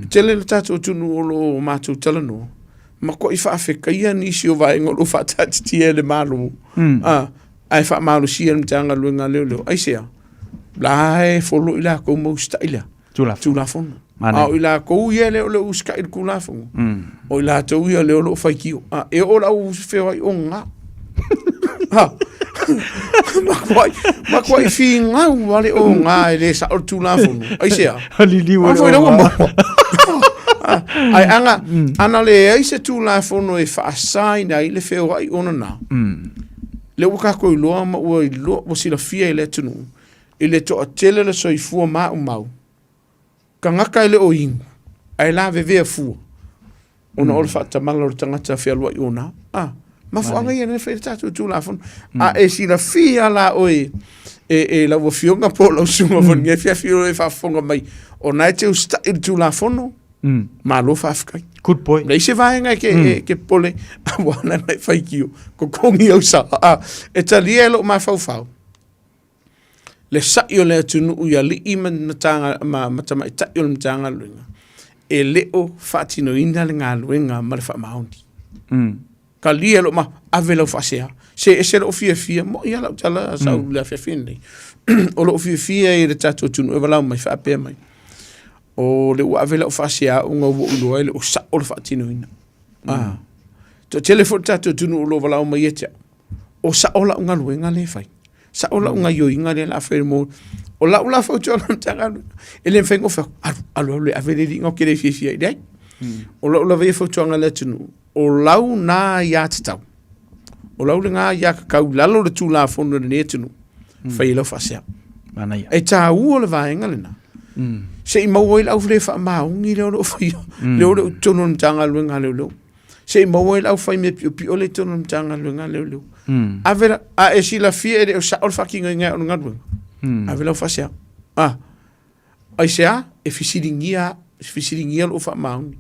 tele le tatu tu no lo ma tu tele no ma ko I fa Afrika ia ni si o vai ngolo fa tia le malo ai fa malo si en tanga luenga leo ai se lai folo ila ko mo staila tu la fon au ila ko ye le o ska il ku la fon o ila to ye le o fa ki e o la u fe ai onga ma ko fi nga wale onga le sa o tu la fon ai se li wa ai ana le ai se tu la fon e fa sai na ile fe ai ona na le uka ko lo ma o lo o si la fia ile tunu ile to tele le so fu ma mau kanga ka ile o ing ai la ve fu ona o fa ta malo tanga ta fia lo ona Ma fo anga ia fe tatu tu la fon. A e si la fia la oi e la wo fionga po la sunga fon nge fia fio e fa fonga mai. O na te usta il tu la fono. Ma lo fa afkai. Good boy. Nei se vai nga ke pole a wana mai fai kiu. Ko kongi au sa. E talielo ma fau fau. Le sa yo le tunu ya li ima matanga ma matama ita yo le matanga luinga e leo fatino ina le nga luinga ma le fa maundi ka lia lo ma avelo fasea se lo fia mo ya la tala sa la fia nei o lo fia e le tatu tunu e vala mai fa pe mai o le avelo fasea unga wo le o sa o fatino ina to telefon tatu tunu lo vala mai etia o sa ola unga luinga le fai sa ola unga yo inga le la fermo o la ula fo cho na tanga ele fengo fa alo le avele di ngo kele fia dai o la ula ve fo cho nga le tunu o lau na ya tau o lau nga ya ka lalo le tu la fo no ne tunu fa ilo fa sia mana ya e ta u le va inga le na se mo o la ufle fa ma ungi le o fa le o tunu tanga lu nga le se mo o la fa me pi o le tunu tanga lu nga le avera a e si la fia e o sa o fucking nga o nga dwen avela fa sia ai sia e fisiringia o fa maun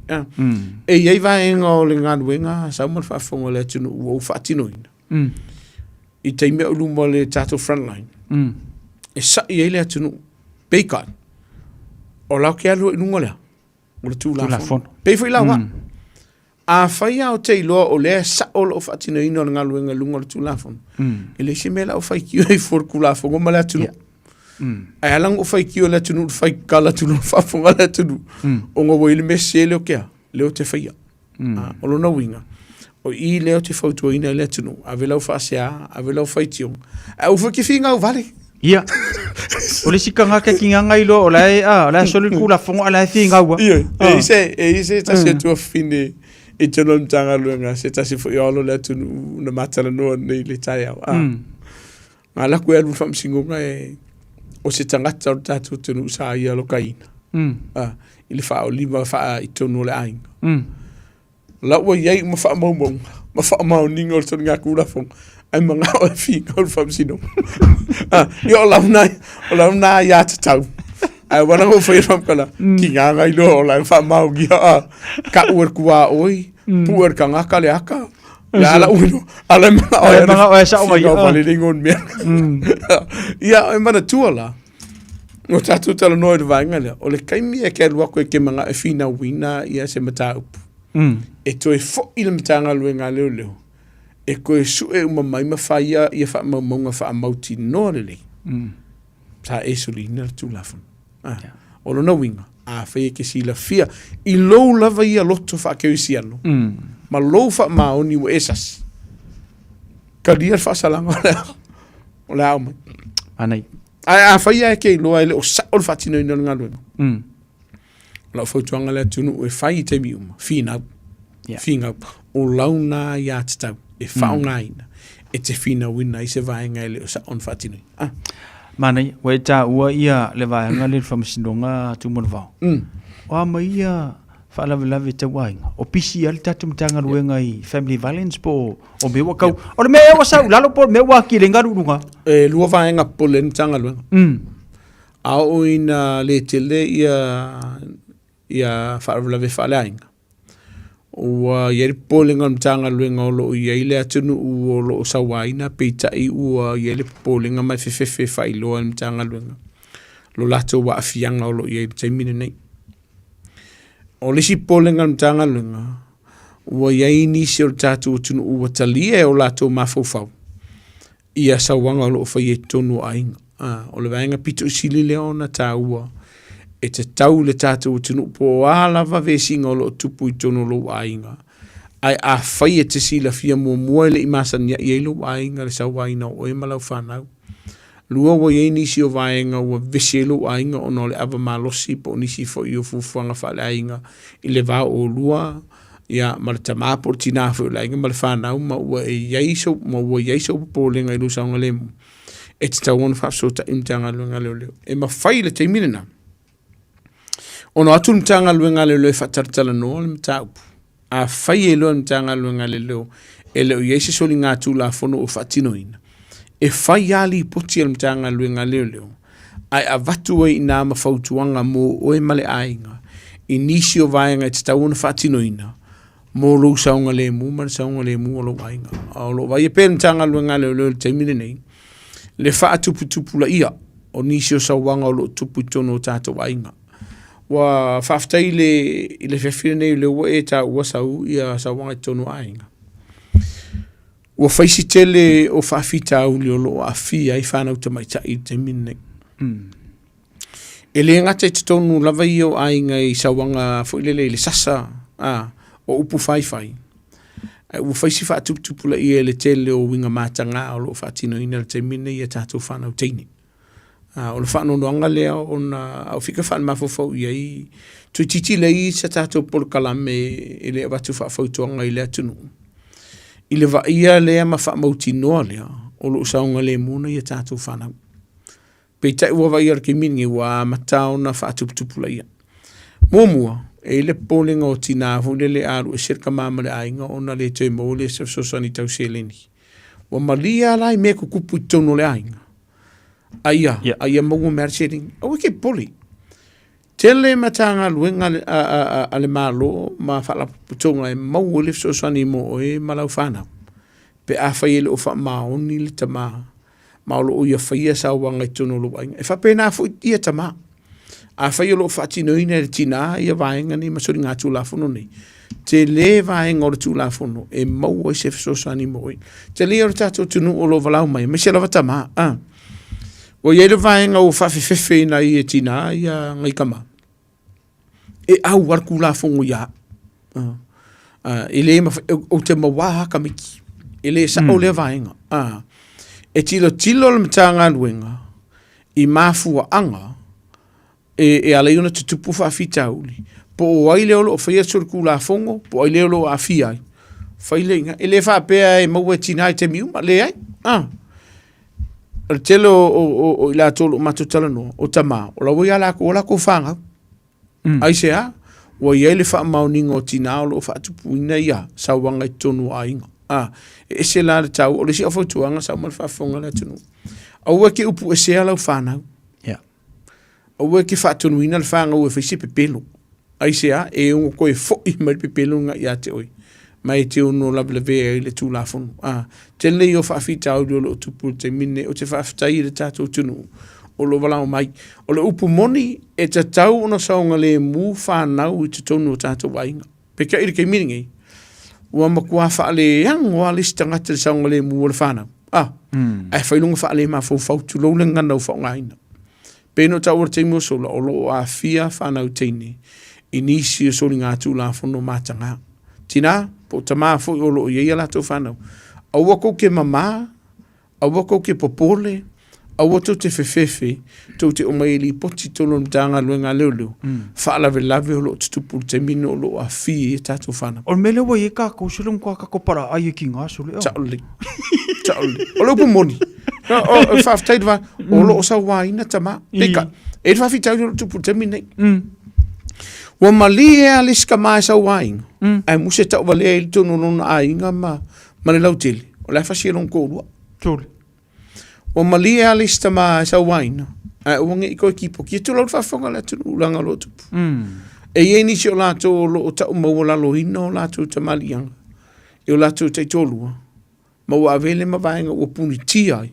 e ye va en o le nga dwen sa mo fa fongo le tunu o fa tino i te me o lu mo le tato frontline e sa ye le tunu bacon o la ke alu nu ngola o le tu la fon pe foi la wa a faia o te iloa o lea sa o lo fatino ino nga luenga lunga tu lafon. Ele si mela o fai kio e forku lafon o mala tunu. Ai alang o fai kio la tunu fai kala tunu fafon ala tunu. O ngo ile mese le o kea, leo te faia. O lo na winga. O i leo te fautua ina le tunu. Avela o fasea, avela o fai tiong. A ufa ki finga o vale. Ia. O le sika ngaka ki nganga ilo o la soli kula fongo ala finga ua. Ia. E ise ta se tu fine e tono mtanga luenga se tasi fo iolo le tunu na matala noa nei le tai au. Ngā laku elu whamsingonga e o se tangata o tatu tunu sa ia lokaina. I le wha o lima wha i tonu le ainga. Lau iei ma wha maumong, ma wha mau ninga o tonu ngā kura fong, ai ma ngā o e whinga o whamsingonga. I o lau nā ia te tau. Ai wana ko foi ram kala ki nga ngai lo la fa mau gia ka ur kua oi puer ka nga kale aka ya la uno ala ma o sa o mai o le ngon me ya e mana tuala no tatu tala no de vanga le o le kai mi e ke lua ko ke manga e fina wina ia se mata up e to e fo il mtanga luenga le e ko e su e uma mai ma fa ia fa ma monga fa mauti no le sa e solina tu la fon o lo na winga a fe ke si la fia I lo lava ia loto fa ke isiano ma lo fa ma oni o esas ka dia fa salanga o la o anai a fa ia ke lo ele o sa o fa tino ino nga lo la fo tuanga le tunu e fa I te mi fina o launa ia tau e fa ngaina e te fina wina I se vai nga ele o sa on fa tino Manai, wai ta ua ia le vaenga le whamasinonga tumon vau. Wa mai ia whaalawe te wainga. O pisi ali tatu mtanga ruenga I family violence po o mewa kau. O le mea wasau, lalo po mewa ki le ngarurunga. Lua vaenga po le mtanga ruenga. Ao ina le tele ia whaalawe whaalainga. Ua ieri pōlenga mtanga luenga o lo ia ile atunu o lo sawaina peita I ua ieri pōlenga mai fefefe whailoa mtanga luenga. Lo lato wa afianga o lo ieri taimine nei. O lisi pōlenga mtanga luenga. Ua iei nisi o tatu atunu ua talia o lato mafofau. Ia sawanga o lo whai e tonu ainga. O le vaenga pito usili leona ta ua. E te tau le tātou tunu po alawa vesinga o lo tupu I tono lo ainga. Ai a whai e te sila fia mua le I masania I e lo ainga le sau aina o e malau whanau. Lua wa ye nisi o vaenga wa vese lo ainga o no le ava malosi po nisi fo I o fufuanga whale ainga I le vau o lua. Ia marita mapo tina fo le ainga ma le whanau ma ua e yeiso ma ua yeiso po lenga I lo saunga lemu. E te tau ona whapsota imtanga luenga leo leo. E ma whai le teimine na. Ono atu mtanga luenga leo leo whatartala noa le mtaupu. A whai e loa mtanga luenga leo. e leo iei se soli ngā tūlafono o whaatinoina. E whai ali poti al mtanga luenga leo. Ai a watu ai nā mawhautuanga mō oe male ainga. I nisi o vaenga e te tauna whaatinoina. Mō lo saunga le mu, man saunga le mu o lo vaenga. O lo vai e pēr mtanga luenga leo te mine nei. Le whaatuputupu la ia. O nisi o sauanga o lo tupu tono o tātou vaenga. Wa whaftai le whewhire nei le ua e tā ua sau ia sauanga tono ainga. Wa whaisi tele o whawhita au li o lo a whia i whanau te mai ta i te mine nei. E le ngata i te tonu lava i o ainga i sauanga fwilele i le sasa o upu whaiwhai. Ua whaisi whaatuputupula i e le tele o winga mātanga o lo whaatino ina le te mine i a tātou whanau teini. O le whaanonoanga lea o na au whika whaan mawhawhau i ai tui titi lei sa tātou polokalame i le watu whaafautuanga i lea tunu. I le wa ia lea ma whaamauti noa lea o lo saunga le muna i a tātou whanau. Pei tai ua wa ia rake mingi wa matao na whaatuputupula ia. Mōmua, e le pōlenga o tina hule le aru e sirka māma le ainga o na le tui mo le se sosani tau seleni. Wa malia lai me kukupu i tono le ainga. Aia mongu merceding. Au ke poli. Tele matanga luenga ale malo ma whalaputonga e mau le sosani mo e malau whanau. Pe a whaiele o wha maoni le tamaa. Maolo o ia whaia sa wanga i tono lo wainga. E whapena fu ia tamaa. A whaia lo whaatino ina le tina ia wainga ni masori ngā tūlafono nei. Te le wainga o le tūlafono e mau e se sosani mo e. Te le o le tātou tunu o lo walau mai. Me se lava tamaa. O ia le vaenga o whawhiwhiwhi na i e tina ia ngai kama. E au warku la fongo ia. E le o te mawaha kamiki. E le sa o le vaenga. E tilo le mtanga luenga. I mafua anga. E ala iuna te tupu whawhitauli. Po o ai leo lo o whaia surku la fongo. Po ai leo lo a whiai. Whaile inga. E le whapea e maua tina i te miu. Ma le ai. Le telo o ila tolo matutala no o tama o la wia la ko fanga ai se a o ia le fa mauninga o tina o fa tupuina ia sa wanga i tonu ainga e se la le tau o le si o fotuanga sa mal fa fonga la tonu au ke upu e se ala fana au ke fa tonuina le fanga o fe si pepelo ai se a e un ko e fo i mal pepelo nga ia te oi mai te ono la bleve le tu la fon te le yo fa fita o lo tupu te mine o te fa fita i le tato tunu o lo wala mai o le upu moni e te tau ona saunga le mu fa nau i te tonu o tato wainga pe ka i ke miningi ua makua fa le yang wa le stangata le saunga le mu o le fa nau ai fa ilunga fa le ma fo fau tu lo le ngana o fa ngaina pe no tau o te mo so o lo a fia fa nau teini inisi o so ngā tu la fon no matanga tina po tama fo o lo ia la to fano au ko ke mama au ko ke popole au to te fefefe to te o mai li poti to no tanga luenga leo fa la velave o lo tu pu te mino lo a fi ta to fano o mele wo ye ka ko sulum ko ka ko para ai ki nga so le chauli o lo pu moni o fa ftai va o lo sa wa ina tama peka e fa fi tau tu pu te mino wa malia liska mai sa wain ai muse ta vale il tonu no ainga ma le lautili o la fasi non ko lua tole wa malia lista mai sa wain ai o ngi ko equipo ki tu lo fa fonga la tu langa lo tu e ye ni si o la to lo ta mo la lo hino la tu te maliang e o la tu te tolu ma wa vele ma vainga o puni ti ai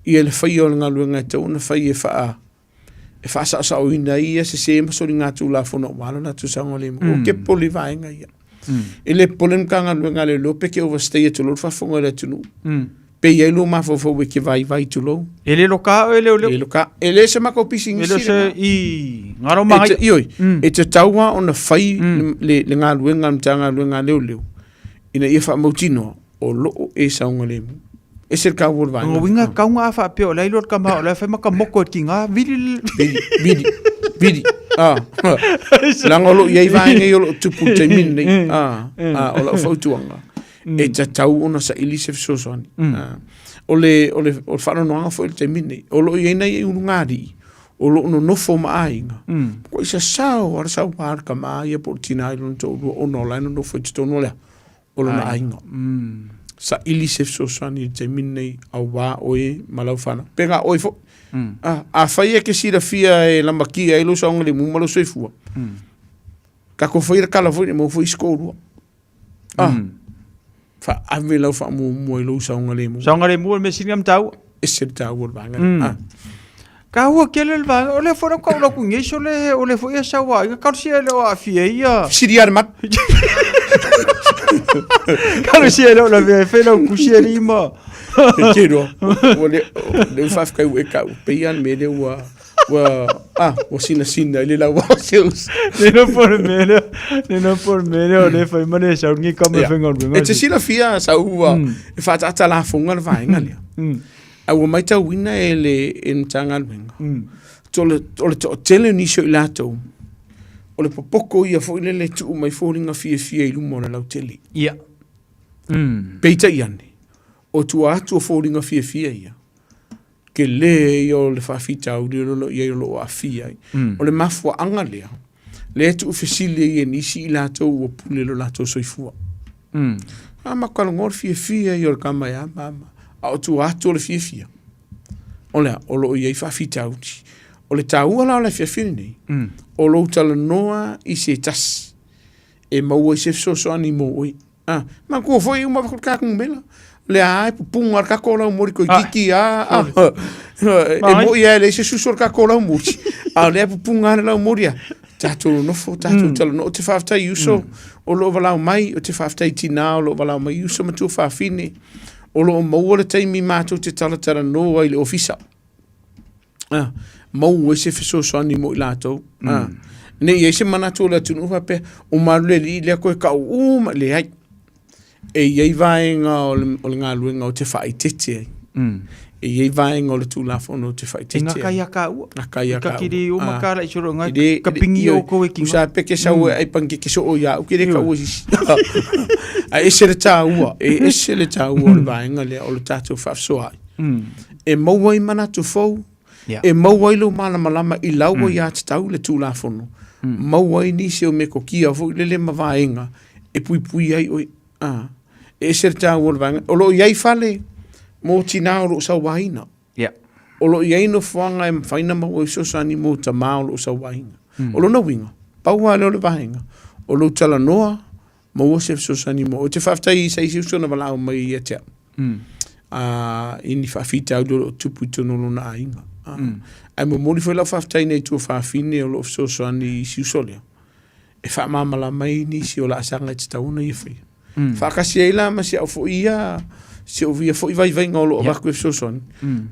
i ele fai o nga luenga te ona fai e fa e fa sa o ina ia se ma so ringa tu la fono wala na tu sa ngole o ke poli vainga ia ele polen kanga luenga le lope ke overstay tu lo fa fonga le tu pe ye lo ma fo ke vai tu lo ele lo ka ele se ma ko pising ele se i ngaro ma e te taua ona fai le nga luenga mtanga luenga le ina ia fa motino o lo e sa ngole e ser ka wor vai winga ka nga fa pe o lai lor ka ma o la fa ma ka moko kinga vidi langolo ye vai nge yo tupu te minni o la fotuanga e ta tau ona sa ilisef sosoni o le fa no nga fo te minni o lo ye na ye ngari o lo no fo ma ainga ko isa sao ar sa par ka ma ye portina i non to o no la no fo to no la o lona ainga. Sa ili se sosoani te minei au wā oe malau whana. Penga oe fo. A whaia ke sira fia e lamakia e lo saonga le mumalo soifua. Ka ko whaira kala fo mo fo iskorua. Fa ave lau wha mo e lo saonga le mu. Saonga le mu me sinam tau. Ese tau o vanga. Ka hua kele le vanga, o le fora kau la kungeso o le fo ia sawa, ka sia le o afia ia. Siriar mat. Ka sia le o la fe no kusia lima. Kero, o le faf kai we ka peian me le wa sina le la wa seus. Ne no por mele o le fai mane sa ngi ka me fenga o. E te sila fia sa ua, e fa ta la fonga le vainga le. Au mai tau wina e le entanga luenga. Ole to tele ni sho ilato. Ole popoko ia fo ile le tu mai fōringa fia ilu mona lau tele. Ia. Peita iane. O tu atu o fōringa fia ia. Ke le i o le whawhita au lo ia i lo a fia. O le mafua anga lea. Le tu ufesili i nisi ilato o pule lo lato soifua. Makalongor fia i o le kama ya mama. A o tu atu o le fia. O lea, o lo iei whawhita uti. O le tāua lao le fia nei. O lo tala noa i se tas. E maua i se soani mo oi. Ma kua foi uma kakung mela. Le ai pupung ar kakola mori ko kiki e mo ia le se susor kakola mori. Le pupung ar la moria. Tatu no fo tatu tala no te whafta iuso. O lo walau mai o te whafta i tina o lo walau mai iuso matu whawhine. O lo maua le taimi mātou te talatara noa i le ofisa. Mau e se fesosoani mo i lātou. Ne i se manatou le tunu hape o maru le li le koe ka uma le ai. E iei vaenga o le ngā luenga o te whai tete ai. E iei vaenga o le tūlafono o te whai tete ai. Ngā kai aka ua. Ngā kai aka ua. Ka kiri o makara i soro ngā ka pingi o koe ki. Usa peke sau e pange ke so o ia. Uke re ka ua sisi. A ese le tā ua. E ese le tā ua o le vaenga le o le tātou whafsoa ai. E maua i mana tu fau. E maua i lo malama i laua i ati tau le tūlafono. Maua i nisi o me ko kia fo i le ma vaenga. E pui ai oi. E se tā ua le vaenga. O lo iai fale mo tina o lo sau wahina. O lo iai no whanga e mwhaina maua i sosani mo ta maa o lo sau wahina. O lo na winga. Paua le o le vaenga. O lo tala noa maua se sosani mo. O te whaftai i sa isi usona walau mai i atea. Ini whawhita au lo tupu i tono lo na ainga. Ai mo mori foi la whaftai nei tua whawhine o lo sosani i si usolea. E whamamala mai ni si o la asanga i te tauna i whai. Whakasi eila ma si au fo ia si o via fo i vai ngolo o waku e sosani.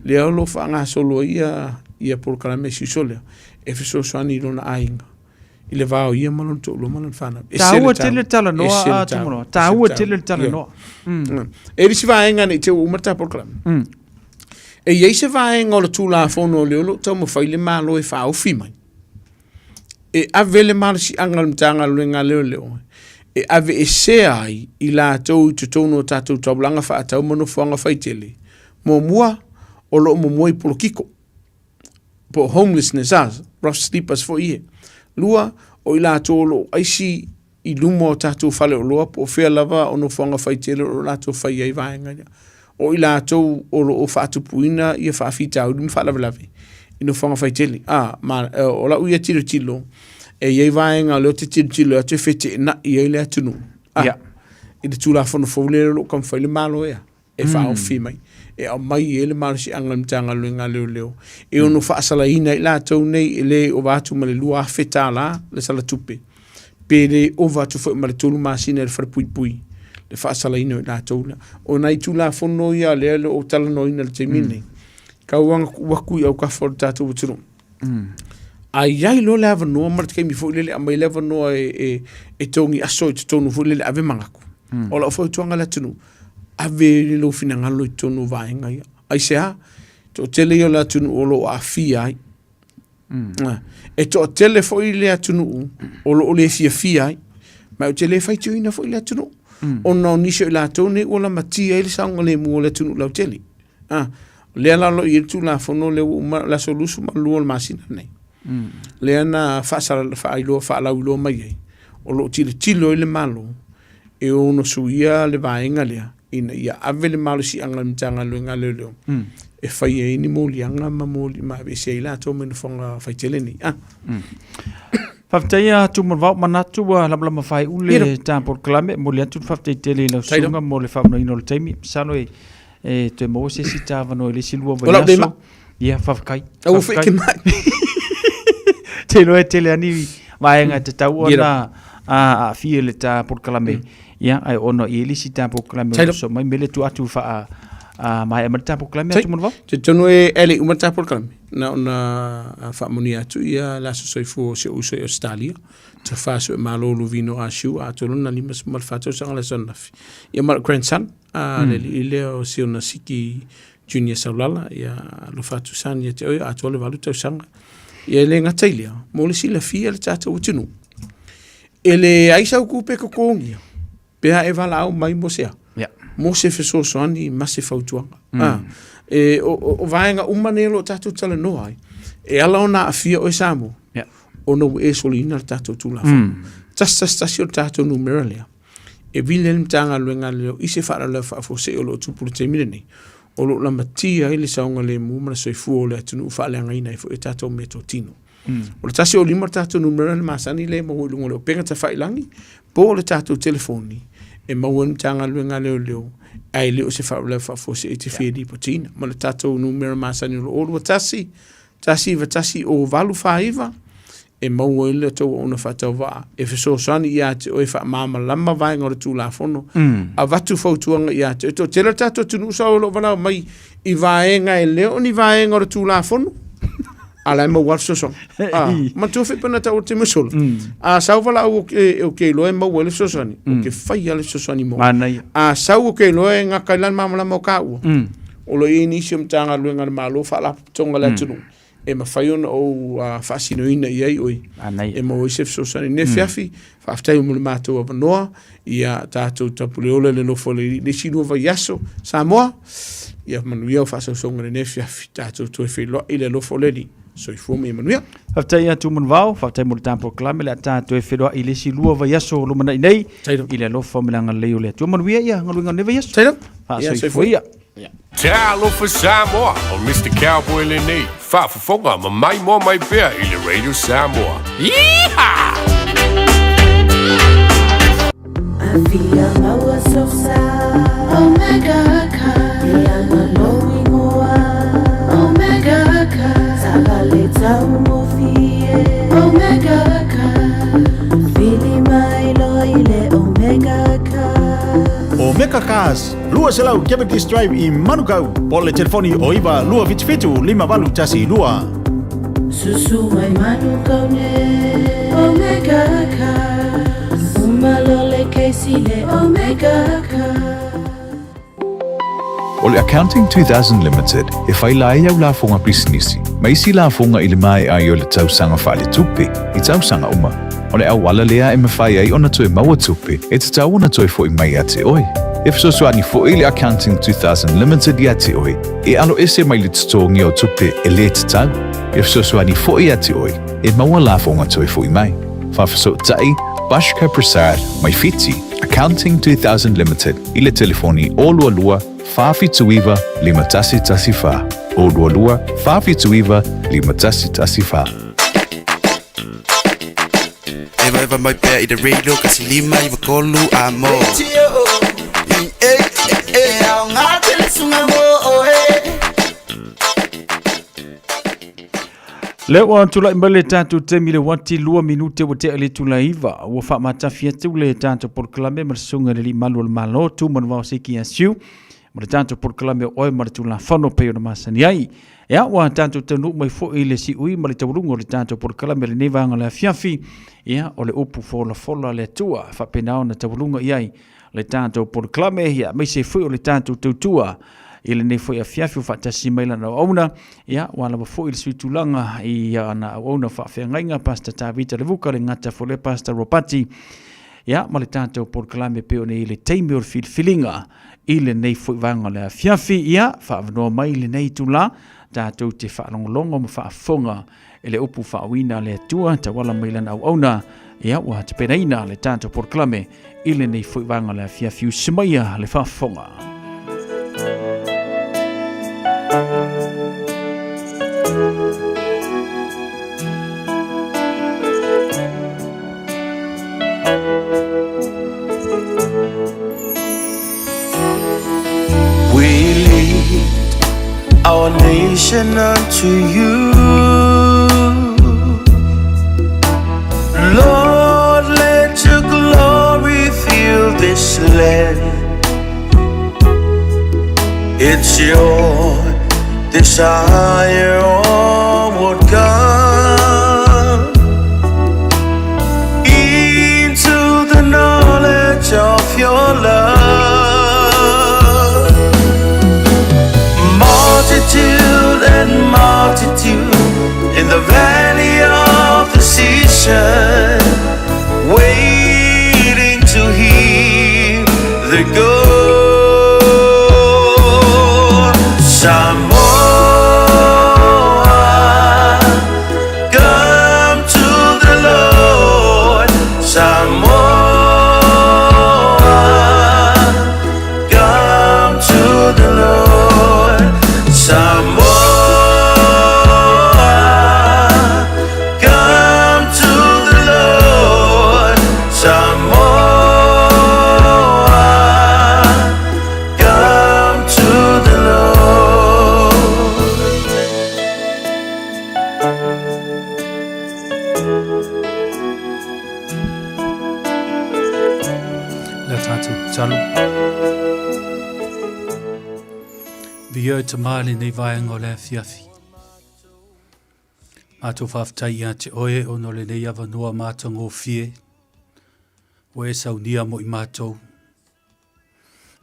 Le au lo whanga solo ia porkarame si usolea. E sosani lo na ainga. I le vao ia malon to lo malon whana. Tāua tele tala noa a tumuroa. Tāua tele tala noa. E risi vaenga nei te umata porkarame. E iei se vaenga o le tūlafono o leolo tau ma whaile malo e whao whimai. E ave le malo si angal mtanga luenga leo. E ave e se ai i la tau i tutono o tātou taulanga wha atau mano whanga whaitele. Mo mua o lo mo mua i polo kiko. Po homelessness as, rough sleepers fo ie. Lua o i la tau lo aisi i lumo o tātou whale o loa po whea lava o no whanga whaitele o la tau whai ai vaenga ia. O i la tau o lo o whaatupuina i a whaafita au dimi whaalavelave. I no whanga whaitele. O la uia tilo. E iei vaenga leo te tilo a te whete na i ei lea tunu. I te tūla whana whaulera lo kam whaile malo ea. E whao whimai. E au mai e le malo si anga mtanga luenga leo. E ono whaasala ina i la tau nei e le o vātu ma le lua wheta la le sala tupe. Pe le o vātu whai ma le tolu māsina le wharapui. Le whaasala ina i la tau la. O nei tūla whono ia lea le o tala no ina le te mine. Ka wanga waku i au ka whara tātou waturu. Ai ai lo leva no mart ke mi fo lele amai leva no e tongi aso te tonu fo lele ave mangaku. O la fo tuanga la tunu. Ave lo fina ngalo tonu vaenga ia. Ai se ha to tele yo la tunu o lo afia ai. E to tele fo ile atunu o lo le fia ai. Ma o tele fai tu ina fo ile atunu. O no ni se la tonu o la matia ile sanga le mu le tunu la tele. Le la lo i tu la fo no le la solusu ma lo masina nei. Le ana whaasara whaailoa whaalauloa mai ei. O lo tilo ile malo. e ono suia le vaenga lea ina ia avele malo si anga mtanga luenga leo e fai e ni moli anga ma moli ma be sei la to men fonga fai teleni Fafteia tu mo manatu la mafai ule tampor klame moli atu fafte tele la sunga moli famno inol taimi salo e te mo se sitava no le silua vayaso ia fafkai au fike mai te lo e tele ani vaenga te tau ona a fie le tampor klame ia ai ono i le tampor klame so mai mele tu atu fa mai e tampor klame tu mo te tono e ele uma tampor klame na fa monia tu ia la so soifu se uso e Australia te fa so malolo vino a shu a tolona lima mal fa to sanga la sonna ia mal grandson le ile o si ona siki junior saulala ia lo fa tu san ia te o a tole valu te sanga ia le ngatailia mo le sila fia le tata utinu ele aisa ku pe ko kongia pe e vala au mai mo sea mo se fe so soani masi fautuanga o vaenga umanelo tatu tala no ai e ala ona afia o Samoa ono e solina tatu tula tas o tatu numeralia e vilem tanga luenga leo ise fara le fa fo se o lo tu pulu te mileni o lo la matia ile saunga le mu mana so fu o le tunu fa le ngaina fo e tatu metotino o le tasi o lima tatu numeralia masani le mo lu ngolo penga ta fa ilangi po le tatu telefoni e mawem tanga luenga leo ai leo se fa le fa fo se te fedi potina ma le tatu numero masani lo o tasi o valu faiva e mau ele to ona fatava e so sani ia te o fa mama lama vai ngor tu la fono a vatu fautuanga ia te to tele tato tu so lo vala mai I vaenga e leo ni vai ngor tu la fono ala mo war so so ma tu fe pena ta o te mesol a sa vala o ke lo e mo wele so sani o ke fai ale so sani mo a sa o ke lo e nga kailan mama lama ka o lo initium tanga luenga malo fa la tonga la tunu e ma fai ona o fascinoina iai oi e ma oi sef so sani ne fiafi fa aftai mo le mato o noa ia tatou tapuleole le lofo le sinu va yaso Samoa ia manuia fa so songa ne fiafi tatou to fe lo ile lofo le di so I fume manuia aftai atu mon vau fa aftai mo le tampo klame le tatou e fe lo ile silu va yaso lo mana nei ile lofo melanga le ole tu manuia ia ngaluinga ne va yaso fa so I fuia Talo for Samoa on Mr. Cowboy Lenny. Fa for fonga ma mai mo mai bea I le Radio Samoa. Yeehaw! Afia maua sosa Omega ka Iana lowi moa Omega ka Sabale tau mo fie Omega ka Fili mai loile Omega ka O Meka Cars, lua selau Cavities Drive I Manukau. Pole telefoni o iwa lua fitu lima valu tasi lua. Susu mai Manukau ne Omega Cars. Umalole keisile Omega Cars. O le Accounting 2000 Limited, e whai lai au la fonga businessi. Maisi la fonga I le mai ai o le tausanga whale tupe, I tausanga uma. O le au wala lea e mawhai ai ona toe maua tupe, e te tau ona toe fo I mai a te oi. E fsoswani fo I le Accounting 2000 Limited I a te oi, e alo ese mai le tutongi o tupe e le te tau. E fsoswani fo I a te oi, e maua la fonga toe fo I mai. Whawhaso tai, Bashka Prasad, mai fiti, Accounting 2000 Limited, I le telefoni o lua lua, Whawhituiwa, lima tasi tasi wha. O lua lua, Whawhituiwa, lima tasi tasi wha. Eva mai pea I the radio kasi lima I wakolu amo Au ngate sunga mo Leo o tula imbale tatu te mile wati lua minute wa te ale tula iwa wa wha matafia tule tatu porklame marsunga li malu al malo tu manwao seki asiu ma tanto porklame oi maratula whano peo na masani ai ea wa tanto tanu mai fo ile si ui ma le taurungo le tanto porklame le nevanga le fiafi ea o le upu fola le tua whapenao na taurunga iai le tanto porklame ia mai se fo le tanto tautua ile ne foi a fiafi fa tasi mai lana ona ia wala ba foi le suitulanga I ana ona fa fengainga pasta tavita le vuka le ngata fo le pasta ropati ia ma le tanto porklame pe ona ile taimi or filinga ile nei foi vanga le fiafi ia fa no mai le nei tula tātou te whaalongolongo ma whaafonga e le upu whaawina le atua ta wala mailana au auna ia ua te pereina le tātou porklame i le nei whuiwanga le fiafiu simaia le whaafonga. We lift our nation unto you, Lord, let your glory fill this land. It's your desire, onward come into the knowledge of your love. Multitude and multitude in the valley of the seashore, waiting to hear the good. Samoa, come to the Lord. Samoa, come to the Lord. Samoa, come to the Lord. Samoa, come to the Lord. Le tātou talu. Vio te mali nei vaenga o le fiafi. Mātou whaftai ia te oe o no le nei awanua mātou ngō fie. O e sau nia mo I mātou.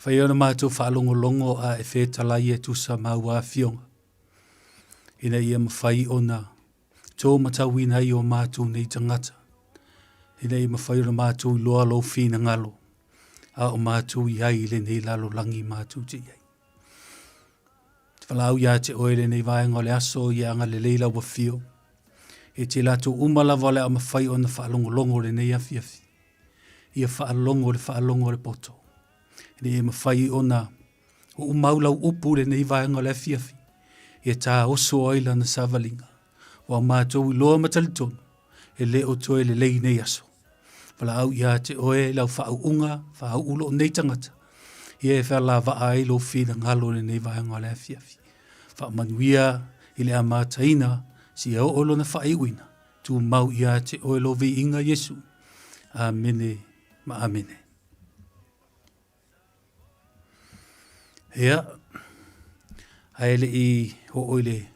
Whai ona mātou whaalongolongo a e whetalai e tusa mau a fionga. Ina ia mawhai ona tō matawina I o mātou nei tangata. Ina ia mawhai ona mātou loa lo fina ngalo. A o mātou I ai le nei lalo langi mātou te iai. Te whalau ia te oe le nei vaenga o le aso I anga le leila wa fio. E te lato umalawa le a mawhai ona whaalongolongo le nei a fiafi. Ia whaalongo le poto. Ina ia mawhai ona o umaulau upu le nei vaenga o le a fiafi. Ia tā oso oila na savalinga. Wa mātou I loa matalitonu. E le o toe le lei nei aso. Wala au ia te oe lau whaau unga, whaau ulo nei tangata. Ia e whala waa ai lo whina ngalo le nei vaenga le fiafi. Wha manuia I le amataina si au olo na whai uina. Tu mau ia te oe lo vi inga Yesu. Amene ma amene. Ia, haele I ho oile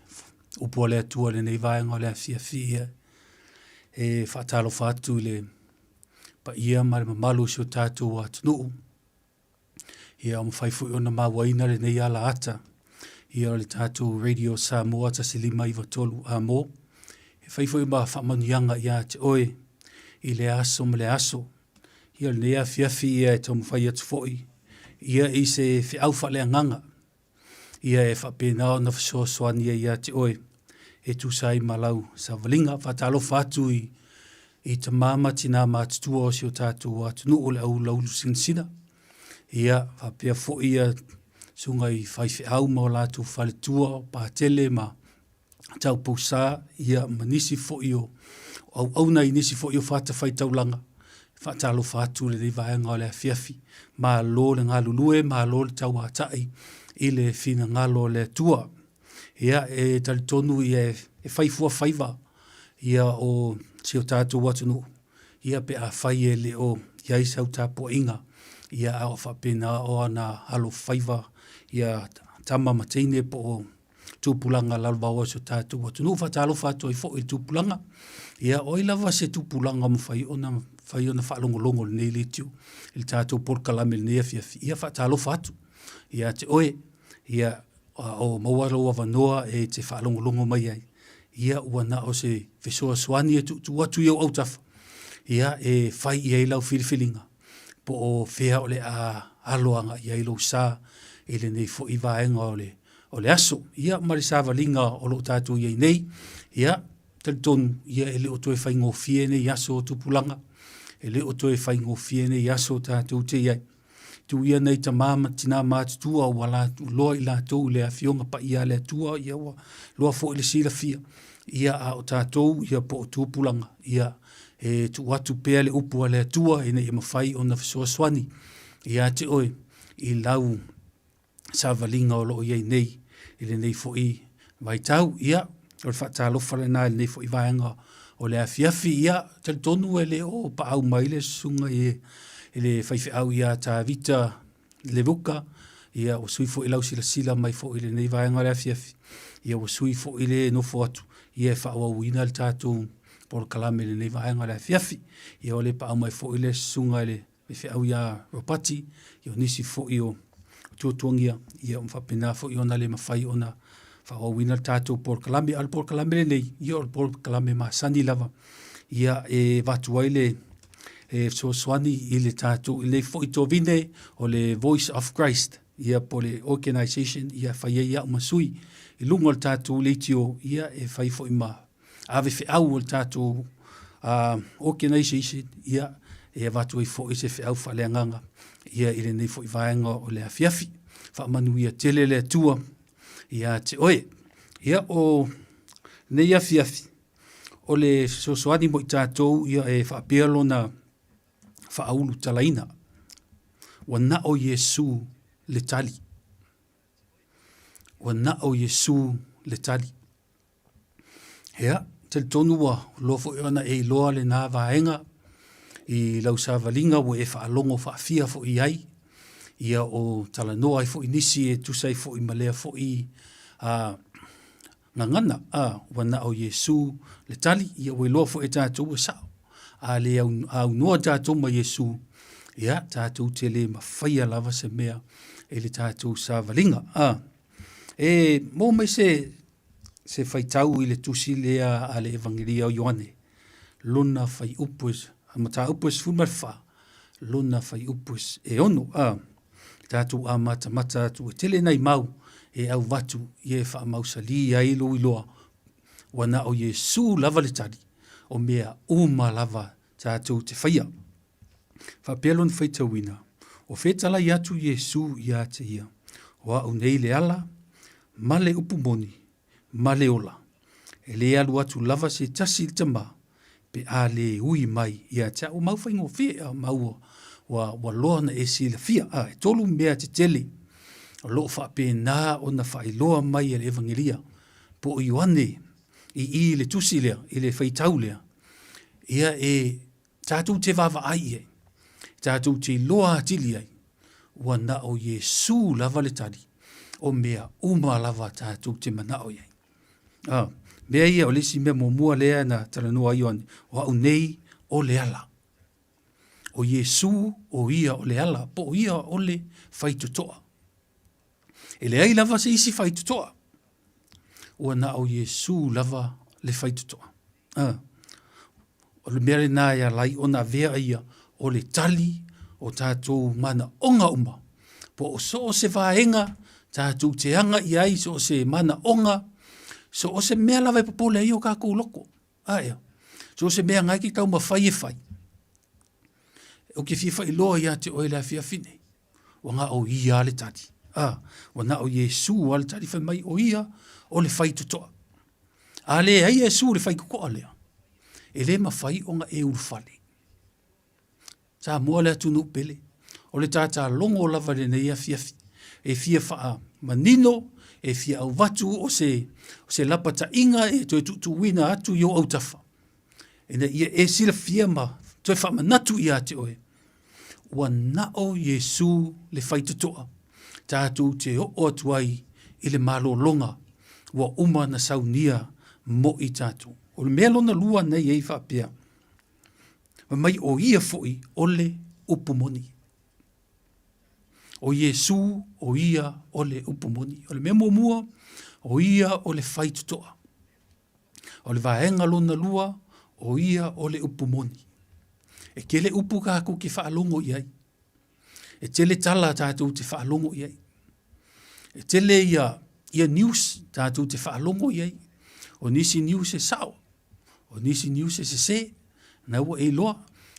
upua le atua le nei vaenga le fiafi ia. E whaatalo whatu le pa ia mare mamalu si o tātou o atunuu. Ia o mawhaifui o na mawaina le nei ala ata. Ia o le tātou Radio Samoa ta silima I watolu a mō. E whaifui ma whamanianga ia te oe I le aso ma le aso. Ia le nei a fiafi ia e tau mwhai atu foi. Ia I se whiauwha le anganga. Ia e whapena o na whasoaswani ia te oe. E tu sai malau sa valinga whatalo whatu I te mama tina mātutua o si o tātou atunu o le au laulu sinsina. Ia whapea fo ia sunga I whaife au ma o lātou whaletua o pātele ma tau pousa ia manisi fo I o au nei nisi fo I o whata whaitaulanga. Whatalo whatu le dei vaenga o le fiafi. Ma lo le ngā lulue, ma lo le tau atai I le fina ngalo le tua. Ia e talitonu ia e whaifua whaiva. Ia o si o tātou watunu. Ia pe a whai e le o iai sau tāpua inga. Ia a o whapena o ana halo whaiva. Ia tama mateine po o tūpulanga lalwa o si o tātou watunu. Whatalo whato I fo I tūpulanga. Ia o I lava se tūpulanga mo whai ona whaalongolongo le nei le tiu. Il tātou porkalame le nei fiafi. Ia whatalo whatu. Ia te oe. Ia o mawaro wa vanoa e te whaalongolongo mai ai. Ia ua na o se whesoa swani e tu watu iau au tafa. Ia e whai I eilau whiriwhilinga. Po o whea o le a aloanga I eilau sā. E le nei fo I vaenga o le o le aso, ia ma le savalinga o lo tātou iai nei, ia tonu ia e le o toe whaingo fie nei aso o tupulanga, e le o toe whaingo fie nei aso tātou te iai. Tu ia nei ta mama tina mātutua o wala loa i lātou le a fionga pa ia le atua, ia wa loa fo i le sila fia, ia a o tātou ia po o tupulanga, ia e tu watu pēa le upua le atua, e nei e mawhai o na fisoa swani, ia te oe, i lau savalinga o loo iei nei, i le nei fo i vai tau, ia, o le whaatalofa le nā, i le nei fo i vaenga o le afiafi, ia, te tonu e le o pa au mai le sunga i le whaiwhi au ia tā vita le vuka, ia o sui fo i lau sila sila mai fo i le nei vaenga le afiafi, ia o sui fo i le nofo atu, ia e whaua uina le tātou por kalame le nei vaenga le afiafi, ia o le pa au mai fo i le sunga i le whaiwhi au ia ropati, ia o nisi fo i o tuatuangia, ia o mwhapena fo i ona le mawhai ona whaua tātou por kalame, al por kalame le nei, ia o por kalame ma sani lava, ia e watuai le e so swani i le tātou, i le fo i tō vine o le Voice of Christ, ia po le organisation, ia whaia ia umasui, i lunga le tātou leitio, ia e whai fo i ma, ave whi au le tātou organisation, ia e watuai fo i se whi au whaleanganga, ia i le nei fo i vaenga o le afiafi, whaamanu ia tele le atua, ia te oe, ia o nei afiafi, o le sosoani mo i tātou, ia e whaapelo na whaaulu talaina, wa na o Yesu le tali, wa na o Yesu le tali. Hea, te tonu wa lofo i ana e loa le nā vaenga, i lau savalinga wa e whaalongo whaafia fo i ai, ia o talanoa i fo i nisi e tusai fo i malea fo i ngangana, wa na o Yesu le tali, ia wa loa fo e tātou e sao, a le au noa tātou ma Yesu, ia tātou te le mawhaia lava se mea, e le tātou savalinga. E mō mai se whaitau i le tusi lea a le evangelia o Ioane, luna whai upus, mata upus fumarwha, luna whai upus e ono, tātou a mata tu e tele nei mau, e au watu, i e wha mausali a ilo iloa, wana o Yesu lava le tari, o mea uma lava tātou te whaia. Whapelon whaitawina, o whetala i atu Yesu i a te ia, wa au nei le ala, ma le upumoni, ma le ola, e le alu atu lava se tasi il tama, pe a le ui mai i a tea, o mau whaingo whia maua, wa loa na e si la fia, e tolu mea te tele, o loo whape nā o na whailoa mai e le evangelia, po i wane, i le tusi lea, i le whaitau lea, ia e tātou te wawa ai e, tātou te loa atili ai, wa na o Yesu lava le tari, o mea uma lava tātou te mana o iai. Mea ia o lesi mea mua lea na talanoa ioane, o au nei o le ala. O Yesu o ia o le ala, po o ia o le whaitutoa. E le ai lava se isi whaitutoa, o na o Yesu lava le whaitutoa. O le mere nā ia lai o na vea ia o le tali o tātou mana onga uma. Po o so o se vaenga, tātou te anga i ai so o se mana onga, so o se mea lawa e papole i o kākou loko. So o se mea ngai ki kau ma whai e whai. O ke fia whai loa ia te oela fia fine. O ngā o ia le tali. O ngā o Yesu o le tali whai mai o ia o le whai tutoa. A le ai Yesu le whai kukoa lea. E le mawhai o ngā e urufale. Sa mua le atunu pele. O le tātā longo lava le nei a fiafi. E fia wha manino, e fia au watu o se lapata inga e toi tu wina atu yo au tafa. E na ia e sila fia ma, toi wha manatu ia te oe. Wa na o Yesu le whaitutoa. Tātou te o atuai i le malo longa. Wa uma na saunia mo i tātou. O le mea lona lua nei ei whapea. Ma mai o ia foi o le upumoni. O Yesu o ia o le upumoni. O le mea mua o ia o le whaitutoa. O le vaenga lona lua o ia o le upumoni. E ke le upu kako ki whaalongo iai. E tele tala tātou te whaalongo iai. E tele ia ia news tātou te whaalongo iai, o nisi news e sao, o nisi news e se, na ua e loa,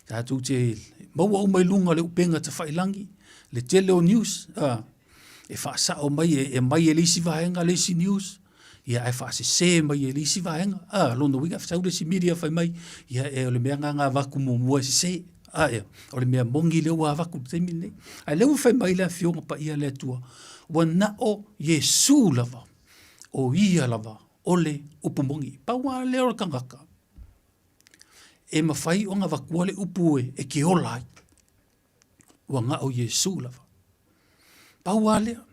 tātou te maua umai lunga le upenga te whailangi, le tele o news, e whaasao mai, e mai e lisi vahenga lisi news, ia e whaase se mai e lisi vahenga, lona wika whasau lisi media whai mai, ia e ole mea nganga waku mo mua se, ole mea mongi leo wa waku teimi nei, ai leo whai mai lea fionga pa ia lea tua, wa na o Yesu lava, o ia lava, ole upumongi, pa wa leo kangaka, e mawhai o ngā wakua le upu e ke olai, wa ngā o Yesu lava, pa wa lea,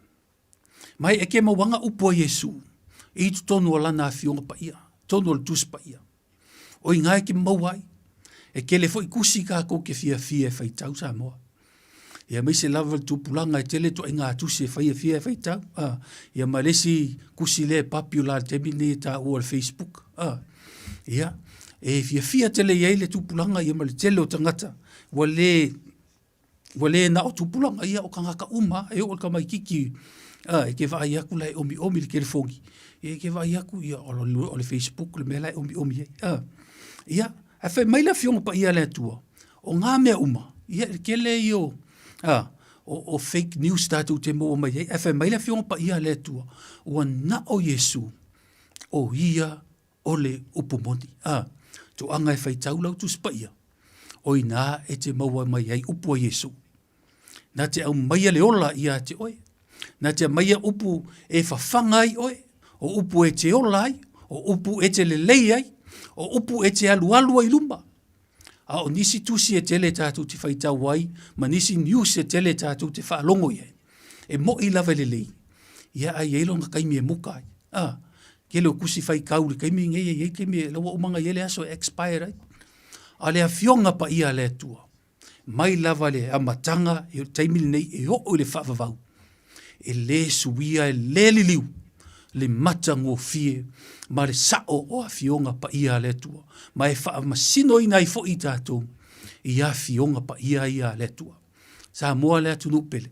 mai e ke mawanga upu a Yesu, i tu tonu o lana a fionga pa ia, tonu o le tus pa ia, o i ngai ke mawai, e ke le fo i kusi ka ko ke fia e whai tau Samoa. Ia mai se lava tu pulanga e tele to inga tusi e whai e tau. Ia mai lesi kusi le popular temi ne ta o Facebook. Ia, e fia tele iei le tu pulanga ia mai le tele o tangata. Wale na o tu pulanga ia o kangaka uma, e o ka mai kiki. E ke vai aku lai omi le telefongi. E ke vai aku ia o le Facebook le mea lai omi. Ia, a whai mai la fionga pa ia le tua. O ngā mea uma. Ia, ke le i o fake news tātou te mo mai. A whai mai la fionga pa ia le tua. O na o Yesu. O ia o le upumoni. Tu anga e whai taulau tu spa ia. O i nā e te maua mai ai upu a Yesu. Nā te au maia le ola ia te oe. Nā te maia upu e whawhangai oe. O upu e te ola ai. O upu e te lelei ai. O upu e te alu ai lumba. A o nisi tusi e tele tātou te whaitau wai, ma nisi news e tele tātou te whaalongo iai. E mo i lava lelei. Ia ai eilonga kaimi e mukai. Ke leo kusi whai kauri, kaimi ngei e kaimi e lawa umanga iele aso e expire ai. A lea fionga pa ia lea tua. Mai lava le amatanga e taimili nei e o le whaavavau. E le suia e le liliu. Le matango fie, ma le sao o a fionga pa ia le tua. Ma e wha masino i nai fo i tātou, i a fionga pa ia le tua. Samoa le atu nupele.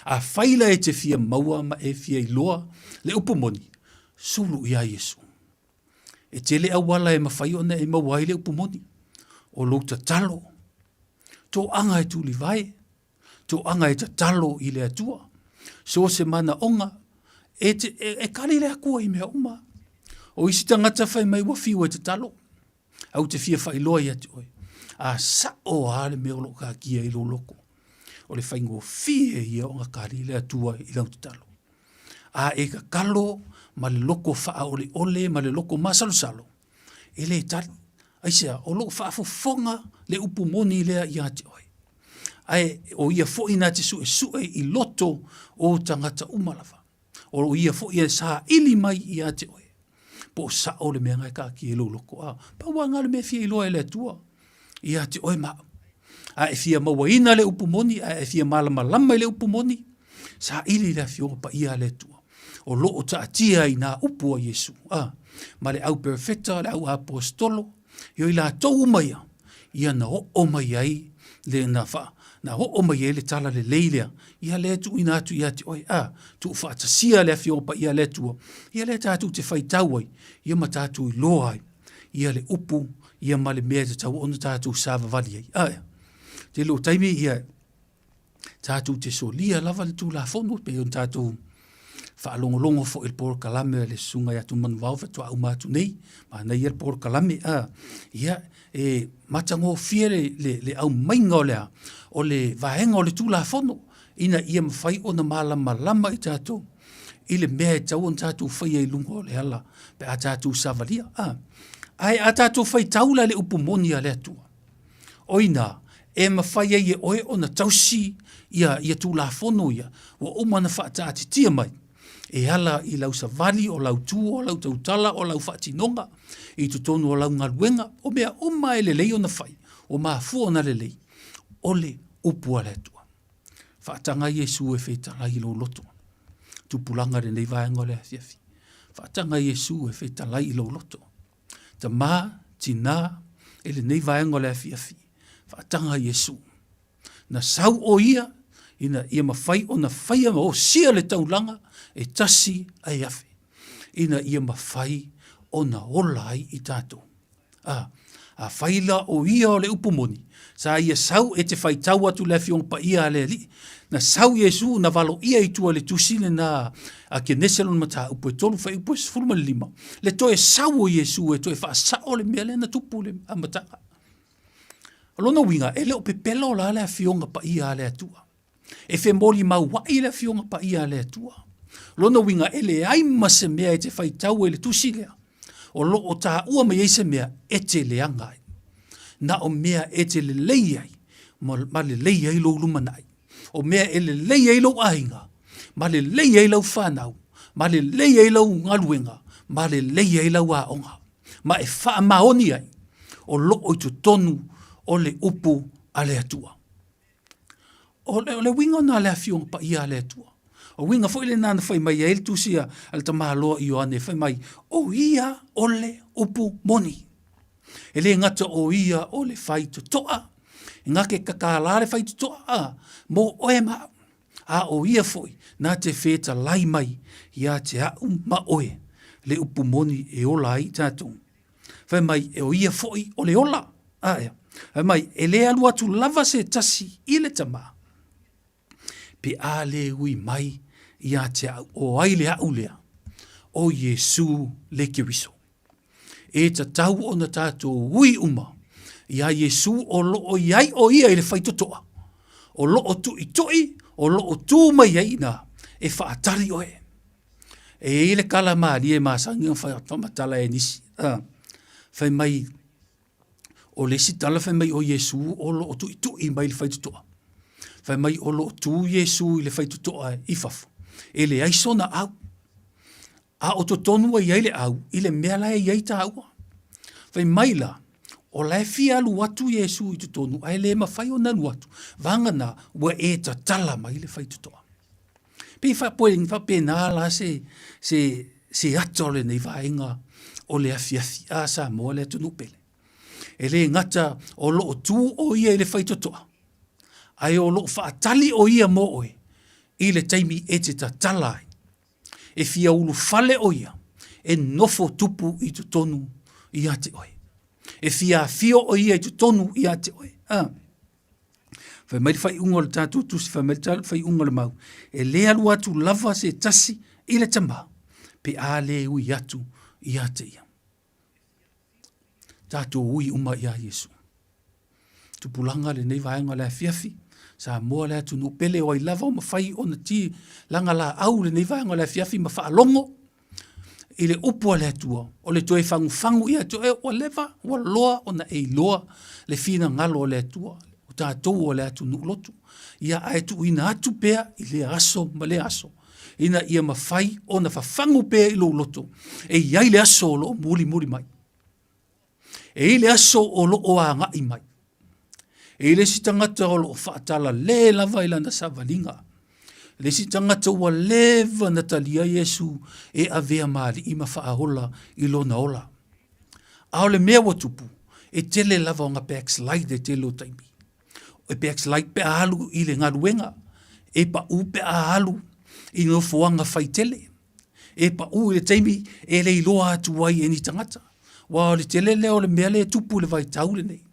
A whaila e te fia maua ma e fia i loa, le upumoni, sulu i a Yesu. E te le awala e mawhai ona e mawai le upumoni, o louta talo. Tō anga e tuli vai, tō anga e ta talo i le atua. So se mana onga, e kari lea kua i mea uma. O isi tangata whai mai wafiu e te talo. Au te fia whai loa i ati oi. A sa o hale mea lo ka kia i lo loko. O le whai ngō fie i o ngā kari lea tua i lau te talo. A e ka kalo, ma le loko wha ole, ma le loko masalo. E le tari. Aisea, o loko wha fonga le upu moni lea i ati oi. Ai, o ia fo ina te sue i loto o tangata umalawa. O ia fo ia sa ili mai i ate oe. Po sa o le mea ngai ka ki e loko. Pa wanga le mea fia i loa e le tua. I ate oe maa. A e fia mawaina le upumoni, a e fia malama le upumoni. Sa ili le fionga pa ia le tua. O loo ta atia i nā upu a Yesu. Ma le au perfecta, le au apostolo. Io i la tau maia. Ia na o mai ai le na wha. Na ho mai ele tala le leilea. Ia le tu ina atu ia te oi. Tu whaatasia le fionga pa ia le tua. Ia le tātu te whaitau ai. Ia ma tātu i loa ai. Ia le upu. Ia ma le mea te tau ona tātu sāva vali ai. Te lo taimi ia tātu te solia lava le tū la fono. Pe on tātu whaalongolongo fo il por kalame le sunga ia tu manuau fatua au mātu nei. Ma nei il por kalame. Ia e matango fie le au mainga o lea. O le vahenga o le tūla fono, ina ia mawhai o na malama i tātou. I le mea e tau on tātou whai e lunga o le ala, pe a tātou savalia. Ai a tātou whai taula le upumoni a le atua. Oina, e mawhai e oe o na tausi ia tūla fono ia, wa umana whaatati tia mai. E ala i lau savali o lau tū, o lau tautala, o lau whaatinonga, i tutonu o lau ngaruenga, o mea oma e le lei o na whai, o maa fua na le lei. Ole upua le tua. Whaatanga Yesu e whetala i lo loto. Tupulanga re nei vaenga le fiafi. Whaatanga Yesu e whetala i lo loto. Ta mā, tina, e le nei vaenga le fiafi. Whaatanga Yesu. Na sau o ia, Ina ia mawhai o na whaia ma o sia le taulanga e tasi ai afe. Ina ia mawhai o na ola ai i tātou. A whaila o ia o le upumoni. Sa ia sau e te whai tau atu le fiong pa ia le li. Na sau Yesu na valo ia i tua le tusine na a ke neselon mata upo e tolu whai upo e sifuruma le lima. Le toe sau o Yesu e toe wha sao le mea le na tupu le amataka. Alona winga ele o pepelo la le fionga pa ia le atua. E fe moli mau wai le fionga pa ia le atua. Lona winga ele ai mase mea e te whai tau e le tusilea. O lo o tā ua mai eise mea e te leangai. Na o mea e te le leiai, ma le leiai lo lumanai. O mea e le leiai lo ainga, ma le leiai lo whanau, ma le leiai lo ngaluenga, ma le leiai lo aonga. Ma e wha maoni ai, o lo o tu tonu o le upu a le atua. O le winga na le afiong pa ia le atua. O winga foi le nana fai mai el tusia al tamaloa i oane fai mai o ia o le upu moni. E le ngata o ia o le fai tutoa. E ngake kakalare fai tutoa mo oe ma. A o ia foi na te feta lai mai ia te au ma oe le upu moni e ola ai tātou. Fai mai e o ia foi o le ola. Fai mai e le alu atu lava se tasi i le tama. Pe a le ui mai ia te au, o ai le au lea, o Yesu le kiriso. E ta tau o na tātou ui uma, ia Yesu o lo o iai o ia le whaitotoa. O lo o tu i toi, o lo o tu mai aina, e whaatari oe. E le kala maa li e maasangi o whamatala e nisi. Whai mai, o le sitala whai mai o Yesu o lo o tu i toi mai le whaitotoa. Whai mai o lo o tu Yesu i le whaitotoa i fafu. E le aisona au. A o to tonua i eile au, i le mea lai i eita aua. Whai maila, o lai fia alu watu Yesu i to tonu, ai le mawhai o nalu watu. Vangana, ua e ta tala mai le whai tutoa. Pei whape nā la se atole nei vaenga o le afiafi a Samoa le tunu pele. E le ngata o lo o tu o ia i le whai tutoa. Ai o lo whaatali o ia mo oe. I le taimi e te ta talai. E fia ulu fale o ia. E nofo tupu i tu tonu i ate oe. E fia fio o ia i tu tonu i ate oe. Whai mai whai unga le tātou tusi, whai mai whai unga le mau. E le alu atu lava se tasi i le tama. Pe a le ui atu i ate ia. Tātou ui uma ia Yesu. Tupulanga le nei vaenga le fiafi. Samoa le atu no pele o i lava o mawhai o na ti langa la au le nei vaenga le fiafi ma whaalongo. I le upua le atua. O le toe fangu i atu e o leva, o loa o na e loa le fina ngalo o le atua. O tātou o le atu no lotu. Ia aetu ina atu pea i le aso ma le aso. Ina ia mawhai o na whafangu pea i lo loto. E iai le aso o lo muli mai. E i le aso o lo o a ngai mai. E le si tangata o lo whaatala le lava ilana sa valinga. Le si tangata ua leva na talia Yesu e avea maali ima whaahola i lona ola. Ao le mea watupu e tele lava o nga backslide e telo taimi. E backslide pe ahalu i le ngaruenga. E pa u pe ahalu i no fuanga whaitele. E pa u le taimi e le iloa atu wai e ni tangata. Wa le tele leo le mea le tupu le vai taule nei.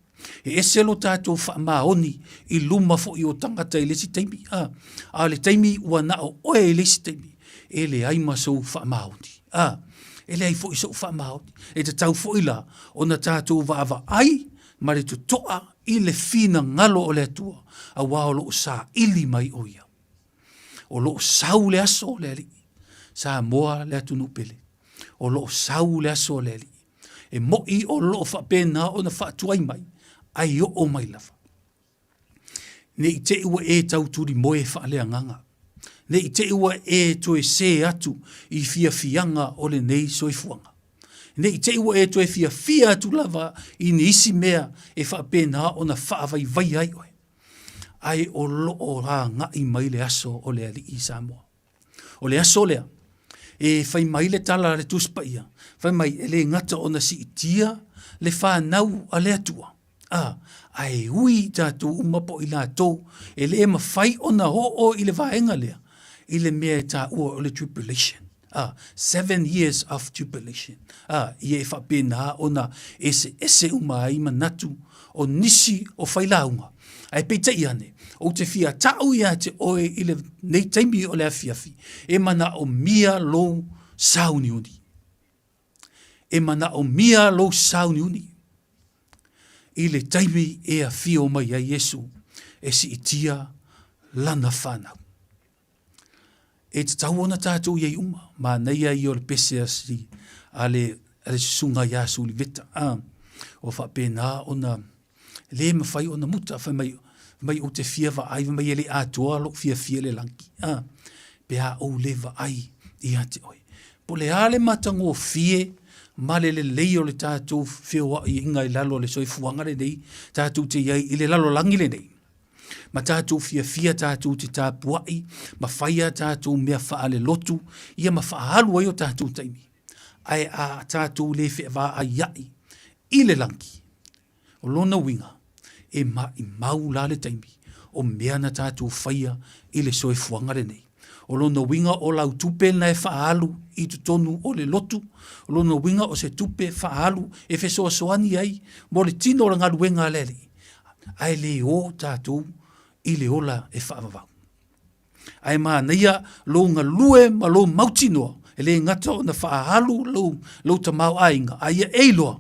E eselo tātou whaamaoni i luma fo i o tangata i lesi taimi. A le taimi ua nao oe i lesi taimi. E le aima sou whaamaoni. E le ai fo i sou whaamaoni. E te tau fo i la o na tātou waava ai ma le tutoa i le fina ngalo o le atua. A wao lo sa ili mai o ia. O lo sau le aso le ali. Sa moa le atu nupele. O lo sau le aso le ali. E mo i o lo whapena o na whaatuai mai. Ai o mai lava. Ne i te ua e tauturi moe whaalea nganga. Ne i te ua e toe se atu i fia fianga o le nei soifuanga. Ne i te ua e toe fia atu lava i ni isi mea e whaapena o na whaavai vai ai oe. Ai o lo o rā ngai mai le aso o le ali i Samoa. O le aso lea. E whai mai le tala le tuspa ia. Whai mai e le ngata o na si itia le whanau a le atua. Ai hui tātou uma po i lātou, e le ma whai o na ho o i le vaenga lea, i le mea tā ua o le tribulation. 7 years of tribulation. Ia e whapena o na ese umai manatu o nisi o whailaunga. Ai peita i ane, o te fia tau ia te oe i le nei taimi o le afiafi, e mana o mia lo sauni uni. E mana o mia lo sauni uni. I le taimi e a fio mai a Yesu, e si itia lana whanau. E te tau ona tātou iei uma, ma nei ai o le pese asi, a le sunga Yasu li veta. O whapena ona, le ma whai ona muta, whai mai o te fia wa ai, mai ele atua lo fia le lanki. Pea o le wa ai, i ate oi. Po le ale matango fie, ma le lei o le tātou whioa i inga i lalo le soifuanga le nei, tātou te iei i le lalo langi le nei. Ma tātou fia tātou te tāpuai, ma whaia tātou mea whaale lotu, ia ma whaahalu ai o tātou taimi. Ai a tātou le wha a iai, i le lanki, o lona winga, e ma i mau la le taimi, o mea na tātou whaia i le soifuanga le nei. O lona winga o lau tupe na e whaalu i tutonu o le lotu, o lona winga o se tupe whaalu e whesoa soani ai, mo le tino o la ngaruenga lele. Ai le o tātou i le ola e whaavavau. Ai maa neia lo ngā lue ma lo mautinoa, e le ngata o na whaahalu lo ta mau ainga, ai e eiloa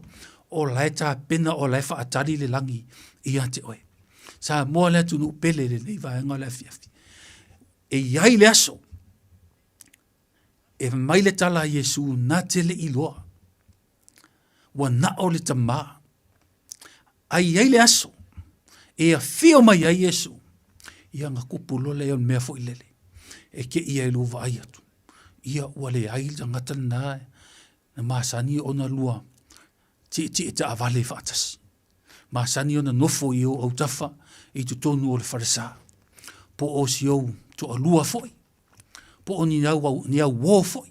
o lai tā pena o lai whaatari le langi i ate oe. Sa mua lea tunu pele le nei vaenga le fiafi. E iai le aso, e mai le tala Yesu na te le iloa, wa na o le tama. Ai iai le aso, e a fio mai a Yesu, ia ngā kupulo le on mea fo ilele, e ke ia e luwa ai atu. Ia ua le ai le ngata na maasani o na lua, ti e ta avale whaatasi. Maasani o na nofo i o au tafa, i tu tonu o le wharesa. Po o si au, to a lua foi. Po o ni au wō foi.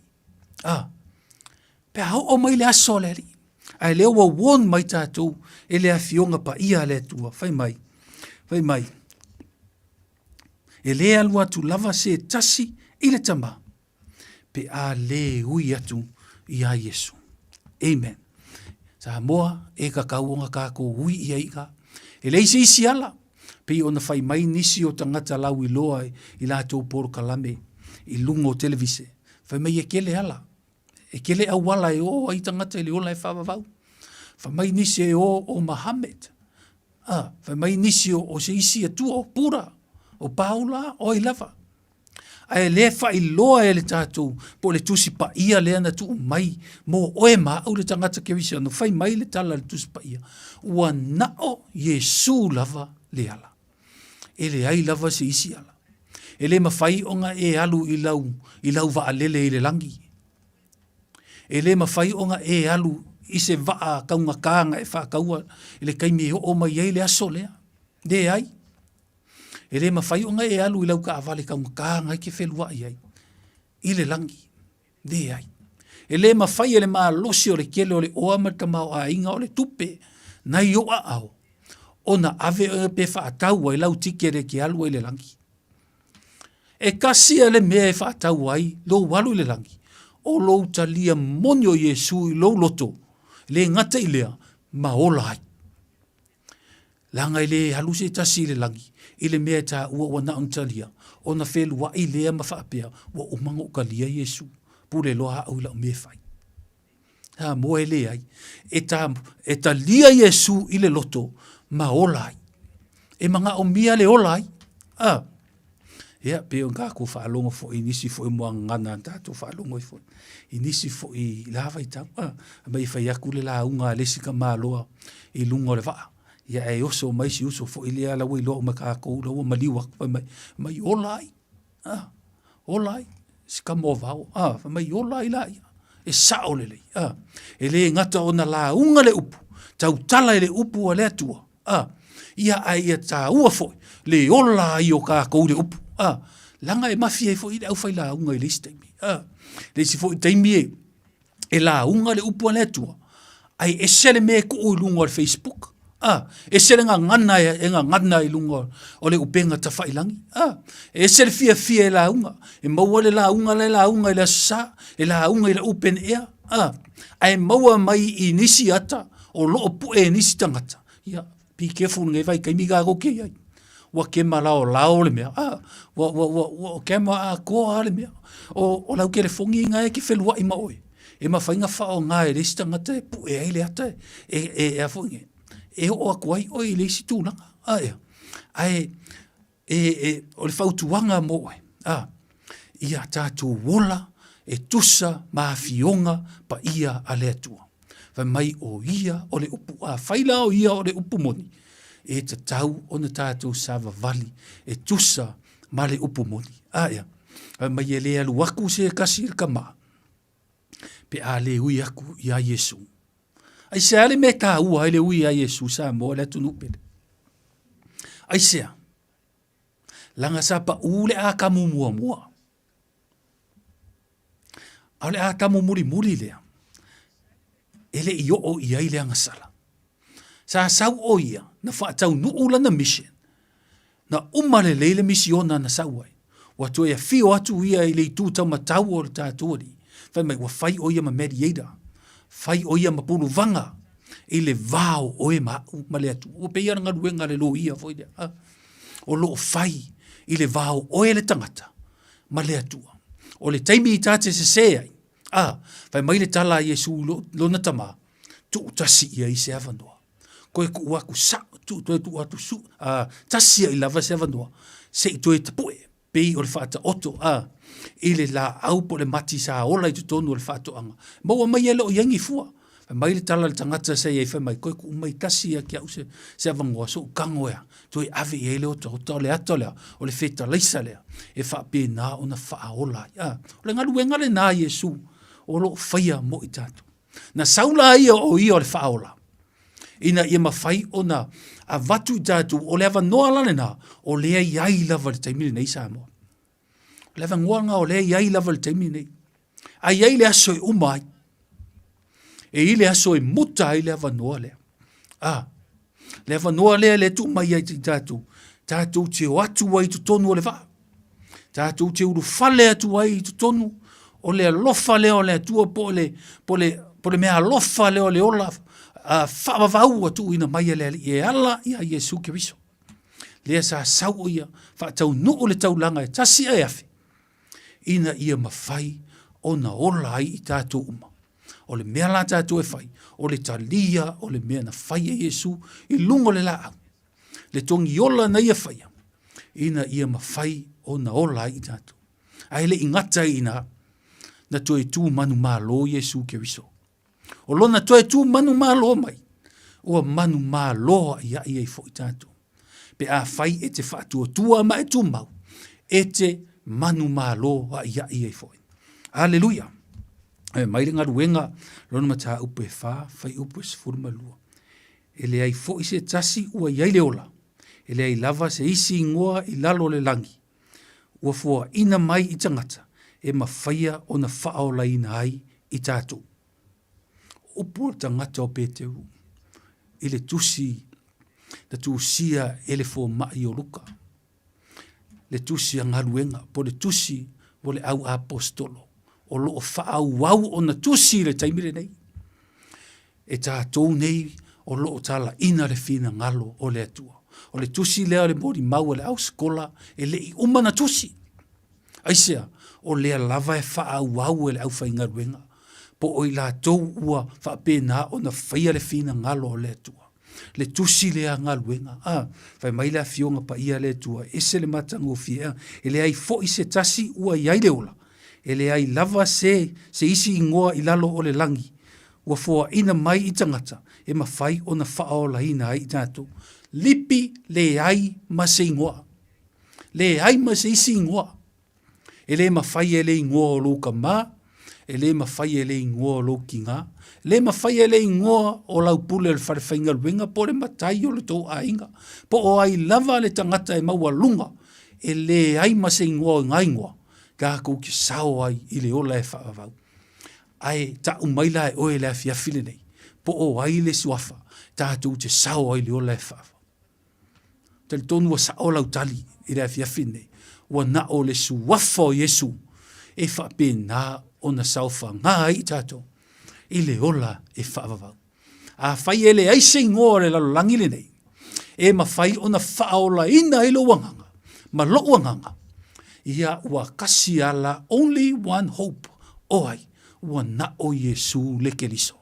Pea hau o mai le aso le ri. Ai leo wa won mai tātou, e le a fionga pa ia le tua, whai mai. E le alua tu lava se tasi i le tama. Pe a le ui atu i a Yesu. Amen. Sa moa e ka kauonga kako ui i a ika. E le isi ala. Pe ona whai mai nisi o tangata lau i loa i lātou poro kalame i lungo televise. Whai mai e kele ala. E kele awala e o ai tangata i le ola e whawawau. Whai mai nisi e o Mohammed. Whai mai nisi o se isi atua o pura. O paula o i lava. Ai le whai loa e le tātou po le tusi pa ia le ana tu mai mo oe ma au le tangata ke visi anu. Whai mai le tala le tusi pa ia. Ua nao Yesu lava le ala. E le ai lava se isi ala. E le mawhai onga e alu i lau wa alele i le langi. E le mawhai onga e alu i se waa kaunga kāanga e whakaua i le kaimi e o mai ei le aso lea. De ai. E le mawhai onga e alu i lau ka avale kaunga kāanga i ke whelua i ai. I le langi. De ai. E le mawhai e le maa losi o le kele o le oamata mao a inga o le tupe na i oa au. Ona ave o pe whaatau ai lau tikere ki alu i le langi. E kasia le mea e whaatau ai lo walu i le langi. O lo talia monio Yesu i lo loto. Le ngata i lea ma ola ai. Langa i le haluse tasi i le langi. I le mea ta ua na untalia. O na whelu wa i lea ma whaapea. Wa umango ka lia Yesu. Pule loa au la me fai. Ha mo e le ai. E ta lia Yesu i le loto. Ma ola ai. E manga o mia le ola ai. Ia, peo ngā ko whaalongo fo i nisi fo i mua ngana tātou whaalongo i fo. I nisi fo i lava i tau. Mai whai aku le la unga lesika mā loa i lunga le waa. Ia e oso mai si uso fo i lea la wei loa ma kā kou la ua maliwa. Mai ola ai. Ola ai. Sika mō vau. Mai ola ai la ia. E sao le lei. E le ngata o na la unga le upu. Tau tala e le upu a le atua. Ia ai a tā ua fo. Le ola ai o kā kou le upu. Langa e mafia e fo i au fai la unga i leisi taimi. Le si fo i taimi e la unga le upu ane atua. Ai e sele me ko o lunga o Facebook. E selenga ngana e ngana I lunga o le upenga ta whailangi. E sele fia e la unga. E maua le la unga I le sa. E la unga I le upen ea. Ai maua mai I nisi ata o loo pu e nisi tangata. Be careful ngai vai kai miga go ke ai. Wa ke lao le mea. Wa ke ma a ko le mea. O lau ke le fongi ngai ki felua I maoi. E ma whainga whao ngā e resi tangata e pu e aile ata e a fongi. E o a kuai o I le isi tūnanga. O le whautuanga mo e. Ia tātou wola e tusa maafionga pa ia a le atua. Vai mai o ia o le upu a whaila o ia o le upu moni. E te tau o na tātou sava vali e tusa ma le upu moni. Vai mai e le alu aku se kasi ka maa. Pe a le ui aku I a Yesu. Ai se ale me tā ua le ui a Yesu sa mo le atu nupele. Ai sea. Langa sa pa ule a kamu mua. Ale a kamu muri lea. Ele I o I ai le angasala. Sa sau o ia na whaatau nuula na mission. Na umale leile misiona na sau ai. Watu e fio atu ia I le tūtau matau o le tātuari. Whai mai wa whai o ia ma mediator. Whai o ia ma pulu vanga. I le vāo o e ma le atu. O pe ia ngā ruenga le lo ia foi dea. O lo whai I le vāo o e le tangata. Ma le atua. O le taimi I tāte se ai. Whai mai le tala Yesu lo na tama. Tu tasi ia I se avandoa. Koe ku waku sa. Tu atu su. Tasi I lava se avandoa. Se I toe tapue. Pei o le whaata oto. I le la au po le mati sa ola I tutonu o le whaato anga. Maua mai ele o yangi fua. Mai le tala le tangata sa iei mai koe ku mai kasi a kia use se avangoa so kango ea. Toi ave I ele o le ato lea. O le feta leisa lea. E whaape nā o na whaaola. O le ngaluenga le nā Yesu. O lo whaia mo I tātu. Na saula ia o ia o le whaaola. Ina ia mawhai o na a watu I tātu o le awa noa lane nā. O lea iai lava le taimile nei sa mo. Lewa ngoanga o lea iai lava le taimi nei. A iai le aso e umai. E I le aso e muta I le awa noa lea. Le awa noa lea le tu mai ai ti tātou. Tātou te o atu ai tu tonu o le wha. Tātou te uru whale atu ai tu tonu. O le alofa lea o le atua po le mea alofa lea o le ola. Whaavavau atu ina mai lea I e ala I a Yesu ke viso. Lea sa sau ia. Whaatau nuu le tau langa e tasi ai afi. Ina ia mawhai o na ola ai I tātou uma. O le mea la tātou e whai. O le talia, o le mea na whai e Yesu. I lungo le la au. Le tongi ola na ia whaia. Ina ia mawhai o na ola ai I tātou. Ai le ingata ina. Na toe tū manu mālo Yesu ke viso. O lona toe tū manu mālo mai. Ua manu mālo ia I ai fo I tātou. Pe a whai e te whaatua tua ma e tū mau. E te manu mālo a ia I ai foi. Aleluia. Mai ringa ruenga, lona mata upe whai upe sifuru malua. Ele ai fo se tasi ua iai le ola. Ele ai lava se isi ingoa I lalo le langi. Ua fua ina mai I tangata. E mawhaia o na whaola ina ai I tātou. Upo tangata o pēteu. Ele tusi, na tusia ele fo mai o luka. Le tusi ang haluenga, po le tusi o le au apostolo. O lo whaau wau o na tusi le taimire nei. E tātou nei o lo tala ina le fina ngalo o le atua. O le tusi lea le mori mau le au skola e le I umana tusi. Aisea, o lea lava e whaau wau le au whainga ruenga. Po o I la tou ua whaapena o na whaia le fina ngalo o le atua. Le tusi lea ngaluenga. Whai mai la fionga pa ia le tua. Ese le matango fia. E le ai fo I se tasi ua iai le ola. E le ai lava se isi ingoa I lalo o le langi. Ua fua ina mai I tangata. E mawhai o na whaola ina ai tātou. Lipi le ai ma se ingoa. Le ai ma se isi ingoa. E le mawhai e le ingoa o luka maa. E le mawhai e le ingoa o lo kinga. Le mawhai e le ingoa o lau pule le wharewhainga ruenga po le matai o le tau ainga. Po o ai lava le tangata e maua lunga. E le ai ma se ingoa o ngā ingoa. Ka kou ki sao ai I le ola e whaavau. Ai ta umaila e oe le afiafile nei. po o ai le suafa, tātou te sao ai le ola e whaafa. Tali tonu wa sao lau tali, i rea fiafine, wa na o le suafa o Yesu, e whaape nā o na saufa ngā i tātou, i le ola e whaavavau. A whai ele aise ingoa le lalo langile nei, e ma whai o na whaola ina ilo wanganga, ma lo wanganga, ia ua kasi ala only one hope, oai, ua na o Yesu le keliso.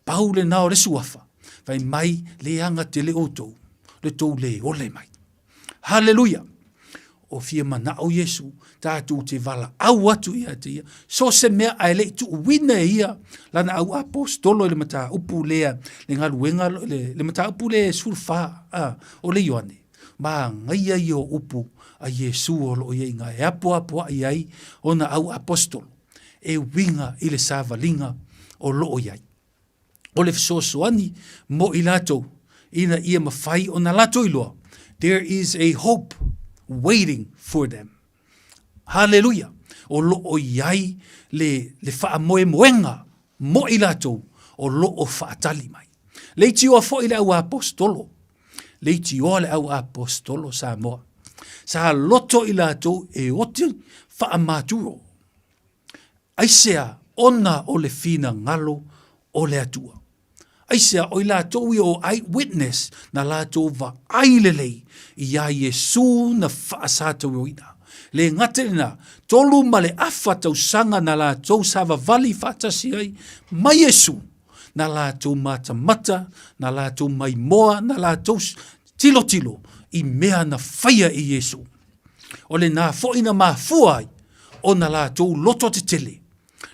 Pau le nao le suafa, vai mai le anga te le outou, le tou le ole mai. Hallelujah! O fia mana o Yesu, tātou te vala au atu ia te ia, so se mea ai le tu wina ia, lana au apostolo le mata upu lea, le ngaluenga, le mata upu le sulfa, o le Ioane, ma ngai ai o upu a Yesu o lo ia inga, e apo ai ai, ona au apostolo, e winga i le savalinga o lo iai. O le fisosoani mo i lato, ina ia mawhai o na lato iloa, there is a hope waiting for them. Hallelujah. O lo o iai le wha moe moenga mo i lato o lo o wha atali mai. Leiti o fo i le au apostolo. Leiti o le au apostolo Samoa. Sa loto i lato e oti wha amaturo. Aisea ona o le fina ngalo o le atua. Aisea o i lato i o eyewitness na lato va ailelei i a Yesu na whaasata roina. Le ngaterina, tolu ma le afa tau sanga na lato sava vali whaatasi ai, ma Yesu, na lato mata, na lato mai moa, na lato tilo, i mea na whaia i Yesu. O le nā foina mā fuai, o na lato loto te tele,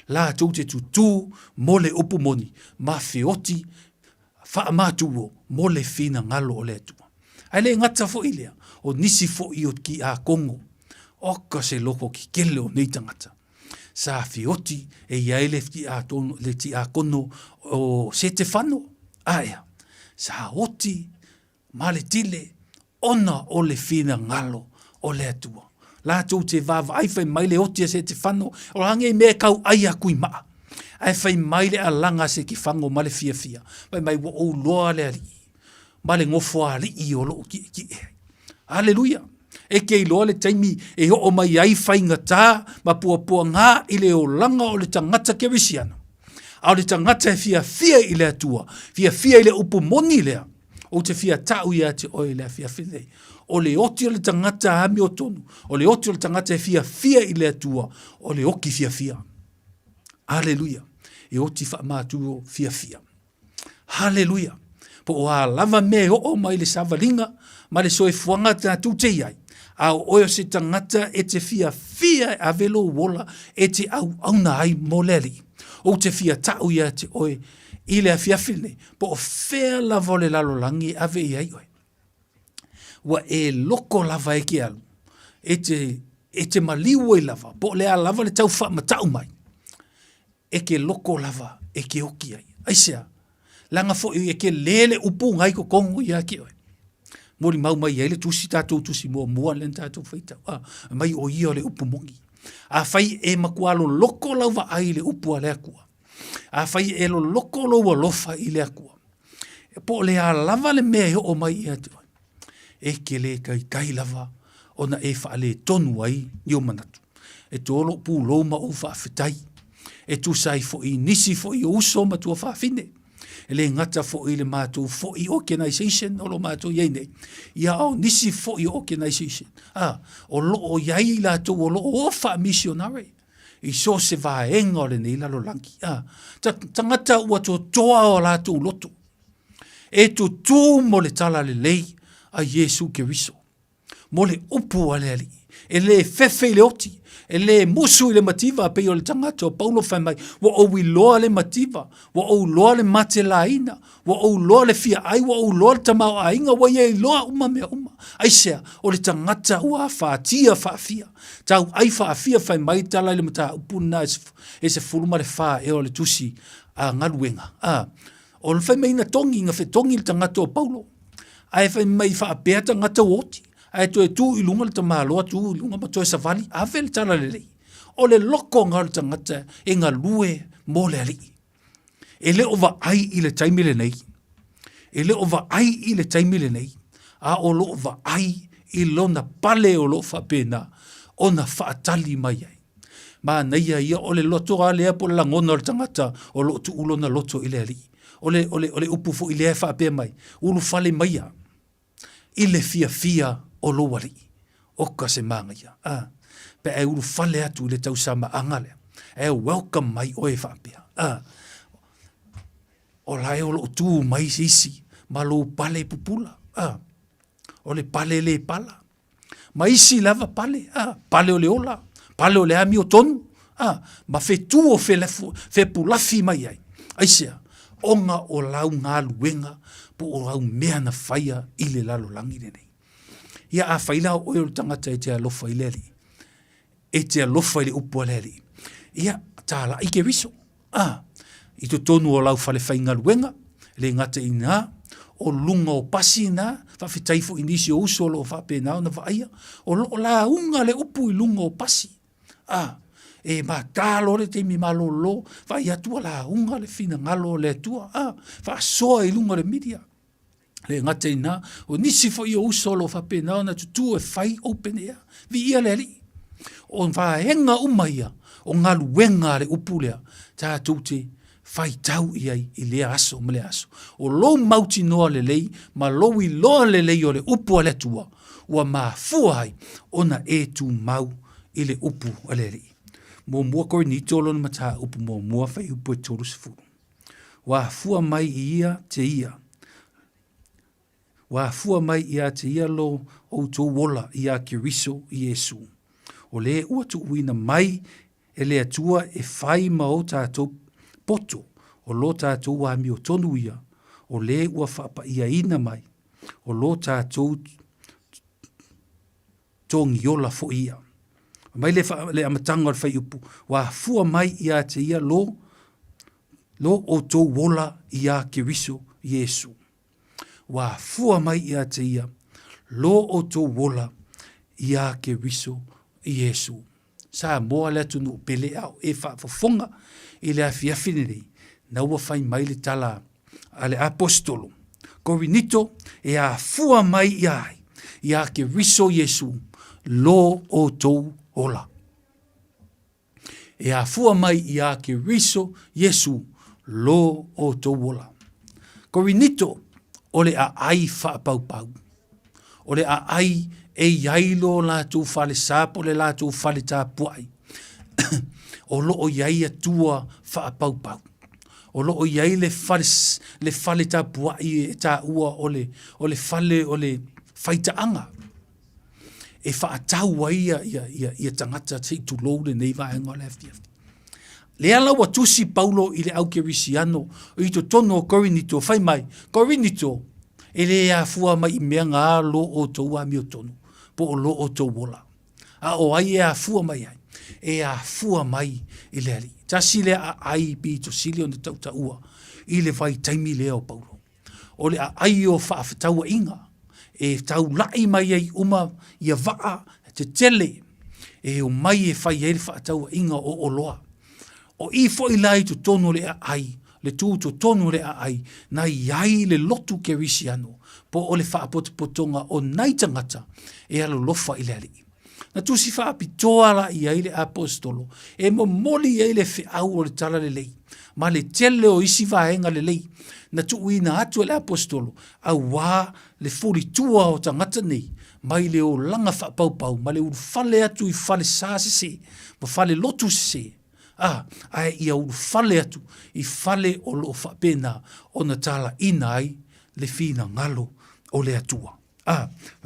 lato te tutu, mo le upumoni, ma feoti, whaamatuo, mo le fina ngalo o le atua. Ai le ngata fo ilea, o nisi fo i o ki a Kongo, oka se loko ki kele o nei tangata. Sa fioti e iaile ti a tono, le ti a kono o se te whano, aia. Sa oti, ma le tile, ona o le fina ngalo o le atua. La tau te vava, ai fai mai le oti a se te whano, o hange me kau ai a kui maa. Ai fai mai le alanga se ki whango ma le fia. Mai mai wa o loa le ali. Ma le ngofo ali i o lo ki e. Hallelujah. E ke i loa le taimi e ho o mai ai whai ngata ma pua ngā i le o langa o le tangata kerisiano. A o le tangata e fia i le atua. Fia i le upu moni lea. O te fia tau i a te oi lea fia whilei. O le oti o le tangata hami o tonu. O le oti o le tangata e fia i le atua. O le oki fia. Hallelujah. E oti wha māturo fia. Hallelujah. Po o a lava me o mai le savalinga, ma le soe fuanga tā tu te iai. A oio se tangata e te fia a velo wola e te au na ai moleli. O te fia tau ia te oe i le a fia whine, po o whea lava le lalolangi ave i ai oe. Wa e loko lava e ki alu, e te maliu e lava, po le a lava le tau wha ma tau mai. E ke loko lava e ke oki ai. Aisea, langa fo e ke lele upu ngai ko kongo ia ki oe. Mori mau mai ele tusi tātou tusi mua len tātou whaita. Mai o ia le upu mongi. A whai e makualo loko lauwa ai le upu a le akua. A whai e lo loko lauwa lofa i le akua. E po le a lava le mea o mai ia te oe. E ke le kai lava ona e wha le tonu ai i o manatu. E tolo pu loma o wha awhitai. E tu sai fo i nisi fo i uso ma tua wha whine. E le ngata fo i le mātou fo i organisation o lo mātou iei nei. Ia au nisi fo i organisation. O lo o iei lātou o lo o wha missionary. I so se vaenga o le nei lalo langi. Tangata ua to toa o lātou loto. E tu tū mo le tala le lei a Yesu Keriso. Mo le upu a le ali. E le fefe le oti. E le musu i le mativa pe o le tangata o Paulo whai mai. Wa o loa le mativa. Wa o loa le mate la ina. Wa o loa le fia ai. Wa o loa le tamau a inga. Wa ye loa uma mea uma. Aisea o le tangata ua whaatia whaafia. Tau ai whaafia whai mai tala le mata upuna e se fuluma le wha e o le tusi a ngaluenga. O le whai mai na tongi nga whai tongi le tangata o Paulo. Ai whai mai whaapea tangata o oti. Ai tu e tu i lunga le tamaloa tu i lunga mato e savali ave le tala le lei. O le loko ngā le tangata e ngā lue mo le ali. E le o va ai i le taimile nei. E le o va ai i le taimile nei. A o lo va ai i lona pale o lo whapena o na whaatali mai ai. Ma neia ia o le loto a lea po la ngona o le tangata o lo tu ulo na loto i le ali. O le upufu i lea whaapea mai. Ulu fale mai a. I le fia o lo wali. Oka se manga ia. Pe e ulu fale atu i le tausama angale. E welcome mai o e whaapea. O lae o lo tu mai sisi. Ma lo pale pupula. O le pale le pala. Ma isi lava pale. Pale o le ola. Pale o le ami o tonu. Ma fe tu o fe pulafi mai ai. Aisea. Onga o lau ngā luenga. Po o lau mea na whaia i le lalo langi nei. Ia a whaila o e tangata e te alofa i leli. E te alofa i le upua leli. Ia tāla i ke riso. I to tonu o lau whale whainga luenga. Le ngata i ngā. O lunga o pasi na, whawhitaifo inisi o uso lo whape nao na whaia, o la unga le upu i lunga o pasi. E ma tālo le teimi malo lo, whai atua la unga le fina ngalo le atua, wha soa i lunga le midia. Le ngata ina, o nisi fo i o uso lo whape nao na tutu e whai open ea, vi ia le li. O wha henga umaia, o ngalu wenga le upu lea, tā tūte, fai tau iai i lea aso ma le aso. O lo mauti noa le lei, ma lo i loa le lei o le upu a le tua, ua maa fuai ona e tu mau i le upu a le lei. Mua kore ni tolo na mata upu mua fai upu e tolu se furu. Wa fua mai ia te ia. Wa fua mai ia te ia lo o tō wola ia ki riso i Yesu. O le ua tu uina mai e le atua e fai ma o tātou poto o lo tātou wa mi o tonu ia, o le ua whapa ia ina mai, o lo tātou tongi ola fo ia. Mai le amatanga o whai upu, wa fua mai ia te ia lo o tō wola ia ki riso Yesu. Wa fua mai ia te ia, lo o tō wola ia ki riso Yesu. Sa moa le tunu pele au e whafonga i le afiafinere na ua whai mai le tala a le apostolo. Korinito e a fua mai iai i a ke riso Yesu lo o tō ola. E a fua mai i a ke riso Yesu lo o tō ola. Korinito o le a ai whapaupau. O le a ai e yailo la tu fale sapo le la tu fale tapuai. O lo o yai atua whapaupau. O lo o yai le fale tapuai e ta ua o le fale o le whaitaanga. E whaatau ia tangata te tu lou le nei vaenga le FEB. Le ala wa tusi Paulo i le au ke risiano o i to tono Korinito whai mai. Korinito e le a fua mai mea ngā lo o tō ami o tonu. Po o lo o tō wola. A o ai e a fua mai ai. E a fua mai i le ali. Tasi le a ai pi to sili o na tau ta ua. I le vai taimi lea o Paulo. O le a ai o whaafetaua inga. E tau lai mai ai uma i a waa te tele. E o mai e whai e whaafetaua inga o loa. O i foi lai to tono le a ai. Le tū to tono le a ai. Na iai le lotu ke risiano. Po o le whaapotopotonga o nai tangata. E alo lofa i le ali. Na tusi whaapitoa la i ai le apostolo. E mo moli i ai le whiau o le tala le lei. Ma le tele o isi vaenga le lei. Na tu uina atu e le apostolo. A wā le furi tua o tangata nei. Mai le o langa whapaupau. Ma le uru fale atu i fale sāse se. Ma fale lotu se. Ai ia uru fale atu i fale o lo whapena o na tala ina ai le fina ngalo o le atua.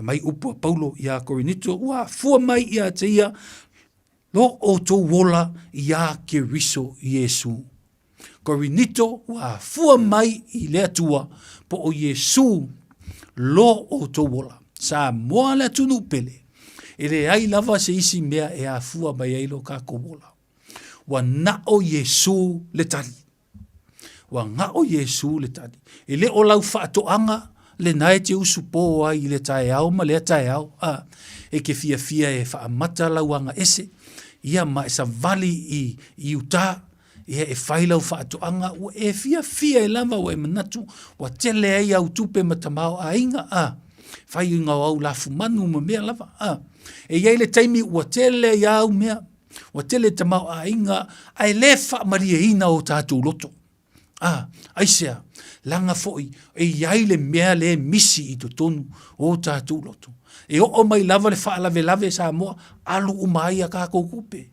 Mai upua Paulo ia Korinito ua fua mai ia te ia lo o tō wola ia ke riso Yesu. Korinito ua fua mai i le atua po o Yesu lo o tō wola. Sa moa le atunu pele. E le ai lava se isi mea e a fua mai ai lo kako wola. Wa na o Yesu le tali. Wa nga o Yesu le tali. E le o lau whaatoanga le nai te usupo ai le tae au ma le tae au. E ke fia e whaamata lauanga ese. Ia ma e sa vali i uta. ia e whailau whaatoanga ua e fia e lava ua e manatu ua tele ai au tupe matamao a inga whai inga au lafu manu ma mea lava e iai le taimi ua tele ai au mea ua tele tamao a inga ai le wha maria ina o tātou loto aisea langa foi e iai le mea le misi i to tonu o tātou loto e o mai lava le wha lave Samoa alu umai a kākou kupe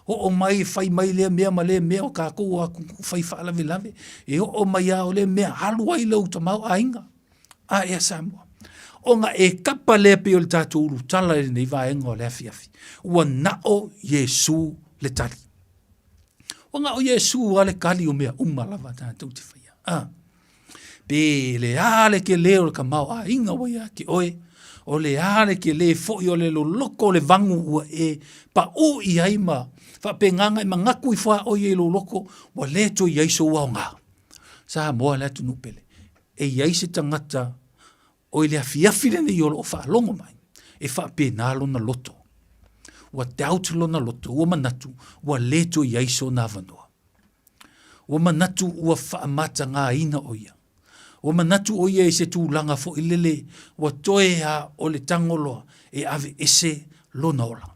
o mai fai mai le mea ma le mea o kākou a fai wha lave e o mai a o le mea halu ai lau tamau a inga ea Samoa o nga e kapa le pe o le tātou uru tala le nei vaenga o le afiafi ua nao Yesu le tali o nga o Yesu a le kali o mea lava tātou te whaia pe le ale ke le o le kamau a inga wa ia ke oe o le ale ke le foi o le loko le vangu ua e pa o i aima fa penganga i mangaku i fua o ye lo loko wa le to i aiso ua o ngā sa moa le atu nupele e i aise tangata o i le afiafi le ne i o wha longo mai e wha pena lo na loto ua tautu lo na loto ua manatu ua le to i aiso na vanua ua manatu ua wha amata ngā ina o ia ua manatu o ia e se tūlanga fo i lele ua toe ha o le tangoloa e ave ese lo na ola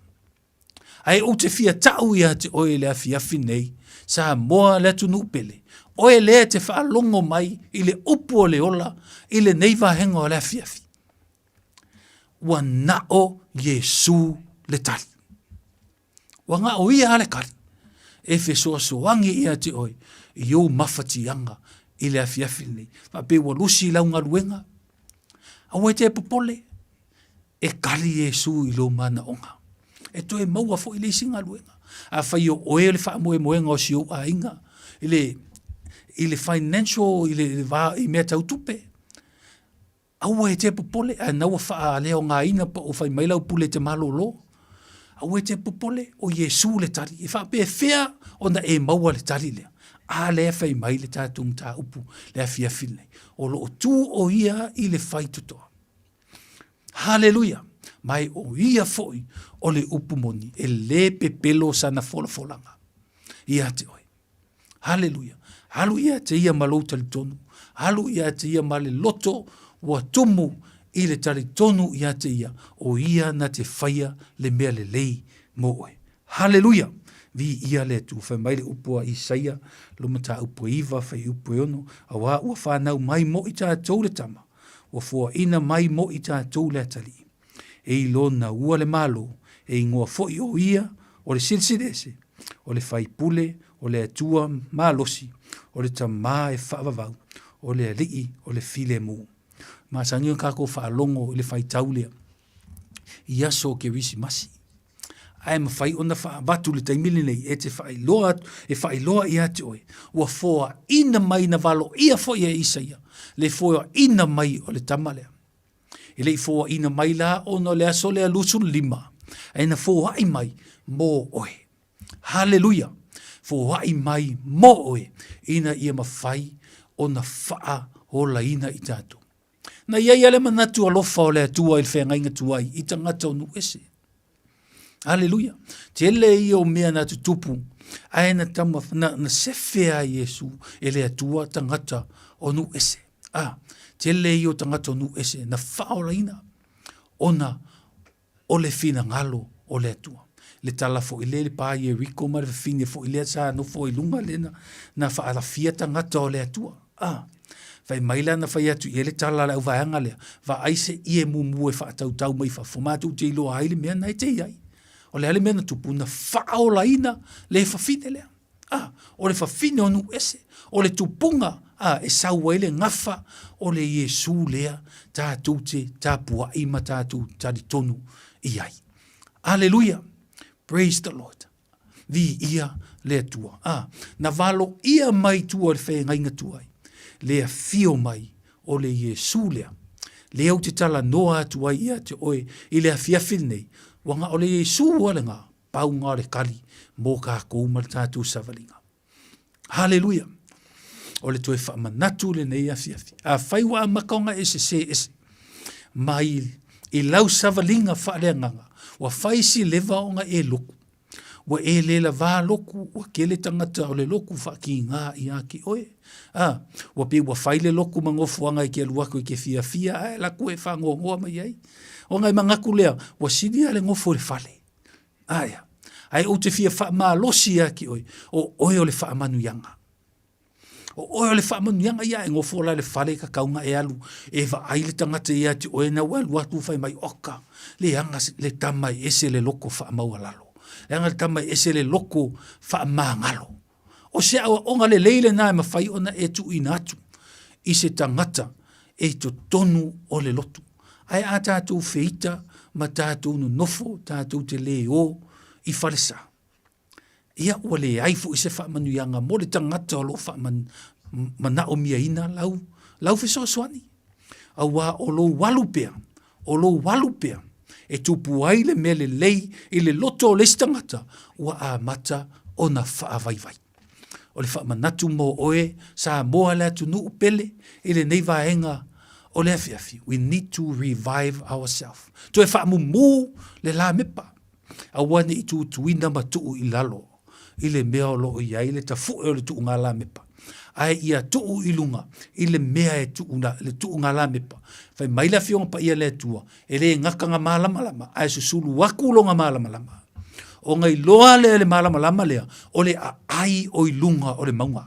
ai o te fia tau ia te oe le afiafi nei sa moa le atu nupele oe le te wha longo mai i le upu o le ola i le neiva hengo o le afiafi ua nao Yesu le tali ua nga o ia ale kari e fe soasoangi ia te oe i o mawhatianga i le afiafi nei fa pe ua lusi launga luenga a ue te popole e kari Yesu i lo mana onga e to e maua fo i le singa luenga a fai o oe le wha moe moenga o si o a inga i le financial i mea tautupe a ue te popole a naua wha a leo ngā ina pa o fai mailau pule te malo lo a ue te popole o Yesu le tari e wha pe fea o na e maua le tari lea a le fai mai le tātung tā upu le afiafi nei o lo tū o ia i le fai tutoa haleluia mai o ia foi o le upu moni e le pepelo sana folanga ia te oi haleluia halu ia te ia malo talitonu halu ia te ia male loto wa tumu i le talitonu ia te ia o ia na te faia le mea le lei mo oi haleluia vi ia le tu fa mai le upu a Isaia lo mata upu iva fa upu ono awa ua whanau mai mo i tā tau le tama ua fua ina mai mo i tā tau le atali e i lona ua le malo e ingoa foi o ia o le silsilese o le faipule o le atua malosi o le tama e whaavavau o le alii o le file mu ma sangion kako whaalongo i le faitaulea i aso ke wisi masi ai ma fai ona fa batu le taimili nei e te fai loa ia te oe ua foa ina mai na valo ia fo ia Isaia le foa ina mai o le tamalea e le foa ina mai la ono le aso le alusu lima e na foa i mai mo oe haleluia foa i mai mo oe ina ia mawhai ona faa o la ina i tātou na iai ale manatu alofa o le atua i whenga inga tuai i tangata onu ese haleluia te le i o mea na tutupu ai na tama na sefea Yesu e le atua tangata onu ese te le i o tangata onu ese na whaolaina ona o le fina ngalo o le atua le tala fo i le pa i riko ma le fine fo i le sa no fo i lunga lena na whaala fia tangata o le atua fai maila na fai atu i le tala la uvaanga lea va aise i e mumu e whaatau mai whafumatu te ilo haile mea na te iai o le ale mena tupu na whaolaina le whawhine lea. O le whawhine onu ese, o le tupunga, e saua ele ngafa, o le Yesu lea, tātou te tāpua ima tātou tari tonu i ai. Alleluia. Praise the Lord. Vi ia lea tua. Na valo ia mai tua le whenga inga tuai. Lea fio mai o le Yesu lea. Lea o te tala noa tuai ia te oe i lea fiafil nei. Wanga o le Yesu wale ngā, pau ngā le kari, mō kā kouma le tātou savalinga. Hallelujah. O le toe whaamanatu le nei a fiafi. A whaiwa a makaonga ese se ese. Mai i lau savalinga whaalea nganga. Wa whaisi lewa o ngā e luku. Wa e le la vā loku, wa ke le tangata o le loku wha ki ngā i a ki oe. Wa pe wa whaile loku mangofuanga i ke aluako i ke fia, la kue wha ngoa mai ai. O ngai mangaku lea, wa sidi ale ngofo le whale. Ai o te fia wha maa losi a ki oe, o oe o le wha manuianga. O oe o le wha manuianga ia e ngofo la le whale ka kaunga e alu, e wa aile tangata ia ti oe na walu atu whai mai oka, le anga le tamai ese le loko wha maua lalo. Anga tamai ese le loko wha maangalo. O se awa onga le leile nā e mawhai ona e tu inatu. I se tangata e to tonu o le lotu. Ai a tātou feita, ma tātou no nofo, tātou te leo i whalesa. Ia ua le aifu i se wha manuianga, mo le tangata o lo wha mana o mia ina lau wheso swani. A wā o lo walupea, e tupu ai le mele lei i le loto o le stangata ua a mata o na wha vaivai. O le wha manatu mo oe sa moa le atu nuu pele i le nei vaenga o le afiafi. We need to revive ourselves. To e wha mumu le la mepa. A wane i tu tuina matuu i lalo. I le mea o lo i ai le tafu e o le tuu ngā la mepa. Ai ia tuu i lunga, i le mea e tuu ngā la mepa. Fai maila fionga pa ia le tua, e le ngakanga malamalama, ai susulu waku longa malamalama. O ngai loa le malamalama lea, o le a ai o i lunga o le maunga.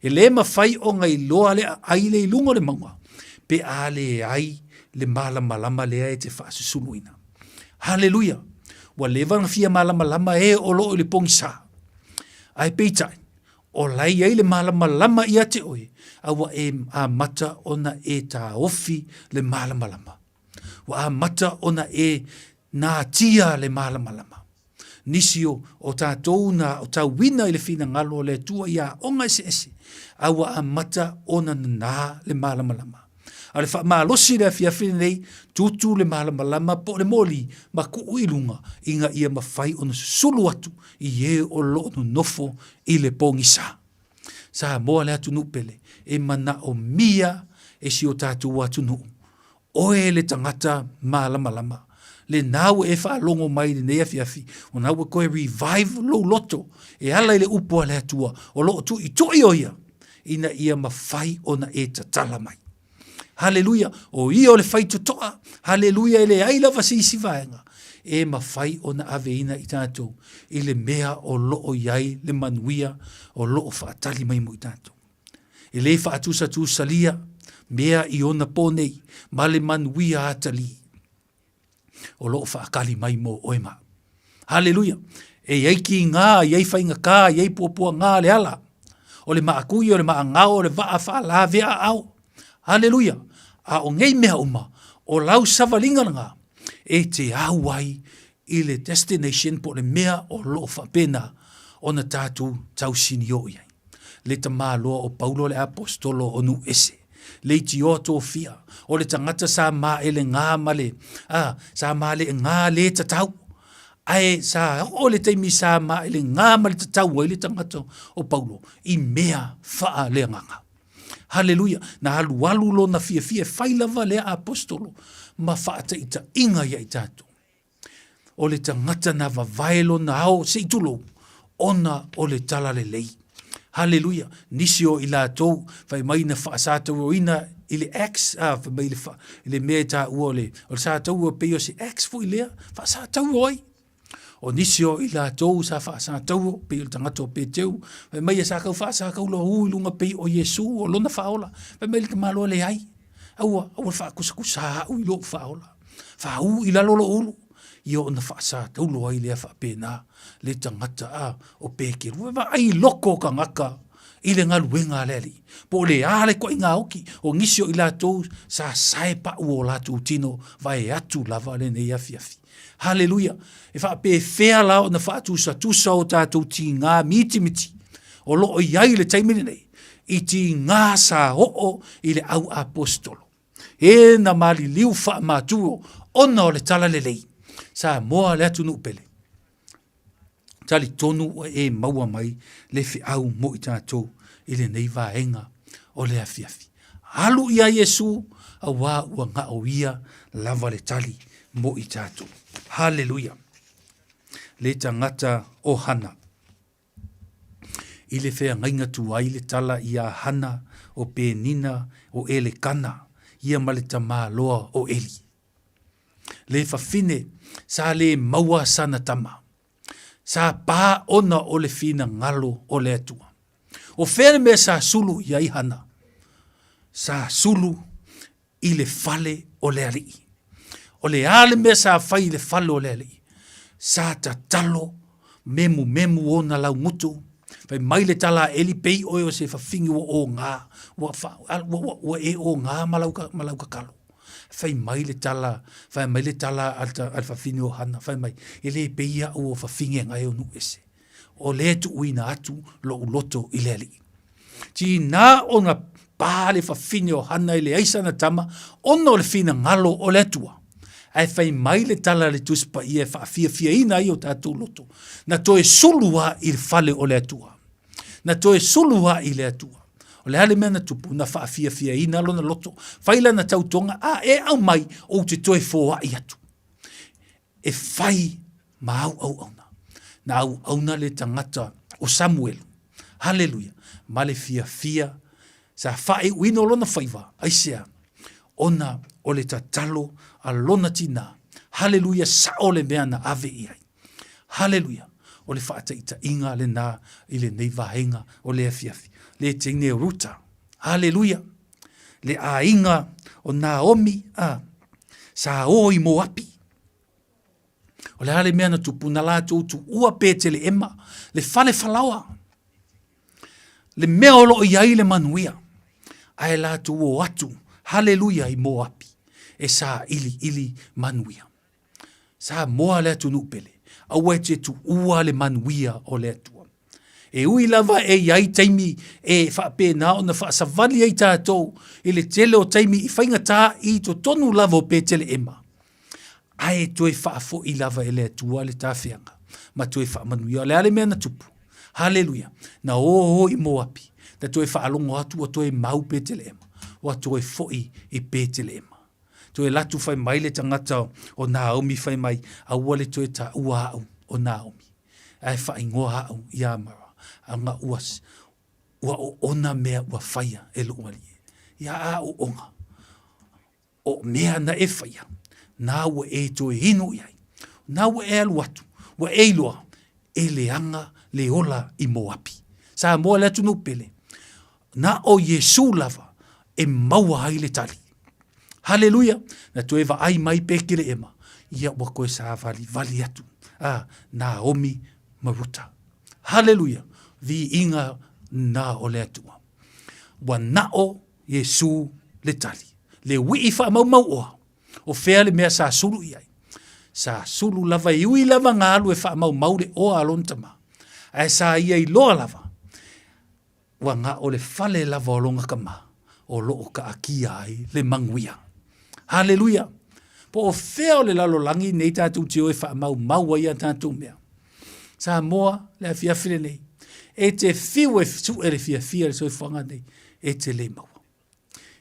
E le mawhai o ngai loa le a ai le i lunga o le maunga, pe a le ai le malamalama lea e te wha susulu ina. Hallelujah! Wa levanga fia malamalama e o lo o le pongisa. Ai peitai. O lai ai le malamalama ia te oe, awa e a mata ona e ta ofi le malamalama. Wa a mata ona e nā tia le malamalama. Nisio o tātou na o tā wina i le fina ngalo le tua ia onga ese, awa a mata ona nā le malamalama. A le wha malosi le fiafine nei, tutu le malamalama po le moli, ma ku uilunga, inga ia mawhai ona sulu atu, i e o lo no nofo i le pongisa. Sa moa le atu nupele, e mana o mia e si o tātou atu nuu. Oe le tangata malamalama, le nau e wha longo mai le nea fiafi, o nau e koe revive lo loto, e ala i le upua le atua, o lo tu i toi oia, ina ia mawhai ona e tatala mai. Hallelujah, o ia o le whai totoa, hallelujah, ele aila vasisi vaenga, e mawhai o na aveina i tātou, i le mea o loo iai le manuia, o loo whaatali mai mo i tātou. E le whaatusa tu salia, mea i ona pōnei, ma le manuia atali, o loo whaakali mai mo oema. Hallelujah, e iai ki ngā, iai whainga kā, iai puapua ngā le ala, o le maakui, o le maangao, o le waa wha la vea au. Hallelujah. A o ngei mea uma, o lau savalinga ngā, e te auai i le destination po le mea o loo whapena o na tātou tausini o iai. Le ta māloa o Paulo le apostolo o nu ese. Le ti o tō fia, o le tangata sa mā ele ngā male, sa mā le ngā le tatau. Ai sa o le teimi sa mā ele ngā male tatau, o le tangata o Paulo, i mea wha le nganga. Hallelujah. Na halu lo na fia whailava lea apostolo. Ma whaata ita inga ia i tātou. O le tangata na wavaelo na ao se itulo. Ona o le tala le lei. Hallelujah. Nisio i la tau. Whai mai na whaasātau o ina i le Acts. Whai mai le mea tā ua le. O le sātau o peo se Acts fu i lea. Whaasātau o ai. O nisio i la tau sa whaasātau pe o tangata o pe teu. Wai mai a sākau whaasākau lo hui lunga pe o Yesu o lona whaola. Wai mai le tamalo le ai. Aua whaakusakusa ui lo whaola. Whau i la lolo ulu. Ia o na whaasātau lo ai lea whaapena. Le tangata o pe keru. Wai ai loko ka ngaka. I le ngaluenga leli. Po le ale ko inga oki. O nisio i la tau sa saipa uo la tu tino. Vai atu lava le ne afiafi. Hallelujah. E wha pe whea lao na wha tusa o tātou ti ngā miti. O loo iai le taimene nei. I ti ngā sa ho'o i le au apostolo. E na mali liu wha mātuo ona o le tala le lei. Sa moa le atu nupele. Tali tonu e maua mai le whi au mo i tātou i le nei vaenga o le afiafi. Halu ia Yesu a wā ua ngā o ia lava le tali mo i tātou. Hallelujah. le tangata o hana. I le whea ngainga tu ai le tala i a hana o penina o ele kana, ia ma le tamā loa o eli. Le whawhine sa le maua sana tama, sa pā ona o le whina ngalo o le atua. O whea me sa sulu i ai hana, sa sulu i le fale o le alii. O le ale me sa whai le fale o le alii. Sa ta talo memu o na lau ngutu. Whai mai le tala eli pei oi o se whawhingi o ngā. Wa e o ngā malau kakalo. Whai mai le tala al whawhingi o hana. Whai mai ele pei a o whawhingi ngai o nu ese. O le tu uina atu lo uloto i le alii. Ti nā o ngā pāle whawhingi o hana i le aisana tama, ono le whina ngalo o le atua. Ai whai mai le tala le tuspa i e whaafia ina i o tātou loto. Na toe sulua i le whale o le atua. Na toe sulua i le atua. O le hale mea na tupu na whaafia ina lo na loto. Whaila na tautonga, au mai o te toe fōa i atu. E whai ma au na. Na au na le tangata o Samuel. Haleluia. Ma le fia. Sa whae uino lona whaiva. Aisea. Ona o le tatalo a lona tina. Haleluia, sa o le mea na ave i ai. Haleluia, o le whaataita inga le nā i le nei vahenga o le afiafi. Le tene ruta. Haleluia, le a inga o Naomi sa o i mo api. O le hale mea na tupuna la tu ua pete le ema, le fale falawa. Le mea olo i ai le manuia. Ai la tu o atu. Haleluia i mo api. E sa ili manuia. Sa moa le atu nupele. Aua e te tu ua le manuia o le atua. E ui lava e iai taimi e whape na o na whaasavali ai tātou e le tele o taimi i whainga tā i to tonu lava o pe tele ema. Ai toe whaafo i lava e le atua le tāwhianga. Ma toe whaamanuia le ale mea na tupu. Haleluia. Na o i mo api. Na toe whaalongo atu o toe mau pe tele ema. Wa toe foi i pētele ema. Toe latu whai mai le tangata o Naomi whai mai, a ua le toe ta ua au o Naomi. Ai whai ngoa au i amara, a ngā uas, ua o ona mea ua whaia e lo ualie. Ia a o onga, o mea na e whaia, nā ua e toe hino iai, nā ua e alu atu, ua e iloa, e le anga le ola i Moapi. Sa moa le atu nupele, na o Yesu lava, e maua ai le tali. Haleluia. Na toe wa ai mai pekele ema. Ia wa koe sa vali atu. Naomi maruta. Haleluia. Vi inga na o le atua. Wa nao Yesu le tali. Le wii wha mau oa. O whea le mea sa sulu iai. Sa sulu lava i ui lava ngā alu e wha mau le oa alontama. Ai sa ia i loa lava. Wa ngā o le fale lava o longa kama. O loo ka akia ai le manguia. Haleluia. Po o whea o le lalo langi nei tātou te oe wha mau ia tātou mea. Sa moa le fiafire nei. E te whiu e su e le fiafia le soi whanga nei. E te le maua.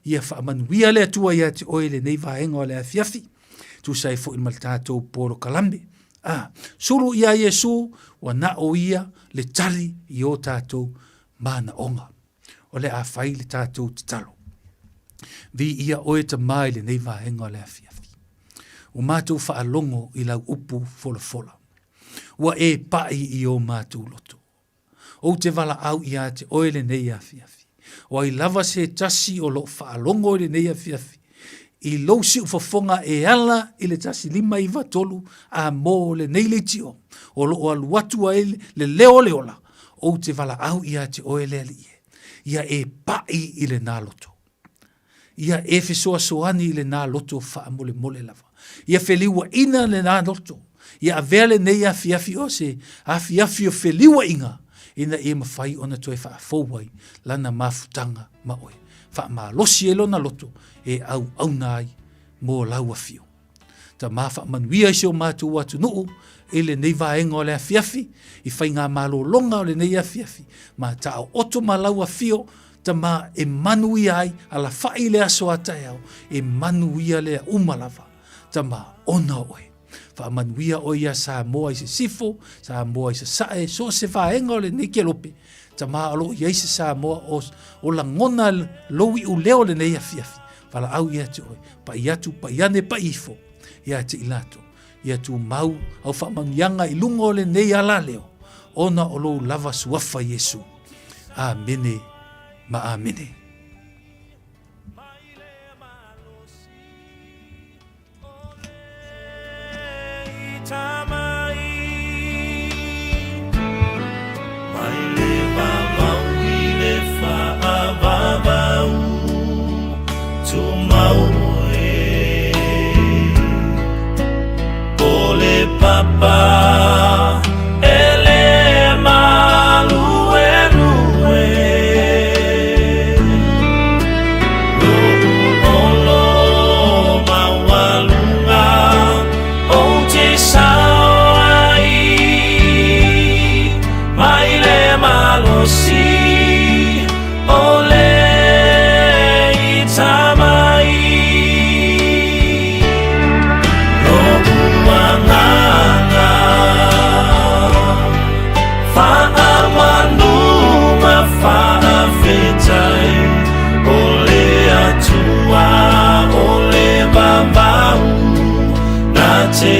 Ia wha manuia le atua ia te oe le nei vahenga o le fiafi. Tu sai fo in mal tātou poro kalambe. Suru ia Yesu wa na o ia le tali i o tātou mana onga. O le a whai le tātou te talo. Vi ia oe ta mai le nei vahenga le afiafi. O mātou whaalongo i lau upu fola. Ua e pai i o mātou loto. O te wala au ia te oe le nei afiafi. O ai lava se tasi o lo whaalongo i le nei afiafi. I lousi ufafonga e ala i le tasi 5 tolu a mō le nei le tio. O lo o aluatu a le leo leola. O te wala au ia te oe le ali e. Ia e pai i le nā loto. Ia e fesoa soani i le nā loto wha mole lava. Ia feliua ina le nā loto. Ia avele nei afiafi o se afiafi o feliua inga. Ina e mawhai ona toe wha fōwai lana mafutanga ma oe. Wha ma losi e lona loto e au nai mō lau afio. Ta mawha manuia i seo mātou atu nuu e le nei vaenga o le afiafi i whai ngā malo longa o le nei afiafi. Ma ta o oto ma lau afio ta ma e manu ia ai ala whai le aso atai au e manu ia le umalava ta ma ona oe Whaamanuia o ia Samoa i se sifo, Samoa i se sae, so se whaenga o le neke lope. Ta maa alo i eise Samoa o la ngona lowi u leo le nei afiafi. Wala au ia te oi, pa i atu, pa i ane, pa ifo. Ia te ilato, ia tu mau, au whaamanuianga i lunga o le nei ala leo. Ona o lo lava suafa Yesu. Amene, ma amene. Papa ele malue lue lo olo mawalunga o te sawai maile malosi ole itamai lo buanga te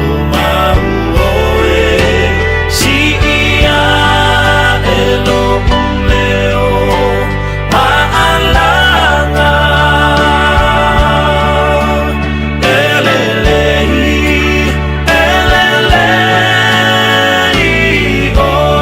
umau oe si ia elo leo maalanga elelei oe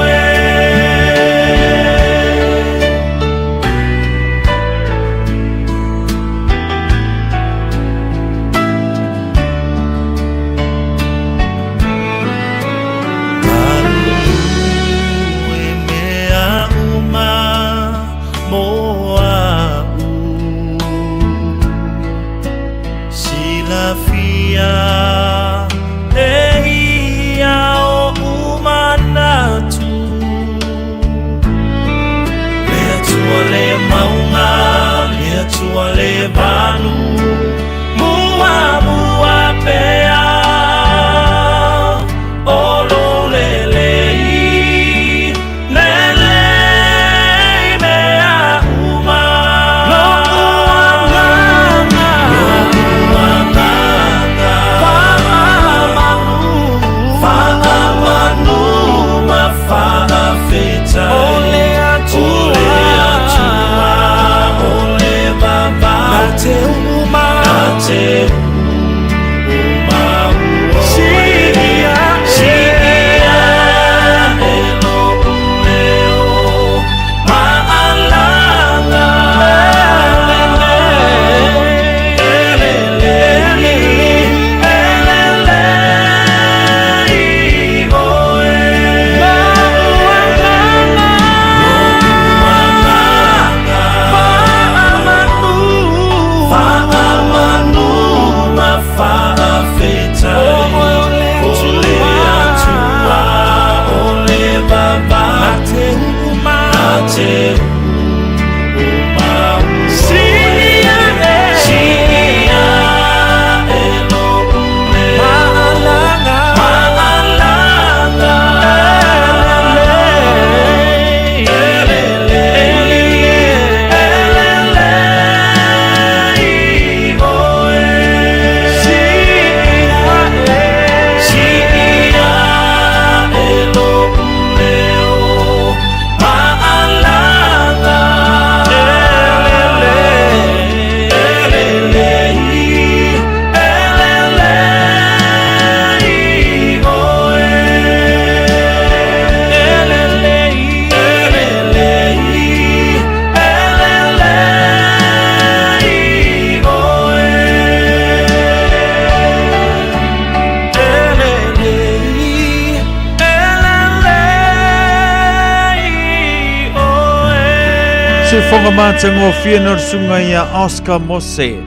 Fonga mātango whiana o sunga ia Oscar Mose.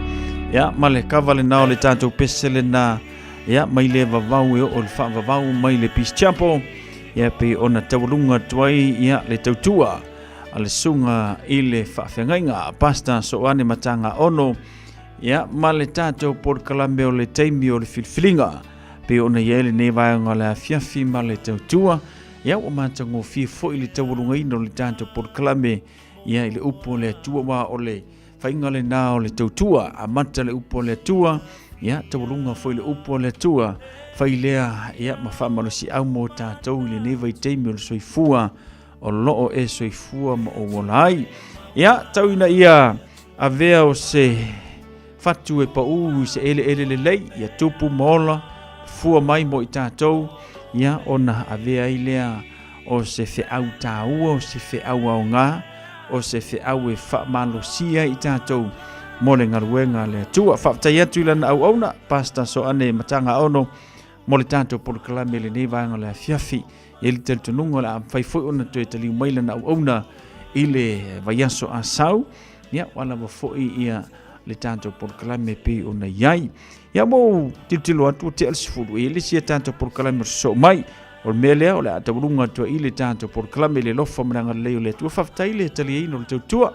Ia, male kawale nao le tātou pesele na ia mai le vavau e o le wha vavau mai le Peace Chapel. Ia pe ona taurunga tuai ia le tautua a le sunga i le whawhengainga pasta so ane matanga ono ia ma le tātou por kalame o le taimi o le filfilinga pe ona ia le ne vaenga le afiafi ma le tautua ia o mātango fi fo i le taurunga ino le tātou por kalame ia i le upo le atua wa o le whainga le nā o le tautua a mata le upo le atua ia taurunga fo i le upo le atua whailea ia ma whamaro si au mo tātou i le ne vai taimi o le soifua o loo e soifua ma o wolai ia tauina ia a vea o se fatu e pa u se ele le lei ia tupu mola fua mai mo i tātou ia ona a vea i lea o se fe au tāua o se fe au au ngā o se fe au e wha malosia i tātou mo le ngaruenga le tua whaptai atu ilana au auna pasta so ane matanga ono mo le tātou por kalame le nevanga le fiafi e li tel tununga la whai fwoi ona tue tali umailana au auna i le vaiaso a sau ia wala wa fwoi ia le tātou por kalame pe ona iai ia mo titilo atu te alsifuru e le sia tātou por kalame so mai o mea lea o le ataurunga tua i le tātou por kalame le lofa maranga leo le tua whaftai le tali eino le tautua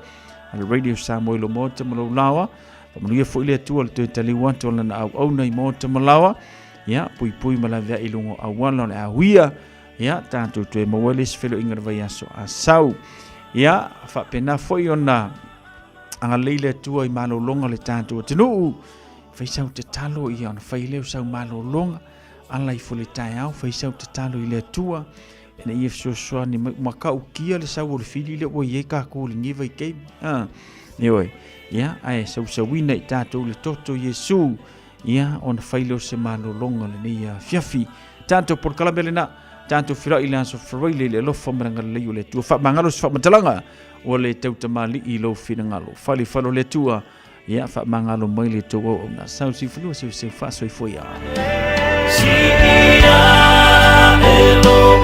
a le radio Samoa ilo mota malau lawa pamanuia fo i le tua le tue tali watu o lana au au nei mota malawa ia pui pui malavea ilungo awala o le ahuia ia tātou tue mawele sifelo inga vai aso a sau ia whapena fo i ona anga leile tua i malo longa le tātou atinuu whaisau te talo i ona whaileo sau malo longa ala i fo le tae au whaisau te talo i le tua ena ia fsosua ni makau kia le sau o le fili le oi e kako le ngiva i keim ioi ia ae sau sauina i tātou le toto Yesu ia ona whaileo se malo longa le neia fiafi tātou por kalabele na tātou whira i lanso whareile le lofa maranga leo le tua whamangalo se whamatalanga o le tautamali i lo finangalo whali whalo le tua ia whamangalo mai le tua o na sau si whanua se whasoi fwoi a Si ia e lo